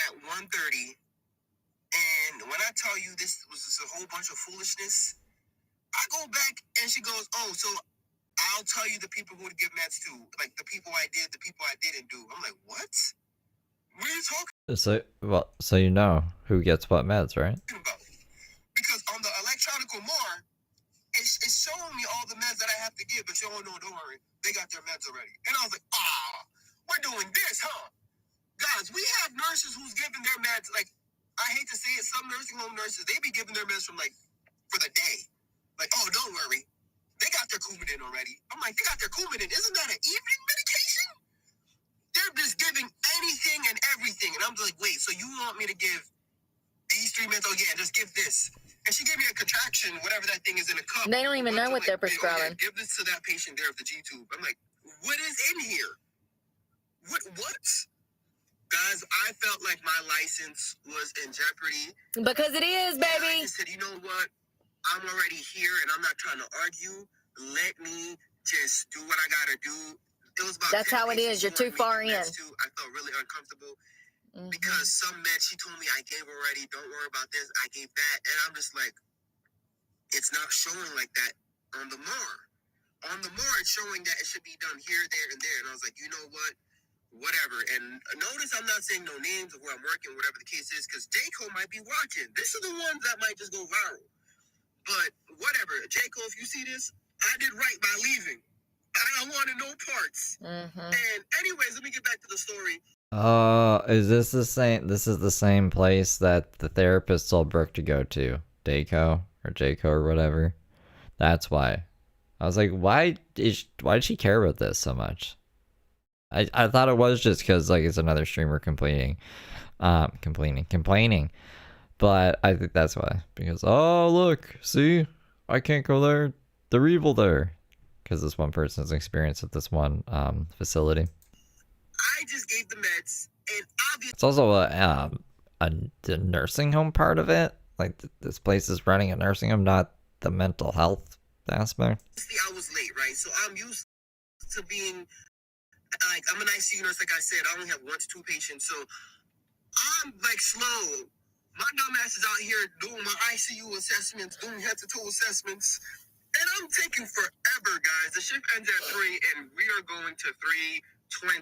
at 1:30, and when I tell you this was just a whole bunch of foolishness, I go back, and she goes, oh, so I'll tell you the people who to give meds to. Like, the people I did, the people I didn't do. I'm like, what? What are you talking So you know who gets what meds, right? about? Because on the electronic more, it's showing me all the meds that I have to give, but you don't worry, they got their meds already. And I was like, we're doing this, huh? Guys, we have nurses who's giving their meds, like, I hate to say it, some nursing home nurses, they be giving their meds from, like, for the day. Like, oh, don't worry, they got their Coumadin already. I'm like, they got their Coumadin. Isn't that an evening medication? They're just giving anything and everything. And I'm just like, wait, so you want me to give these 3 meds? Oh, yeah, just give this. And she gave me a contraction, whatever that thing is in a cup. They don't even know what they're prescribing. Give this to that patient there with the G-tube. I'm like, what is in here? What? Guys, I felt like my license was in jeopardy. Because it is, baby. I just said, you know what? I'm already here, and I'm not trying to argue. Let me just do what I got to do. It was about That's how it is. You're too far in. I felt really uncomfortable because some meds she told me I gave already. Don't worry about this. I gave that. And I'm just like, it's not showing like that on the MAR. On the MAR, it's showing that it should be done here, there, and there. And I was like, you know what? Whatever. And notice I'm not saying no names of where I'm working, whatever the case is, because Jayco might be watching. This is the ones that might just go viral. But whatever. Jayco, if you see this, I did right by leaving. I wanted no parts. And anyways, let me get back to the story. Is this the same? This is the same place that the therapist told Brooke to go to, Jayco or whatever. That's why. I was like, why did she care about this so much? I thought it was just because like it's another streamer complaining. But I think that's why. Because oh look, see, I can't go there. They're evil there. Because this one person's experience at this one facility. I just gave the meds, and obviously It's also the nursing home part of it. Like this place is running a nursing home, not the mental health aspect. I was late, right? So I'm used to being like, I'm an ICU nurse, like I said. I only have 1 to 2 patients, so I'm like slow. My dumb ass is out here doing my ICU assessments, doing head to toe assessments. And I'm taking forever, guys. The shift ends at 3, and we are going to 3:20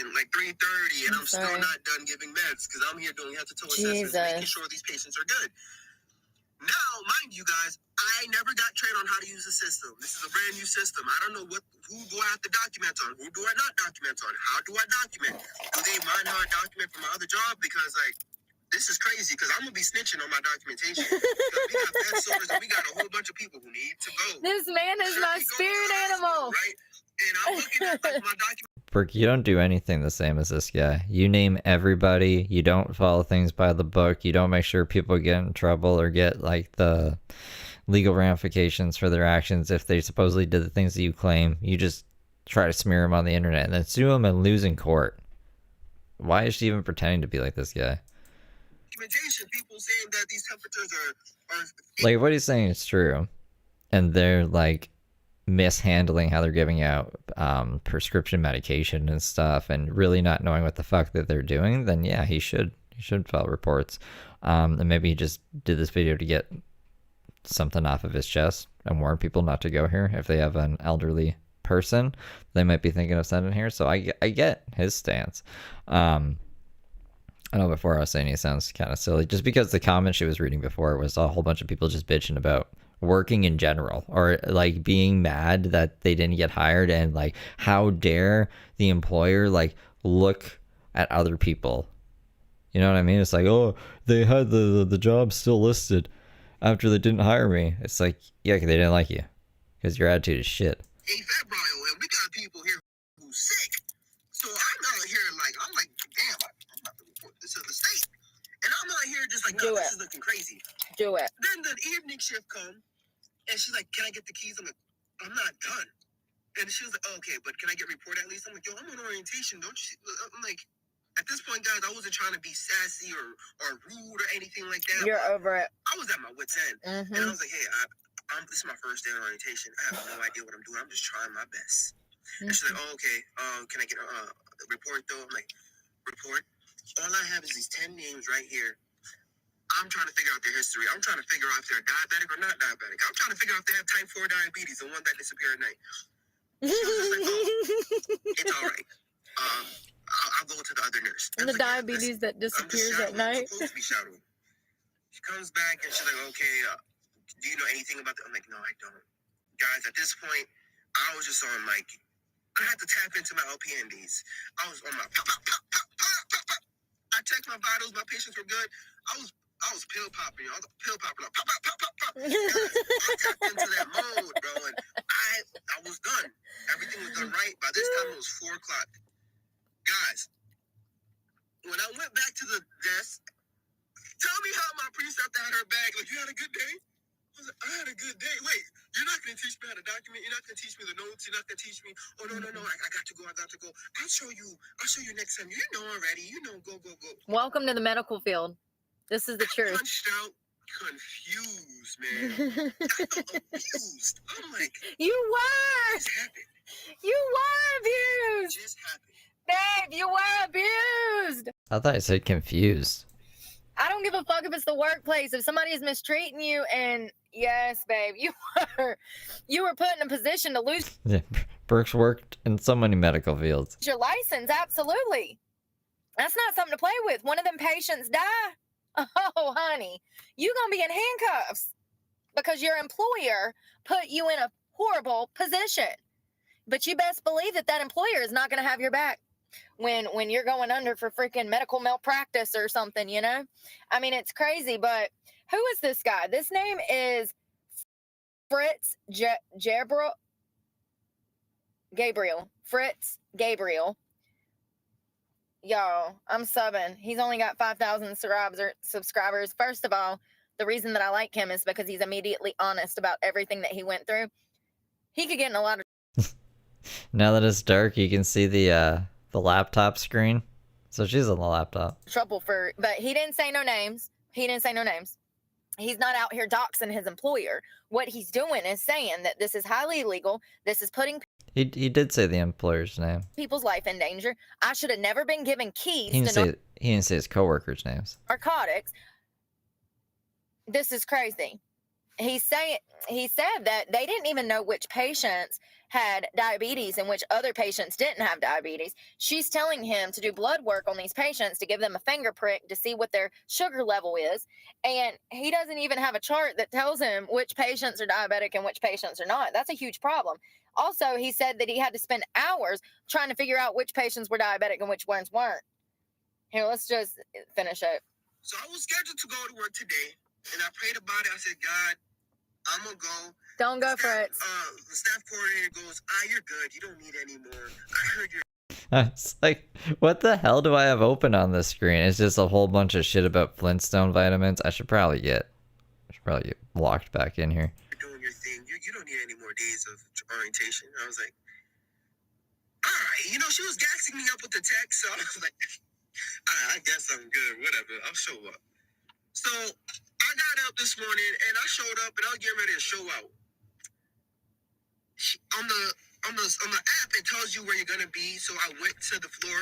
and like 3:30, and I'm still not done giving meds because I'm here doing head-to-toe assessments, making sure these patients are good. Now, mind you, guys, I never got trained on how to use the system. This is a brand new system. I don't know who do I have to document on? Who do I not document on? How do I document? Do they mind how I document from my other job? Because like, this is crazy because I'm going to be snitching on my documentation. We got bed sores and we got a whole bunch of people who need to go. This man is my spirit animal. Right? And I'm looking at like, my document. Brooke, you don't do anything the same as this guy. You name everybody. You don't follow things by the book. You don't make sure people get in trouble or get like the legal ramifications for their actions if they supposedly did the things that you claim. You just try to smear them on the internet and then sue them and lose in court. Why is she even pretending to be like this guy? People saying that these temperatures are like what he's saying is true, and they're like mishandling how they're giving out prescription medication and stuff, and really not knowing what the fuck that they're doing. Then yeah, he should file reports. And maybe he just did this video to get something off of his chest and warn people not to go here if they have an elderly person they might be thinking of sending here. So I get his stance. I know before I was saying he sounds kind of silly, just because the comment she was reading before was a whole bunch of people just bitching about working in general, or like being mad that they didn't get hired, and like how dare the employer like look at other people. You know what I mean? It's like, oh, they had the job still listed after they didn't hire me. It's like, yeah, they didn't like you because your attitude is shit. Febrile, and we got people here who's sick. So I'm out here like, I'm like, damn, I'm about to report this to the state. And I'm out here just like, no, this is looking crazy. Do it. Then the evening shift come, and she's like, can I get the keys? I'm like, I'm not done. And she was like, oh, okay, but can I get report at least? I'm like, yo, I'm on orientation, don't you? I'm like, At this point, guys, I wasn't trying to be sassy or rude or anything like that. You're over it. I was at my wit's end. And I was like, hey, this is my first day of orientation. I have no idea what I'm doing. I'm just trying my best. And she's like, oh, okay. Can I get a report, though? I'm like, report? All I have is these 10 names right here. I'm trying to figure out their history. I'm trying to figure out if they're diabetic or not diabetic. I'm trying to figure out if they have type 4 diabetes, the one that disappeared at night. She was just like, oh, it's all right. I'll go to the other nurse. And the diabetes that disappears at night. I'm supposed to be shadowing. She comes back and she's like, okay, do you know anything about that? I'm like, no, I don't. Guys, at this point, I was just on like, I had to tap into my LPN days. I was on my pop, pop, pop, pop, pop, pop, pop. I checked my vitals, my patients were good. I was pill popping, I was pill popping, pop, pop, pop, pop, pop. Guys, I tapped into that mode, bro, and I was done. Everything was done right. By this time, it was 4 o'clock. Guys, when I went back to the desk, tell me how my preceptor had her bag. Like, you had a good day? I was like, I had a good day. Wait, you're not going to teach me how to document? You're not going to teach me the notes? You're not going to teach me? Oh, no. I got to go. I'll show you next time. You know already. You know, go. Welcome to the medical field. This is the truth. Punched out, confused, man. I felt abused. I'm like, You were! this happened. You were abused! Just happened. Babe, you were abused! I thought you said confused. I don't give a fuck if it's the workplace. If somebody is mistreating you, and yes, babe, you were put in a position to lose Yeah, Brooke's worked in so many medical fields. your license, absolutely. That's not something to play with. One of them patients die. Oh, honey, you gonna be in handcuffs because your employer put you in a horrible position. But you best believe that employer is not gonna have your back when you're going under for freaking medical malpractice or something, you know? I mean, it's crazy, but who is this guy? This name is Fritz Gabriel. Fritz Gabriel. Y'all, I'm subbing. He's only got 5,000 subscribers. First of all, the reason that I like him is because he's immediately honest about everything that he went through. He could get in a lot of Now that it's dark, you can see the laptop screen. So she's on the laptop. trouble but he didn't say no names. He's not out here doxing his employer. What he's doing is saying that this is highly illegal. This is putting He did say the employer's name. people's life in danger. I should have never been given keys He to didn't say his coworkers' names. narcotics. This is crazy. He said that they didn't even know which patients had diabetes and which other patients didn't have diabetes. She's telling him to do blood work on these patients to give them a finger prick to see what their sugar level is. And he doesn't even have a chart that tells him which patients are diabetic and which patients are not. That's a huge problem. Also, he said that he had to spend hours trying to figure out which patients were diabetic and which ones weren't. Here, let's just finish it. So I was scheduled to go to work today, and I prayed about it. I said, God, I'm going to go. Don't go, Fritz. The staff coordinator goes, you're good. You don't need any more. I heard you're... It's like, what the hell do I have open on this screen? It's just a whole bunch of shit about Flintstone vitamins. I should probably get locked back in here. You're doing your thing. You don't need any more days of orientation. I was like, all right. You know, she was gassing me up with the text, so I was like, I guess I'm good. Whatever. I'll show up. So I got up this morning and I showed up and I was getting ready to show out. On the app, it tells you where you're gonna be. So I went to the floor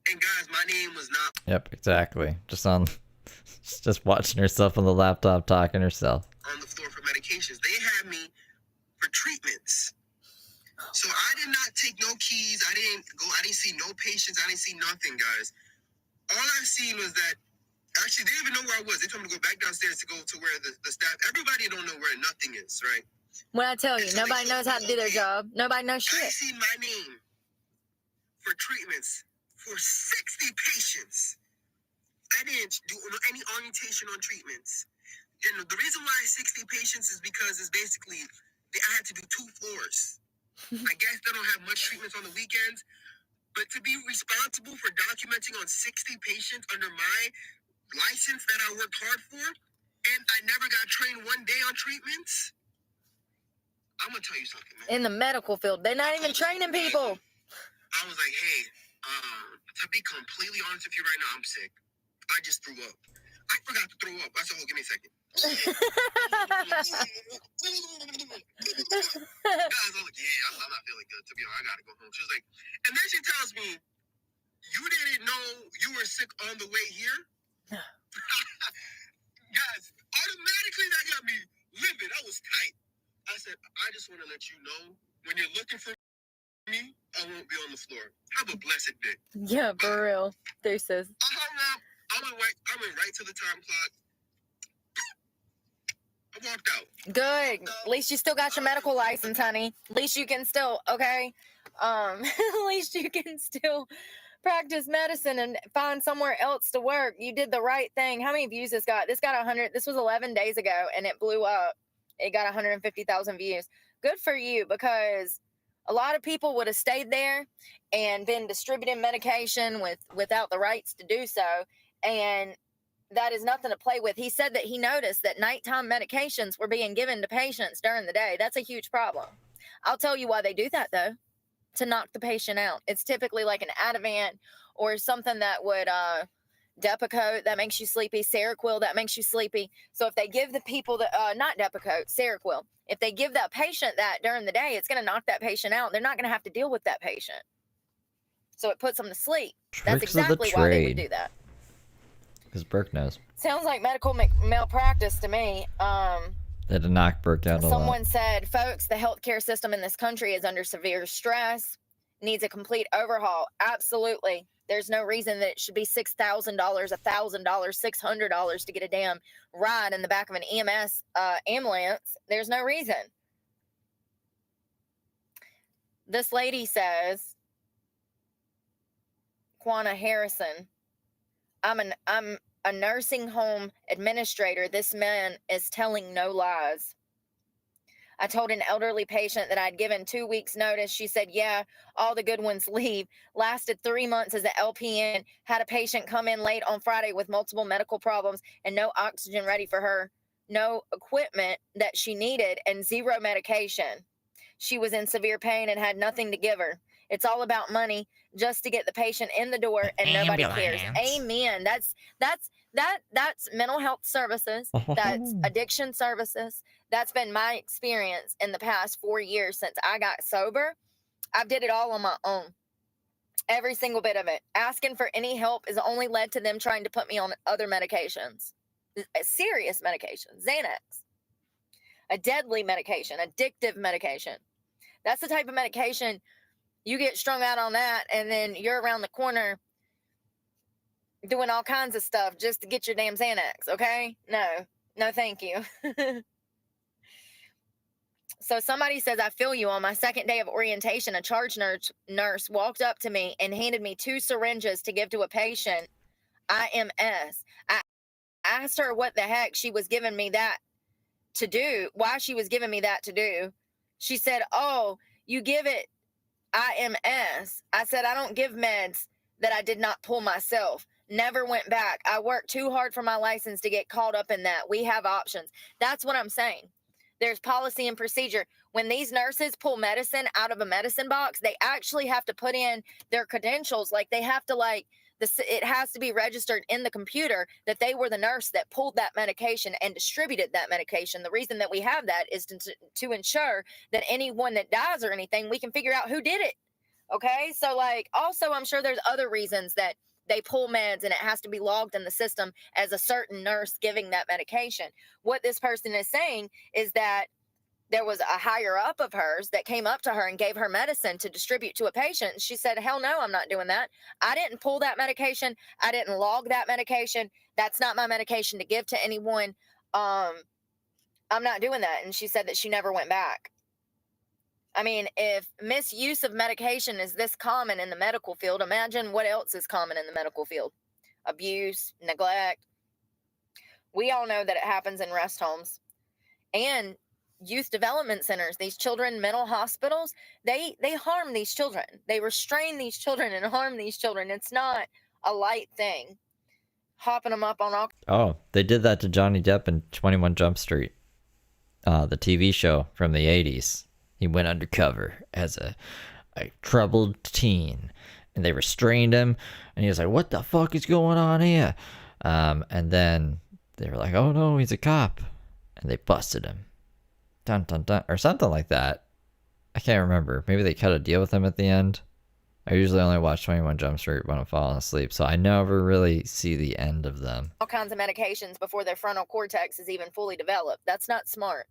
and guys, my name was not. Yep, exactly. Just watching herself on the laptop, talking herself. On the floor for medications. They had me for treatments. So I did not take no keys. I didn't see no patients. I didn't see nothing, guys. All I seen was that, actually, they didn't even know where I was. They told me to go back downstairs to go to where the staff, everybody don't know where nothing is, right? When I tell you, nobody knows how to do their job. Nobody knows I shit. seen my name for treatments for 60 patients. I didn't do any orientation on treatments. And the reason why 60 patients is because it's basically, I had to do 2 floors. I guess they don't have much treatments on the weekends, but to be responsible for documenting on 60 patients under my license that I worked hard for, and I never got trained one day on treatments, I'm going to tell you something, man. In the medical field, they're not even training people. I was like, hey, To be completely honest with you right now, I'm sick. I just threw up. I forgot to throw up. I said, hold, give me a second. Guys, I was like, yeah, I'm not feeling good. To be honest, I gotta go home. She was like, and then she tells me, you didn't know you were sick on the way here? Guys, automatically that got me livid. I was tight. I said, I just want to let you know, when you're looking for me, I won't be on the floor. Have a blessed day. Yeah, for real. Deuces. I hung up. I went right to the time clock. I walked out. Good. At least you still got your medical license, honey. At least you can still, okay? At least you can still practice medicine and find somewhere else to work. You did the right thing. How many views this got? This got 100. This was 11 days ago, and it blew up. It got 150,000 views. Good for you, because a lot of people would have stayed there and been distributing medication without the rights to do so, and that is nothing to play with. He said that he noticed that nighttime medications were being given to patients during the day. That's a huge problem. I'll tell you why they do that, though, to knock the patient out. It's typically like an Ativan or something that would, Depakote, that makes you sleepy, Seroquel, that makes you sleepy. So if they give the people, not Depakote, Seroquel, if they give that patient that during the day, it's going to knock that patient out. They're not going to have to deal with that patient. So it puts them to sleep. That's exactly why they would do that. Because Brooke knows. Sounds like medical malpractice to me. They had to knock Brooke out a lot. Someone said, folks, the healthcare system in this country is under severe stress, needs a complete overhaul. Absolutely. There's no reason that it should be $6,000, $1,000, $600 to get a damn ride in the back of an EMS ambulance. There's no reason. This lady says, Quana Harrison, I'm a nursing home administrator. This man is telling no lies. I told an elderly patient that I'd given 2 weeks notice. She said, yeah, all the good ones leave. Lasted 3 months as an LPN. Had a patient come in late on Friday with multiple medical problems and no oxygen ready for her, no equipment that she needed, and zero medication. She was in severe pain and had nothing to give her. It's all about money just to get the patient in the door, and nobody cares. Amen. That's mental health services. That's addiction services. That's been my experience in the past 4 years since I got sober. I've did it all on my own. Every single bit of it. Asking for any help has only led to them trying to put me on other medications. Serious medication. Xanax. A deadly medication. Addictive medication. That's the type of medication you get strung out on that, and then you're around the corner doing all kinds of stuff just to get your damn Xanax, okay? No, thank you. So somebody says, I feel you. On my second day of orientation, a charge nurse walked up to me and handed me 2 syringes to give to a patient, IMS. I asked her what the heck she was giving me that to do, why she was giving me that to do. She said, oh, you give it IMS. I said, I don't give meds that I did not pull myself. Never went back. I worked too hard for my license to get caught up in that. We have options. That's what I'm saying. There's policy and procedure. When these nurses pull medicine out of a medicine box, they actually have to put in their credentials. Like they have to it has to be registered in the computer that they were the nurse that pulled that medication and distributed that medication. The reason that we have that is to ensure that anyone that dies or anything, we can figure out who did it. Okay. So also I'm sure there's other reasons that they pull meds and it has to be logged in the system as a certain nurse giving that medication. What this person is saying is that there was a higher up of hers that came up to her and gave her medicine to distribute to a patient. She said, hell no, I'm not doing that. I didn't pull that medication. I didn't log that medication. That's not my medication to give to anyone. I'm not doing that. And she said that she never went back. I mean, if misuse of medication is this common in the medical field, imagine what else is common in the medical field. Abuse, neglect. We all know that it happens in rest homes and youth development centers. These children, mental hospitals, they harm these children. They restrain these children and harm these children. It's not a light thing. Hopping them up on all... Oh, they did that to Johnny Depp in 21 Jump Street, the TV show from the 80s. He went undercover as a troubled teen, and they restrained him, and he was like, what the fuck is going on here? And then they were like, oh no, he's a cop, and they busted him. Dun dun dun, or something like that. I can't remember. Maybe they cut a deal with him at the end. I usually only watch 21 Jump Street when I'm falling asleep, so I never really see the end of them. All kinds of medications before their frontal cortex is even fully developed. That's not smart.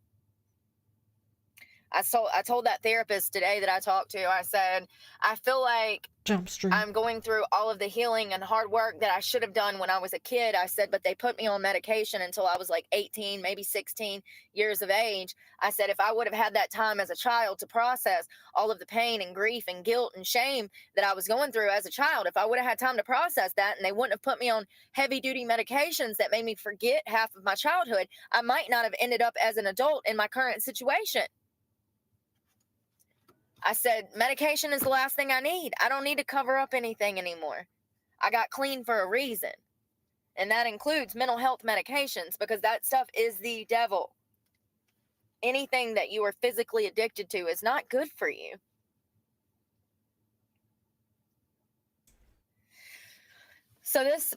I told that therapist today that I talked to, I said, I feel like Jump Street. I'm going through all of the healing and hard work that I should have done when I was a kid. I said, but they put me on medication until I was like 18, maybe 16 years of age. I said, if I would have had that time as a child to process all of the pain and grief and guilt and shame that I was going through as a child, if I would have had time to process that and they wouldn't have put me on heavy duty medications that made me forget half of my childhood, I might not have ended up as an adult in my current situation. I said, medication is the last thing I need. I don't need to cover up anything anymore. I got clean for a reason. And that includes mental health medications, because that stuff is the devil. Anything that you are physically addicted to is not good for you. So this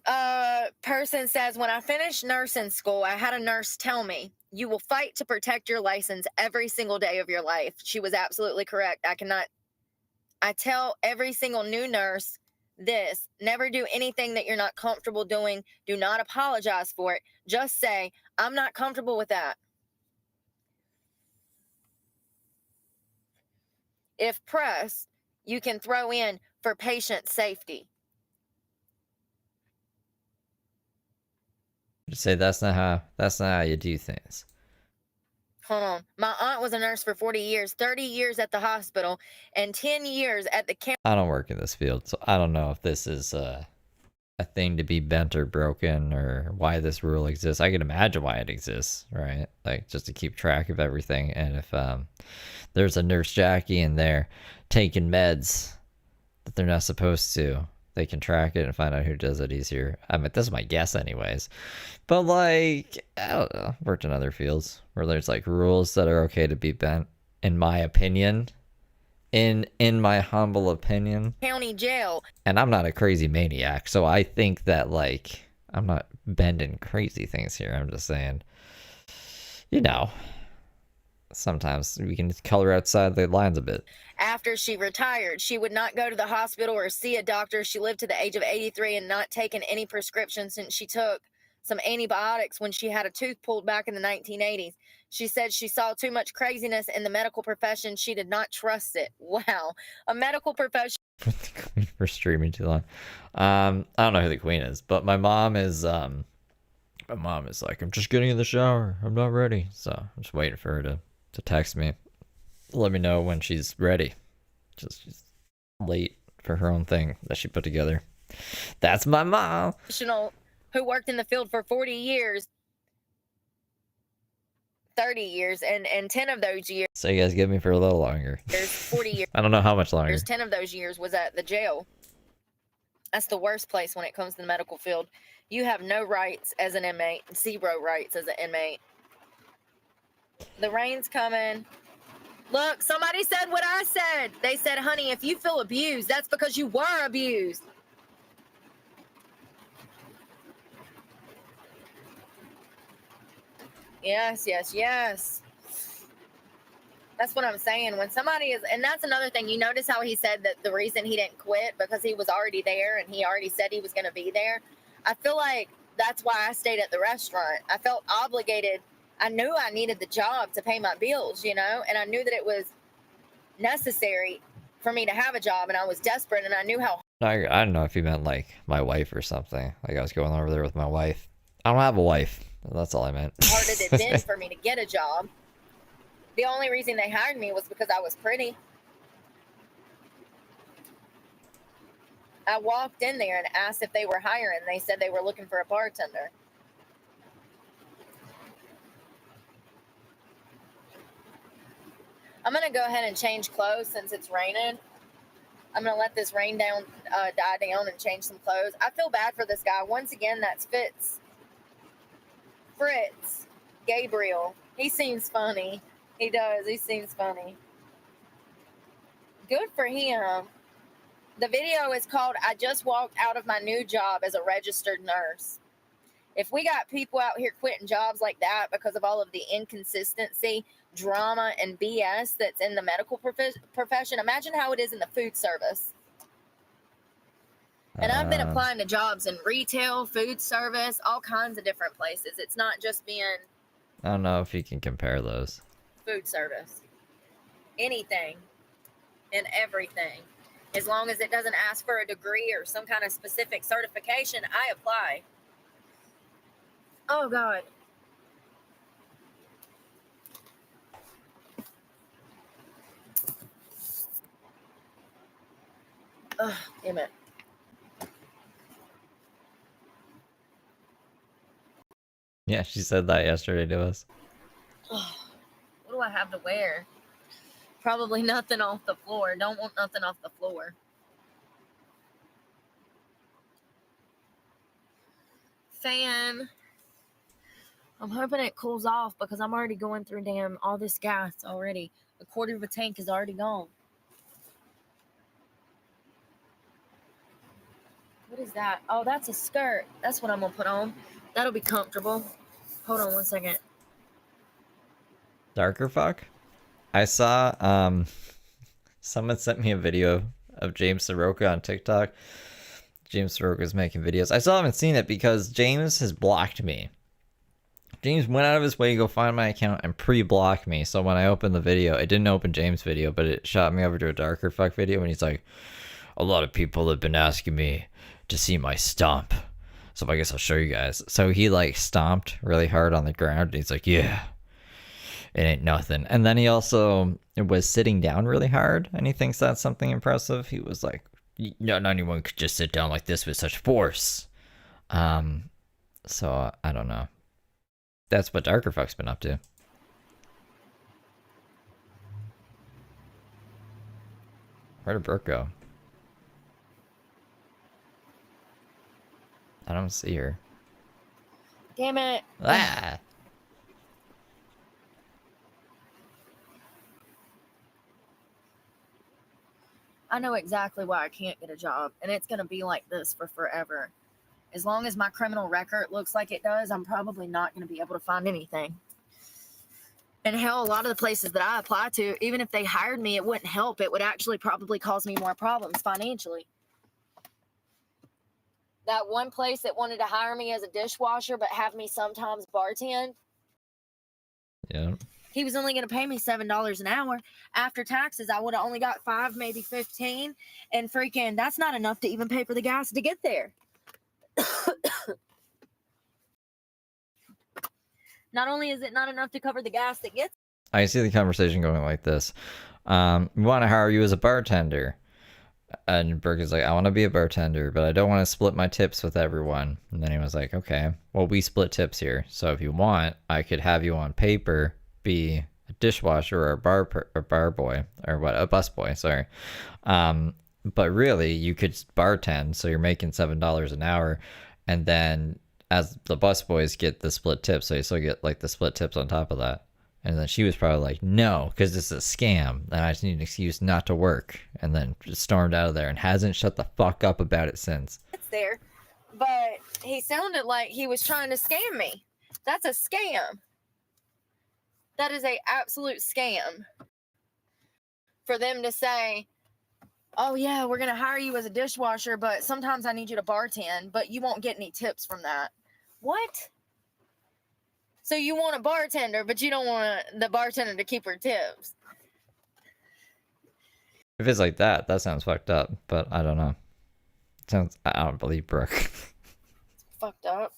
person says, when I finished nursing school, I had a nurse tell me, you will fight to protect your license every single day of your life. She was absolutely correct. I tell every single new nurse this: never do anything that you're not comfortable doing. Do not apologize for it. Just say, I'm not comfortable with that. If pressed, you can throw in for patient safety. Say that's not how you do things. Hold on. My aunt was a nurse for 40 years, 30 years at the hospital, and 10 years at the county. I don't work in this field, so I don't know if this is a thing to be bent or broken, or why this rule exists. I can imagine why it exists, right? Like, just to keep track of everything. And if there's a Nurse Jackie in there taking meds that they're not supposed to, they can track it and find out who does it easier. I mean, that's my guess anyways. But like, I don't know, worked in other fields where there's like rules that are okay to be bent, in my opinion. In my humble opinion. County jail. And I'm not a crazy maniac, so I think that, like, I'm not bending crazy things here. I'm just saying, you know, sometimes we can color outside the lines a bit. After she retired, she would not go to the hospital or see a doctor. She lived to the age of 83 and not taken any prescriptions since she took some antibiotics when she had a tooth pulled back in the 1980s. She said she saw too much craziness in the medical profession. She did not trust it. Wow. A medical profession. The queen for streaming too long. I don't know who the queen is, but my mom is like, I'm just getting in the shower. I'm not ready. So I'm just waiting for her to text me. Let me know when she's ready. She's late for her own thing that she put together. That's my mom. Who worked in the field for 40 years, 30 years, and 10 of those years. So you guys get me for a little longer. There's 40 years. I don't know how much longer. There's 10 of those years was at the jail. That's the worst place when it comes to the medical field. You have no rights as an inmate, 0 rights as an inmate. The rain's coming. Look, somebody said what I said. They said, honey, if you feel abused, that's because you were abused. Yes, yes, yes. That's what I'm saying. When somebody is, and that's another thing. You notice how he said that the reason he didn't quit because he was already there and he already said he was going to be there. I feel like that's why I stayed at the restaurant. I felt obligated. I knew I needed the job to pay my bills, you know, and I knew that it was necessary for me to have a job, and I was desperate, and I knew how. I don't know if you meant like my wife or something. Like I was going over there with my wife. I don't have a wife. That's all I meant. hard it had been for me to get a job. The only reason they hired me was because I was pretty. I walked in there and asked if they were hiring. They said they were looking for a bartender. I'm going to go ahead and change clothes since it's raining. I'm going to let this rain die down and change some clothes. I feel bad for this guy. Once again, that's Fritz Gabriel. He seems funny. He does. He seems funny. Good for him. The video is called "I Just Walked Out of My New Job as a Registered Nurse." If we got people out here quitting jobs like that because of all of the inconsistency, drama, and BS that's in the medical profession, imagine how it is in the food service. And I've been applying to jobs in retail, food service, all kinds of different places. It's not just being I don't know if you can compare those. food service. Anything and everything. As long as it doesn't ask for a degree or some kind of specific certification, I apply. Oh, God. Ugh, damn it. Yeah, she said that yesterday to us. What do I have to wear? Probably nothing off the floor. Don't want nothing off the floor. Fan. I'm hoping it cools off because I'm already going through all this gas already. A quarter of a tank is already gone. What is that? Oh, that's a skirt. That's what I'm gonna put on. That'll be comfortable. Hold on one second. Darker fuck? I saw someone sent me a video of James Soroka on TikTok. James Soroka's making videos. I still haven't seen it because James has blocked me. James went out of his way to go find my account and pre-block me. So when I opened the video, it didn't open James' video, but it shot me over to a darker fuck video. And he's like, a lot of people have been asking me to see my stomp. So I guess I'll show you guys. So he like stomped really hard on the ground. And he's like, yeah, it ain't nothing. And then he also was sitting down really hard. And he thinks that's something impressive. He was like, not anyone could just sit down like this with such force. So I don't know. That's what Darker Fuck's been up to. Where did Brooke go? I don't see her. Damn it. Ah! I know exactly why I can't get a job, and it's going to be like this for forever. As long as my criminal record looks like it does, I'm probably not going to be able to find anything. And hell, a lot of the places that I apply to, even if they hired me, it wouldn't help. It would actually probably cause me more problems financially. That one place that wanted to hire me as a dishwasher but have me sometimes bartend. Yeah. He was only going to pay me $7 an hour. After taxes, I would have only got $5, maybe $15. And freaking, that's not enough to even pay for the gas to get there. Not only is it not enough to cover the gas that gets. I see the conversation going like this. We want to hire you as a bartender. And Brooke is like, I want to be a bartender, but I don't want to split my tips with everyone. And then he was like, okay, well, we split tips here. So if you want, I could have you on paper be a dishwasher or a bar boy or what, a bus boy, sorry. But really, you could bartend, so you're making $7 an hour, and then as the bus boys get the split tips, so you still get like the split tips on top of that. And then she was probably like, no, because this is a scam, and I just need an excuse not to work, and then just stormed out of there and hasn't shut the fuck up about it since. It's there, but he sounded like he was trying to scam me. That's a scam. That is a absolute scam. For them to say, oh yeah, we're going to hire you as a dishwasher, but sometimes I need you to bartend, but you won't get any tips from that. What? So you want a bartender, but you don't want the bartender to keep her tips. If it's like that, that sounds fucked up, but I don't know. I don't believe Brooke. It's fucked up.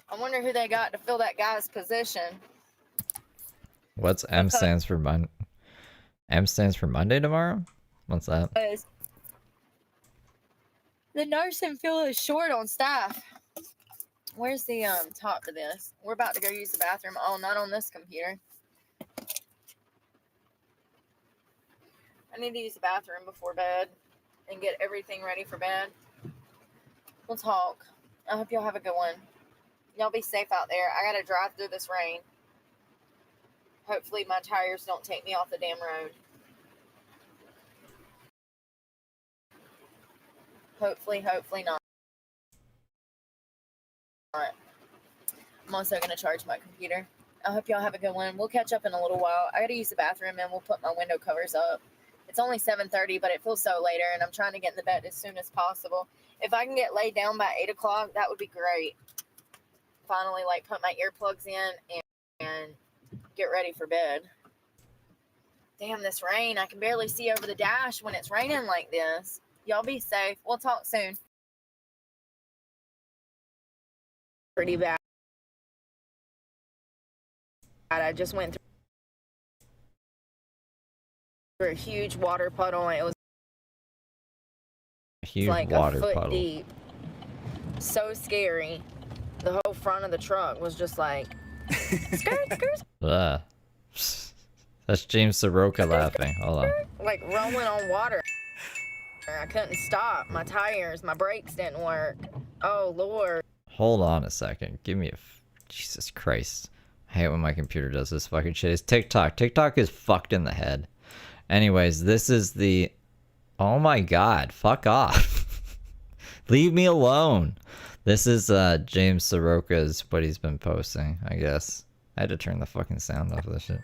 I wonder who they got to fill that guy's position. What's M stands for M stands for Monday tomorrow? What's that? The nursing field is short on staff. Where's the top to this? We're about to go use the bathroom. Oh, not on this computer. I need to use the bathroom before bed and get everything ready for bed. We'll talk. I hope y'all have a good one. Y'all be safe out there. I gotta drive through this rain. Hopefully my tires don't take me off the damn road. Hopefully not. I'm also going to charge my computer. I hope y'all have a good one. We'll catch up in a little while. I got to use the bathroom and we'll put my window covers up. It's only 7:30, but it feels so later, and I'm trying to get in the bed as soon as possible. If I can get laid down by 8 o'clock, that would be great. Finally, like, put my earplugs in and get ready for bed. Damn, this rain. I can barely see over the dash when it's raining like this. Y'all be safe. We'll talk soon. Pretty bad. I just went through a huge water puddle. It was like a foot deep. So scary. The whole front of the truck was just like Ugh. That's James Soroka laughing. Hold on. like rolling on water. I couldn't stop. My tires, my brakes didn't work. Oh Lord. Hold on a second. Give me a... Jesus Christ. I hate when my computer does this fucking shit. It's TikTok. TikTok is fucked in the head. Anyways, this is the... Oh my god. Fuck off. Leave me alone. This is James Soroka's what he's been posting, I guess. I had to turn the fucking sound off of this shit.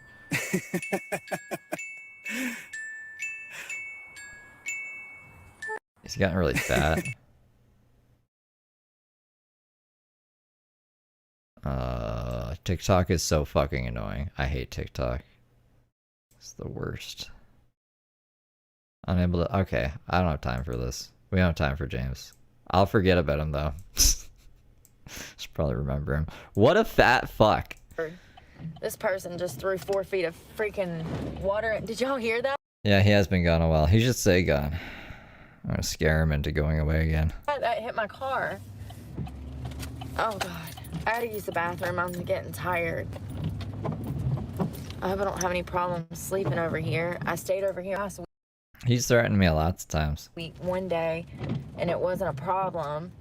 He's gotten really fat. TikTok is so fucking annoying. I hate TikTok. It's the worst. Unable to... Okay, I don't have time for this. We don't have time for James. I'll forget about him, though. Should probably remember him. What a fat fuck. This person just threw 4 feet of freaking water. Did y'all hear that? Yeah, he has been gone a while. He should stay gone. I'm gonna scare him into going away again. That hit my car. Oh, God. I had to use the bathroom. I'm getting tired. I hope I don't have any problems sleeping over here. I stayed over here last He's threatened me lots of times. week, one day, and it wasn't a problem.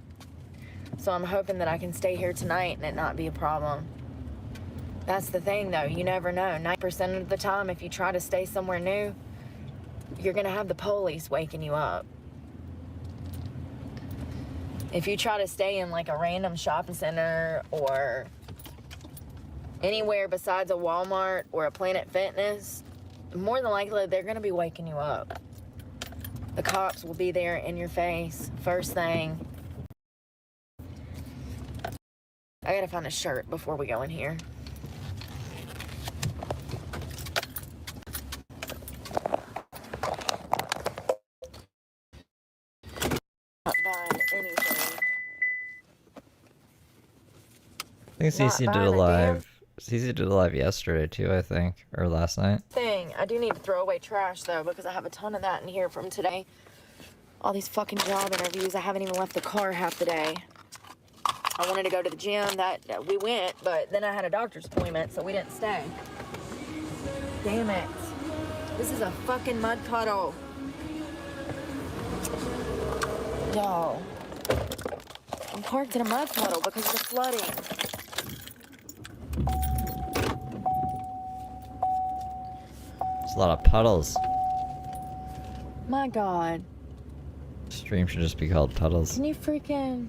So I'm hoping that I can stay here tonight and it not be a problem. That's the thing, though. You never know. 90% of the time, if you try to stay somewhere new, you're going to have the police waking you up. If you try to stay in like a random shopping center or anywhere besides a Walmart or a Planet Fitness, more than likely they're going to be waking you up. The cops will be there in your face first thing. I gotta find a shirt before we go in here. Not buying anything. I think CC did a live. CC did a live yesterday too, I think, or last night. I do need to throw away trash though because I have a ton of that in here from today. All these fucking job interviews. I haven't even left the car half the day. I wanted to go to the gym. That we went, but then I had a doctor's appointment, so we didn't stay. Damn it! This is a fucking mud puddle, y'all. I'm parked in a mud puddle because of the flooding. There's a lot of puddles. My God. Stream should just be called Puddles. Can you freaking...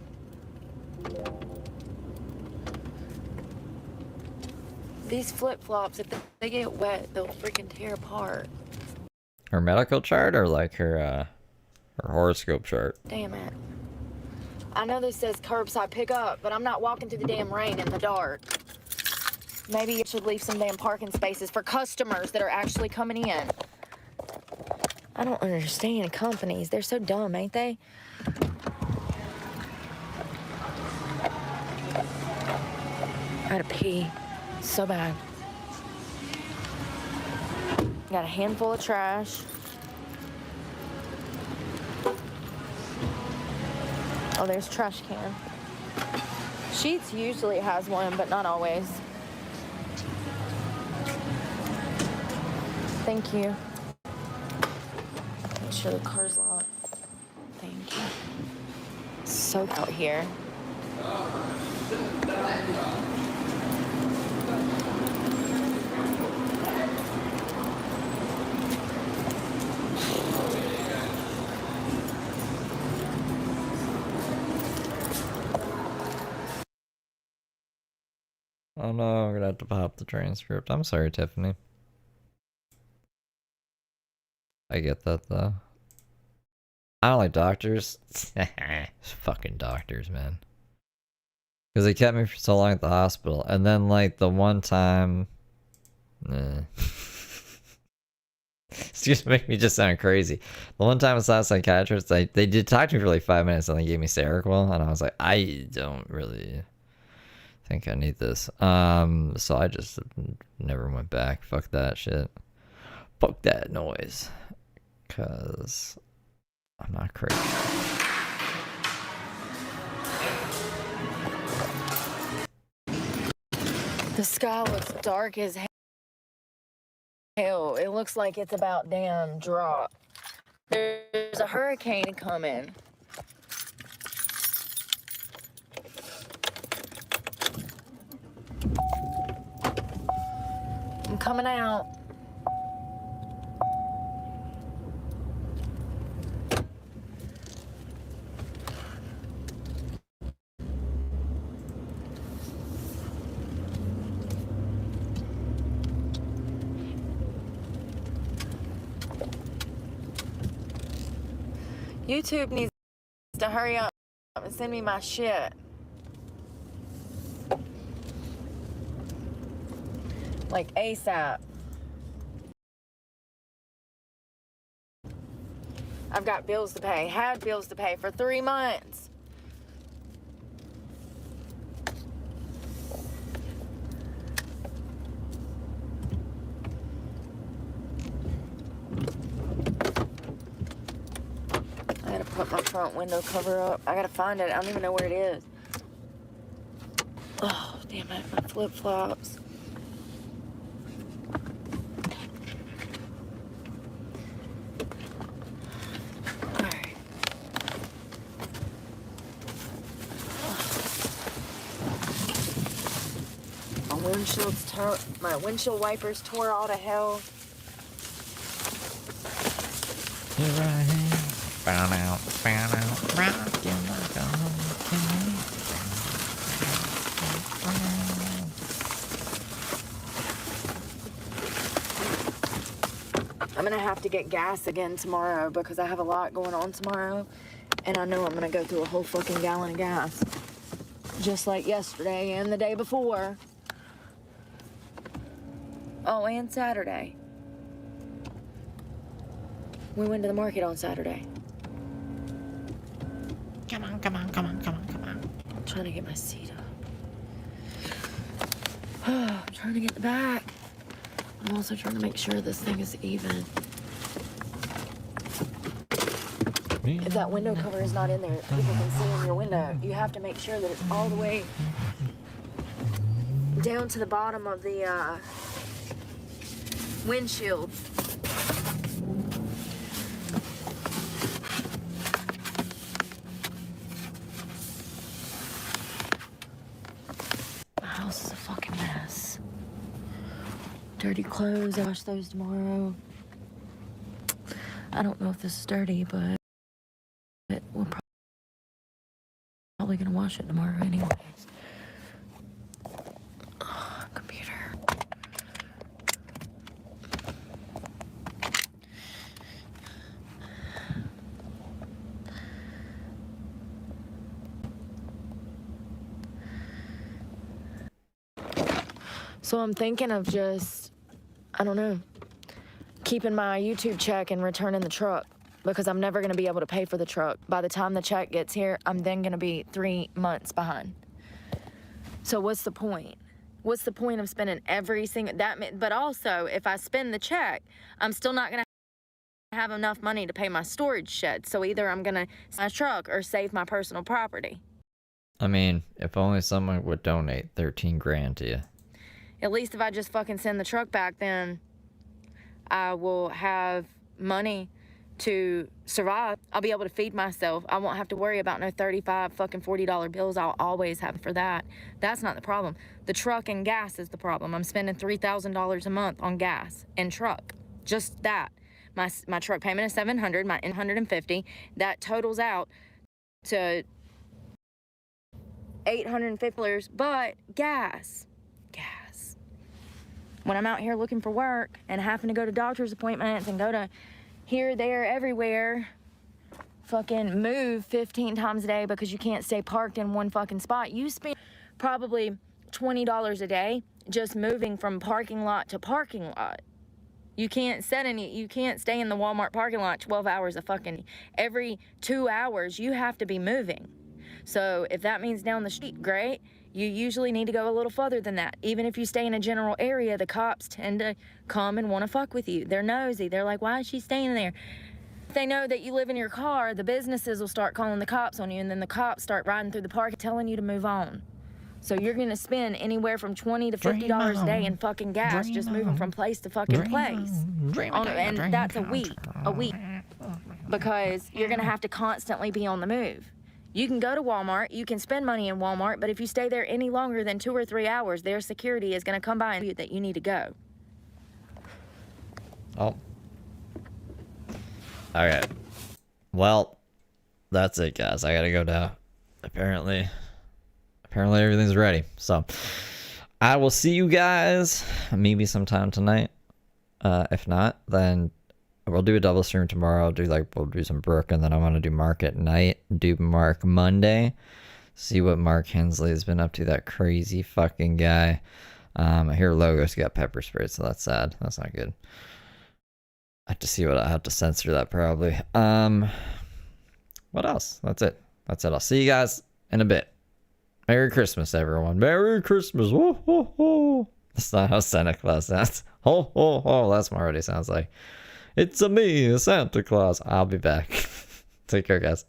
These flip-flops, if they get wet, they'll freaking tear apart. Her medical chart or like her horoscope chart? Damn it. I know this says curbside pickup, but I'm not walking through the damn rain in the dark. Maybe you should leave some damn parking spaces for customers that are actually coming in. I don't understand companies. They're so dumb, ain't they? I gotta pee so bad. Got a handful of trash. Oh, there's trash can. Sheets usually has one, but not always. Thank you. Make sure the car's locked. Thank you. So out here. Oh no, I'm gonna have to pop the transcript. I'm sorry, Tiffany. I get that though. I don't like doctors. Fucking doctors, man. Because they kept me for so long at the hospital. And then, like, the one time... It's just make me just sound crazy. The one time I saw a psychiatrist, they did talk to me for like 5 minutes and they gave me Seroquel. And I was like, I don't really think I need this. So I just never went back. Fuck that shit. Fuck that noise. Because I'm not crazy. The sky looks dark as hell. It looks like it's about damn drop. There's a hurricane coming. I'm coming out. YouTube needs to hurry up and send me my shit. Like ASAP. I've got bills to pay. Had bills to pay for 3 months. I gotta put my front window cover up. I gotta find it. I don't even know where it is. Oh, damn it. My flip-flops. Alright. My windshield wipers tore all to hell. Here I am. Found out, rockin' like a hurricane. I'm gonna have to get gas again tomorrow because I have a lot going on tomorrow. And I know I'm gonna go through a whole fucking gallon of gas. Just like yesterday and the day before. Oh, and Saturday. We went to the market on Saturday. Come on, come on, come on, come on, come on. I'm trying to get my seat up. I'm trying to get the back. I'm also trying to make sure this thing is even. If that window cover is not in there, people can see in your window. You have to make sure that it's all the way down to the bottom of the windshield. My house is a fucking mess. Dirty clothes, I wash those tomorrow. I don't know if this is dirty, but we're probably gonna wash it tomorrow anyways. Oh, computer. So I'm thinking of just, I don't know, keeping my YouTube check and returning the truck because I'm never going to be able to pay for the truck. By the time the check gets here, I'm then going to be 3 months behind. So what's the point? What's the point of spending every single, but also if I spend the check, I'm still not going to have enough money to pay my storage shed. So either I'm going to sell my truck or save my personal property. I mean, if only someone would donate 13 grand to you. At least if I just fucking send the truck back, then I will have money to survive. I'll be able to feed myself. I won't have to worry about no $35 fucking $40 bills I'll always have for that. That's not the problem. The truck and gas is the problem. I'm spending $3,000 a month on gas and truck. Just that. My truck payment is $700, my $150. That totals out to $850, but gas. When I'm out here looking for work and having to go to doctor's appointments and go to here, there, everywhere, fucking move 15 times a day because you can't stay parked in one fucking spot, you spend probably $20 a day just moving from parking lot to parking lot. You can't stay in the Walmart parking lot 12 hours a fucking, every 2 hours you have to be moving. So if that means down the street, great. You usually need to go a little further than that. Even if you stay in a general area, the cops tend to come and want to fuck with you. They're nosy. They're like, why is she staying there? If they know that you live in your car, the businesses will start calling the cops on you, and then the cops start riding through the park telling you to move on. So you're gonna spend anywhere from $20 to $50 a day in fucking gas just moving from place to fucking place. And that's a week. Because you're gonna have to constantly be on the move. You can go to Walmart, you can spend money in Walmart, but if you stay there any longer than 2 or 3 hours, their security is gonna come by and tell you that you need to go. Oh. Alright. Well, that's it, guys. I gotta go now. Apparently everything's ready. So, I will see you guys maybe sometime tonight. If not, then we'll do a double stream tomorrow. We'll do some Brooke, and then I want to do Mark at night. Do Mark Monday. See what Mark Hensley's been up to. That crazy fucking guy. I hear Logos got pepper sprayed, so that's sad. That's not good. I have to see what I have to censor that probably. What else? That's it. I'll see you guys in a bit. Merry Christmas, everyone. Merry Christmas. Whoa, whoa, whoa. That's not how Santa Claus sounds. Ho, ho, ho. That's what it already sounds like. It's me, Santa Claus. I'll be back. Take care, guys.